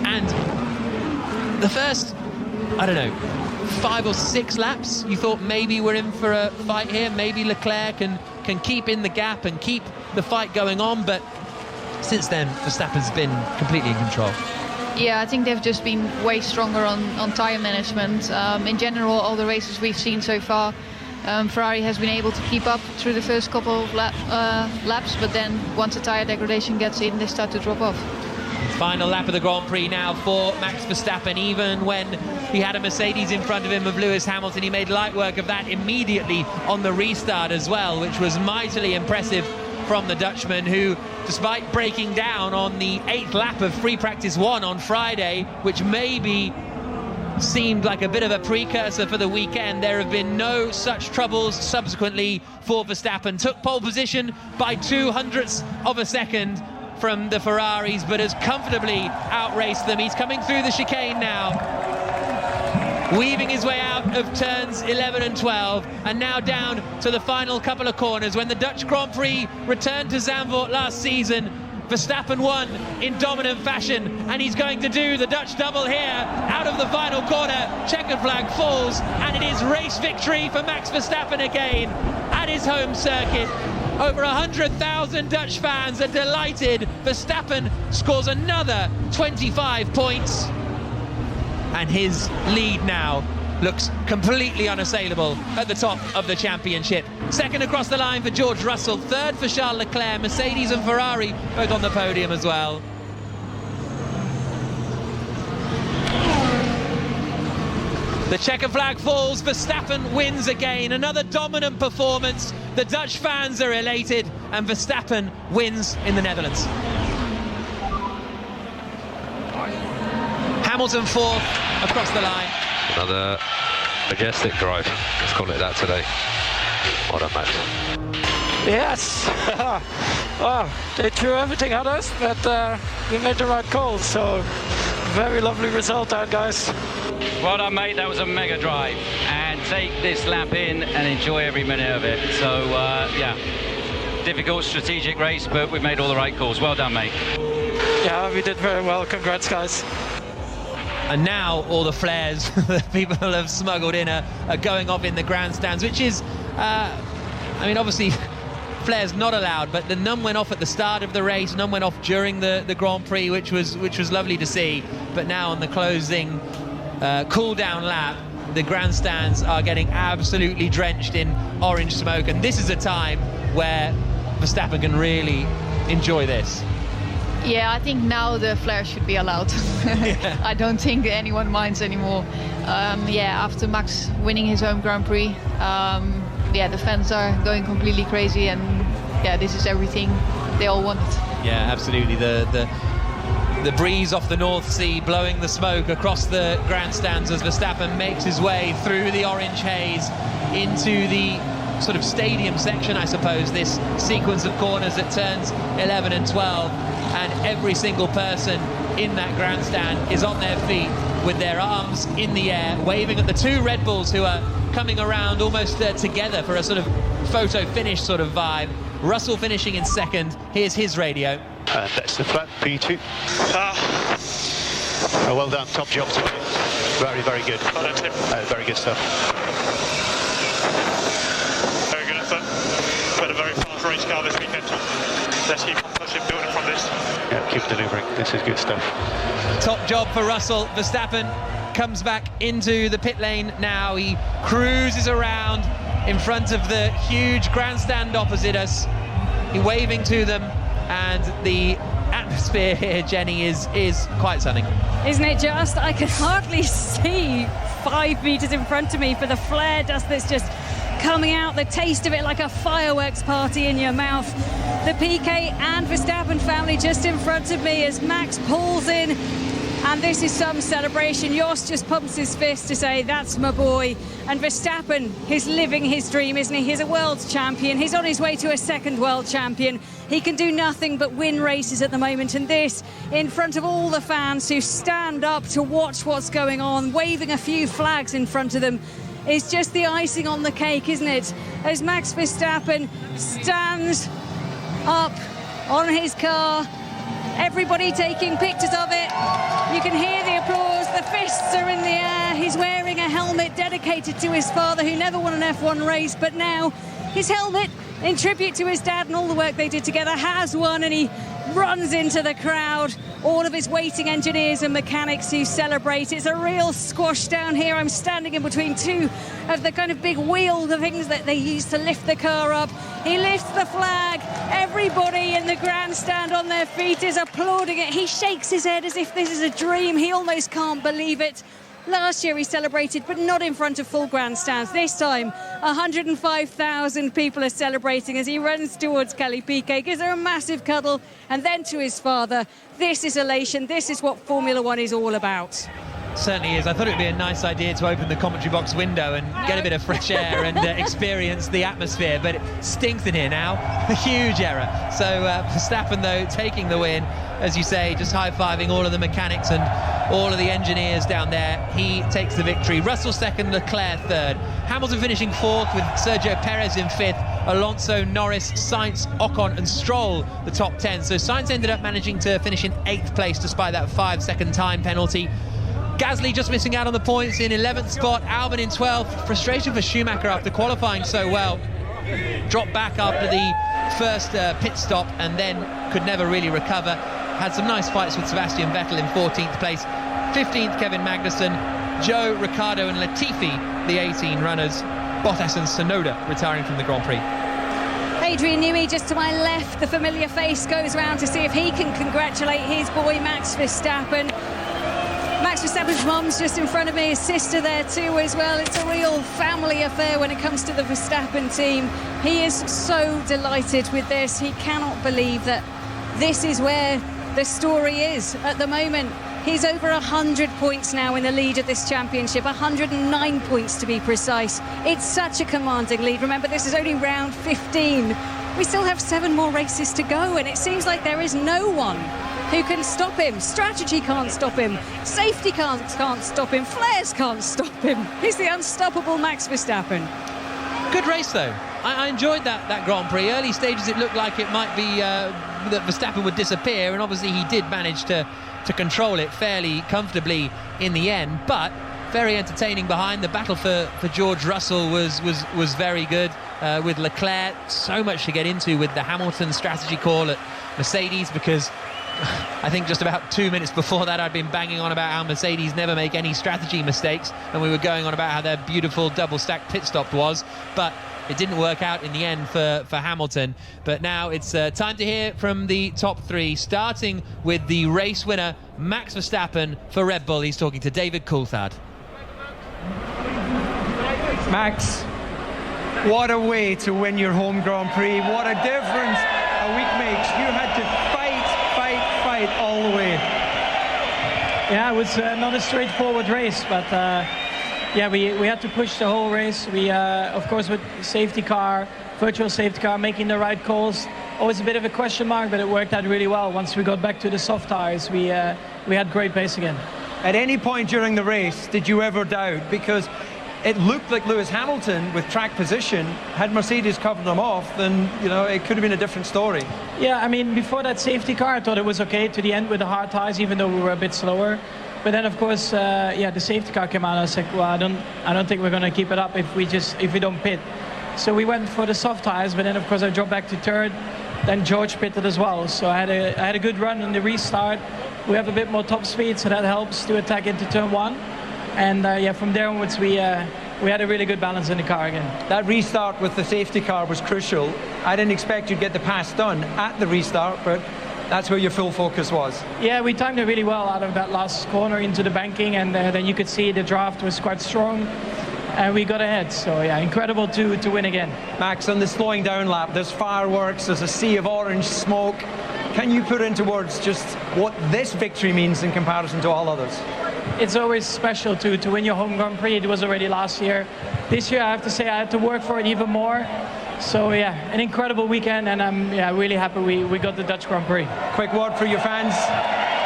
and the first, I don't know, 5 or 6 laps, you thought maybe we're in for a fight here, maybe Leclerc can keep in the gap and keep the fight going on, but since then Verstappen's been completely in control. Yeah, I think they've just been way stronger on tyre management. In general, all the races we've seen so far, Ferrari has been able to keep up through the first couple of laps, but then once the tyre degradation gets in, they start to drop off. Final lap of the Grand Prix now for Max Verstappen. Even when he had a Mercedes in front of him of Lewis Hamilton, he made light work of that immediately on the restart as well, which was mightily impressive from the Dutchman, who, despite breaking down on the 8th lap of free practice 1 on Friday, which maybe seemed like a bit of a precursor for the weekend, there have been no such troubles subsequently for Verstappen. Took pole position by 0.02 of a second from the Ferraris, but has comfortably outraced them. He's coming through the chicane now, weaving his way out of turns 11 and 12, and now down to the final couple of corners. When the Dutch Grand Prix returned to Zandvoort last season, Verstappen won in dominant fashion, and he's going to do the Dutch double here out of the final corner. Checkered flag falls, and it is race victory for Max Verstappen again at his home circuit. Over 100,000 Dutch fans are delighted. Verstappen scores another 25 points, and his lead now looks completely unassailable at the top of the championship. Second across the line for George Russell, third for Charles Leclerc, Mercedes and Ferrari both on the podium as well. The checker flag falls, Verstappen wins again. Another dominant performance. The Dutch fans are elated, and Verstappen wins in the Netherlands. Hamilton fourth across the line. Another majestic drive, let's call it that today. Well done, Max. Yes. Well, they threw everything at us, but we made the right call, so very lovely result out, guys. Well done, mate. That was a mega drive, and take this lap in and enjoy every minute of it. So yeah, difficult strategic race, but we made all the right calls. Well done, mate. Yeah, we did very well. Congrats, guys. And now all the flares that people have smuggled in are going off in the grandstands, which is, I mean, obviously flares not allowed, but none went off at the start of the race, none went off during the Grand Prix, which was lovely to see. But now on the closing cool-down lap, the grandstands are getting absolutely drenched in orange smoke, and this is a time where Verstappen can really enjoy this. Yeah, I think now the flares should be allowed. Yeah. I don't think anyone minds anymore. Yeah, after Max winning his home Grand Prix, yeah, the fans are going completely crazy, and yeah, this is everything they all wanted. Yeah, absolutely. The breeze off the North Sea blowing the smoke across the grandstands as Verstappen makes his way through the orange haze into the sort of stadium section, I suppose, this sequence of corners at turns 11 and 12, and every single person in that grandstand is on their feet with their arms in the air, waving at the two Red Bulls who are coming around almost together for a sort of photo finish sort of vibe. Russell finishing in second. Here's his radio. And that's the flat, P2. Oh, well done, top job today. Very, very good. Very good stuff. Very good effort. Put a very fast race car this weekend. Let's keep on pushing, building from this. Yeah, keep delivering. This is good stuff. Top job for Russell. Verstappen comes back into the pit lane now. He cruises around in front of the huge grandstand opposite us. He's waving to them, and the atmosphere here, Jenny, is quite stunning. Isn't it just? I can hardly see 5 meters in front of me for the flare dust that's just coming out, the taste of it like a fireworks party in your mouth. The Piquet and Verstappen family just in front of me as Max pulls in And this is some celebration. Jos just pumps his fist to say, that's my boy. And Verstappen is living his dream, isn't he? He's a world champion. He's on his way to a second world champion. He can do nothing but win races at the moment. And this, in front of all the fans who stand up to watch what's going on, waving a few flags in front of them, is just the icing on the cake, isn't it? As Max Verstappen stands up on his car, everybody taking pictures of it. You can hear the applause, the fists are in the air. He's wearing a helmet dedicated to his father, who never won an F1 race, but now his helmet, in tribute to his dad and all the work they did together, has won, and he runs into the crowd. All of his waiting engineers and mechanics who celebrate. It's a real squash down here. I'm standing in between two of the kind of big wheel, the things that they use to lift the car up. He lifts the flag. Everybody in the grandstand on their feet is applauding it. He shakes his head as if this is a dream. He almost can't believe it. Last year he celebrated, but not in front of full grandstands. This time, 105,000 people are celebrating as he runs towards Kelly Piquet, gives her a massive cuddle, and then to his father. This is elation. This is what Formula One is all about. Certainly is. I thought it would be a nice idea to open the commentary box window and get a bit of fresh air and experience the atmosphere, but it stinks in here now. A huge error. So Verstappen, though, taking the win, as you say, just high-fiving all of the mechanics and all of the engineers down there. He takes the victory. Russell second, Leclerc third. Hamilton finishing fourth with Sergio Perez in fifth. Alonso, Norris, Sainz, Ocon and Stroll the top 10. So Sainz ended up managing to finish in 8th place despite that 5-second time penalty. Gasly just missing out on the points in 11th spot. Albon in 12th. Frustration for Schumacher after qualifying so well. Dropped back after the first pit stop and then could never really recover. Had some nice fights with Sebastian Vettel in 14th place. 15th, Kevin Magnussen. Joe, Ricciardo and Latifi, the 18 runners. Bottas and Tsunoda retiring from the Grand Prix. Adrian Newey just to my left. The familiar face goes around to see if he can congratulate his boy Max Verstappen. Max Verstappen's mum's just in front of me, his sister there too as well. It's a real family affair when it comes to the Verstappen team. He is so delighted with this. He cannot believe that this is where the story is at the moment. He's over 100 points now in the lead of this championship, 109 points to be precise. It's such a commanding lead. Remember, this is only round 15. We still have 7 more races to go, and it seems like there is no one who can stop him. Strategy can't stop him. Safety can't stop him. Flares can't stop him. He's the unstoppable Max Verstappen. Good race, though. I enjoyed that Grand Prix. Early stages, it looked like it might be that Verstappen would disappear, and obviously he did manage to control it fairly comfortably in the end, but very entertaining behind. The battle for George Russell was very good with Leclerc. So much to get into with the Hamilton strategy call at Mercedes, because I think just about 2 minutes before that I'd been banging on about how Mercedes never make any strategy mistakes, and we were going on about how their beautiful double-stack pit stop was, but it didn't work out in the end for Hamilton. But now it's time to hear from the top 3, starting with the race winner, Max Verstappen for Red Bull. He's talking to David Coulthard. Max, what a way to win your home Grand Prix. What a difference a week makes. You had to fight all the way. Yeah, it was not a straightforward race, but yeah, we had to push the whole race. We, of course, with safety car, virtual safety car, making the right calls. Always a bit of a question mark, but it worked out really well. Once we got back to the soft tires, we had great pace again. At any point during the race, did you ever doubt? Because it looked like Lewis Hamilton with track position. Had Mercedes covered them off, then it could have been a different story. Yeah, I mean, before that safety car, I thought it was okay to the end with the hard tires, even though we were a bit slower. But then, of course, the safety car came out, and I was like, well, I don't think we're going to keep it up if we don't pit. So we went for the soft tires, but then, of course, I dropped back to third. Then George pitted as well. So I had a good run in the restart. We have a bit more top speed, so that helps to attack into turn 1. And from there onwards, we had a really good balance in the car again. That restart with the safety car was crucial. I didn't expect you'd get the pass done at the restart, but that's where your full focus was. Yeah, we timed it really well out of that last corner into the banking, and then you could see the draft was quite strong, and we got ahead. So yeah, incredible to win again. Max, on the slowing down lap, there's fireworks, there's a sea of orange smoke. Can you put into words just what this victory means in comparison to all others? It's always special to win your home Grand Prix. It was already last year. This year I have to say I had to work for it even more. So yeah, an incredible weekend, and I'm really happy we got the Dutch Grand Prix. Quick word for your fans.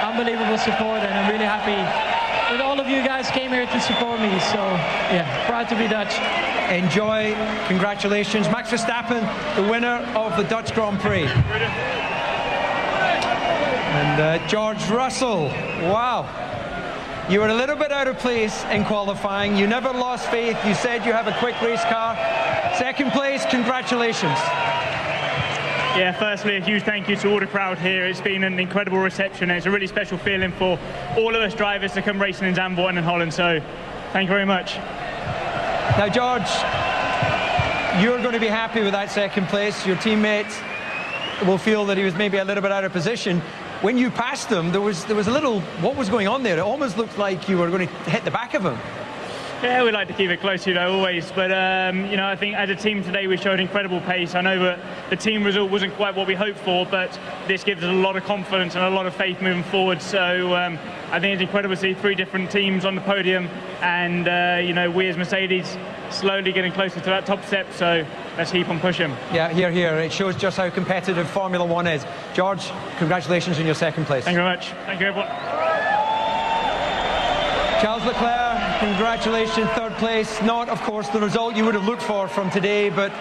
Unbelievable support, and I'm really happy that all of you guys came here to support me. So yeah, proud to be Dutch. Enjoy. Congratulations. Max Verstappen, the winner of the Dutch Grand Prix. And George Russell, wow. You were a little bit out of place in qualifying. You never lost faith. You said you have a quick race car. Second place, congratulations. Yeah, firstly, a huge thank you to all the crowd here. It's been an incredible reception. It's a really special feeling for all of us drivers to come racing in Zandvoort and in Holland. So, thank you very much. Now, George, you're going to be happy with that second place. Your teammate will feel that he was maybe a little bit out of position. When you passed him, there was a little, what was going on there? It almost looked like you were going to hit the back of him. Yeah, we like to keep it close, always. But, I think as a team today, we showed incredible pace. I know that the team result wasn't quite what we hoped for, but this gives us a lot of confidence and a lot of faith moving forward. So I think it's incredible to see 3 different teams on the podium. And, we as Mercedes slowly getting closer to that top step. So let's keep on pushing. Yeah, here. It shows just how competitive Formula One is. George, congratulations on your second place. Thank you very much. Thank you, everyone. Charles Leclerc, congratulations, third place. Not, of course, the result you would have looked for from today, but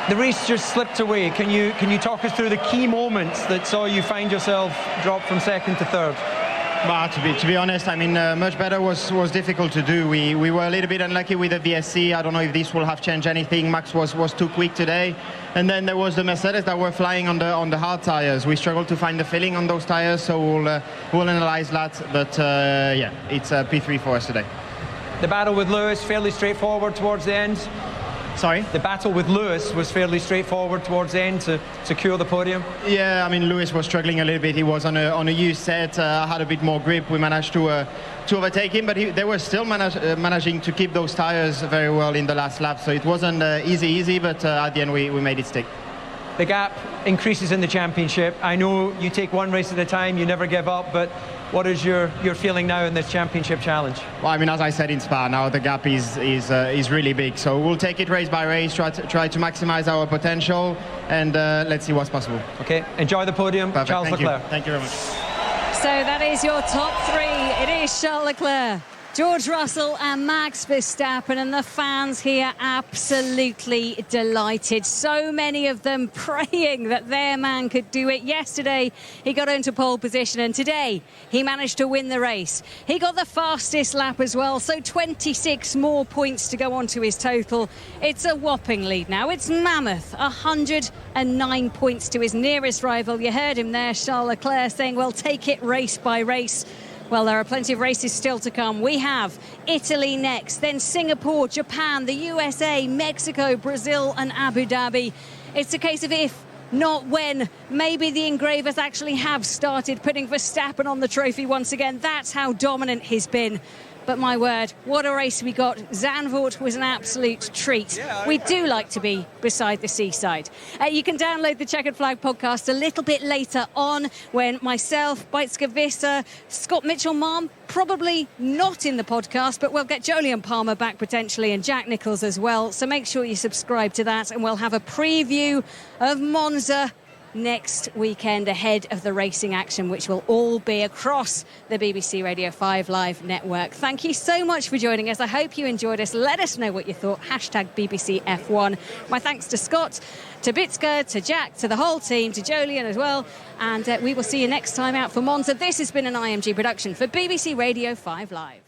the race just slipped away. Can you talk us through the key moments that saw you find yourself drop from second to third? Well, to be honest, I mean, much better was difficult to do. We were a little bit unlucky with the VSC. I don't know if this will have changed anything. Max was too quick today. And then there was the Mercedes that were flying on the hard tires. We struggled to find the filling on those tires, so we'll analyze that. But yeah, it's P3 for us today. The battle with Lewis, fairly straightforward towards the end. Sorry? The battle with Lewis was fairly straightforward towards the end to secure the podium. Yeah, I mean, Lewis was struggling a little bit. He was on a used set, had a bit more grip. We managed to overtake him, but they were still managing to keep those tires very well in the last lap. So it wasn't easy, but at the end we made it stick. The gap increases in the championship. I know you take one race at a time, you never give up, but what is your feeling now in this championship challenge? Well, I mean, as I said in Spa, now the gap is really big. So we'll take it race by race, try to maximize our potential, and let's see what's possible. Okay, enjoy the podium. Perfect. Charles Leclerc. Thank you very much. So that is your top 3. It is Charles Leclerc, George Russell and Max Verstappen, and the fans here absolutely delighted. So many of them praying that their man could do it. Yesterday he got into pole position, and today he managed to win the race. He got the fastest lap as well, so 26 more points to go on to his total. It's a whopping lead now. It's mammoth, 109 points to his nearest rival. You heard him there, Charles Leclerc, saying, well, take it race by race. Well, there are plenty of races still to come. We have Italy next, then Singapore, Japan, the USA, Mexico, Brazil and Abu Dhabi. It's a case of if, not when. Maybe the engravers actually have started putting Verstappen on the trophy once again. That's how dominant he's been. But my word, what a race we got. Zandvoort was an absolute treat. We do like to be beside the seaside. You can download the Checkered Flag podcast a little bit later on when myself, Beitske Visser, Scott Mitchell-Malm, probably not in the podcast, but we'll get Jolyon Palmer back potentially and Jack Nicholls as well. So make sure you subscribe to that, and we'll have a preview of Monza next weekend ahead of the racing action, which will all be across the BBC Radio 5 Live network. Thank you so much for joining us. I hope you enjoyed us. Let us know what you thought. #BBC F1. My thanks to Scott, to Beitske, to Jack, to the whole team, to Jolyon as well. And we will see you next time out for Monza. This has been an IMG production for BBC Radio 5 Live.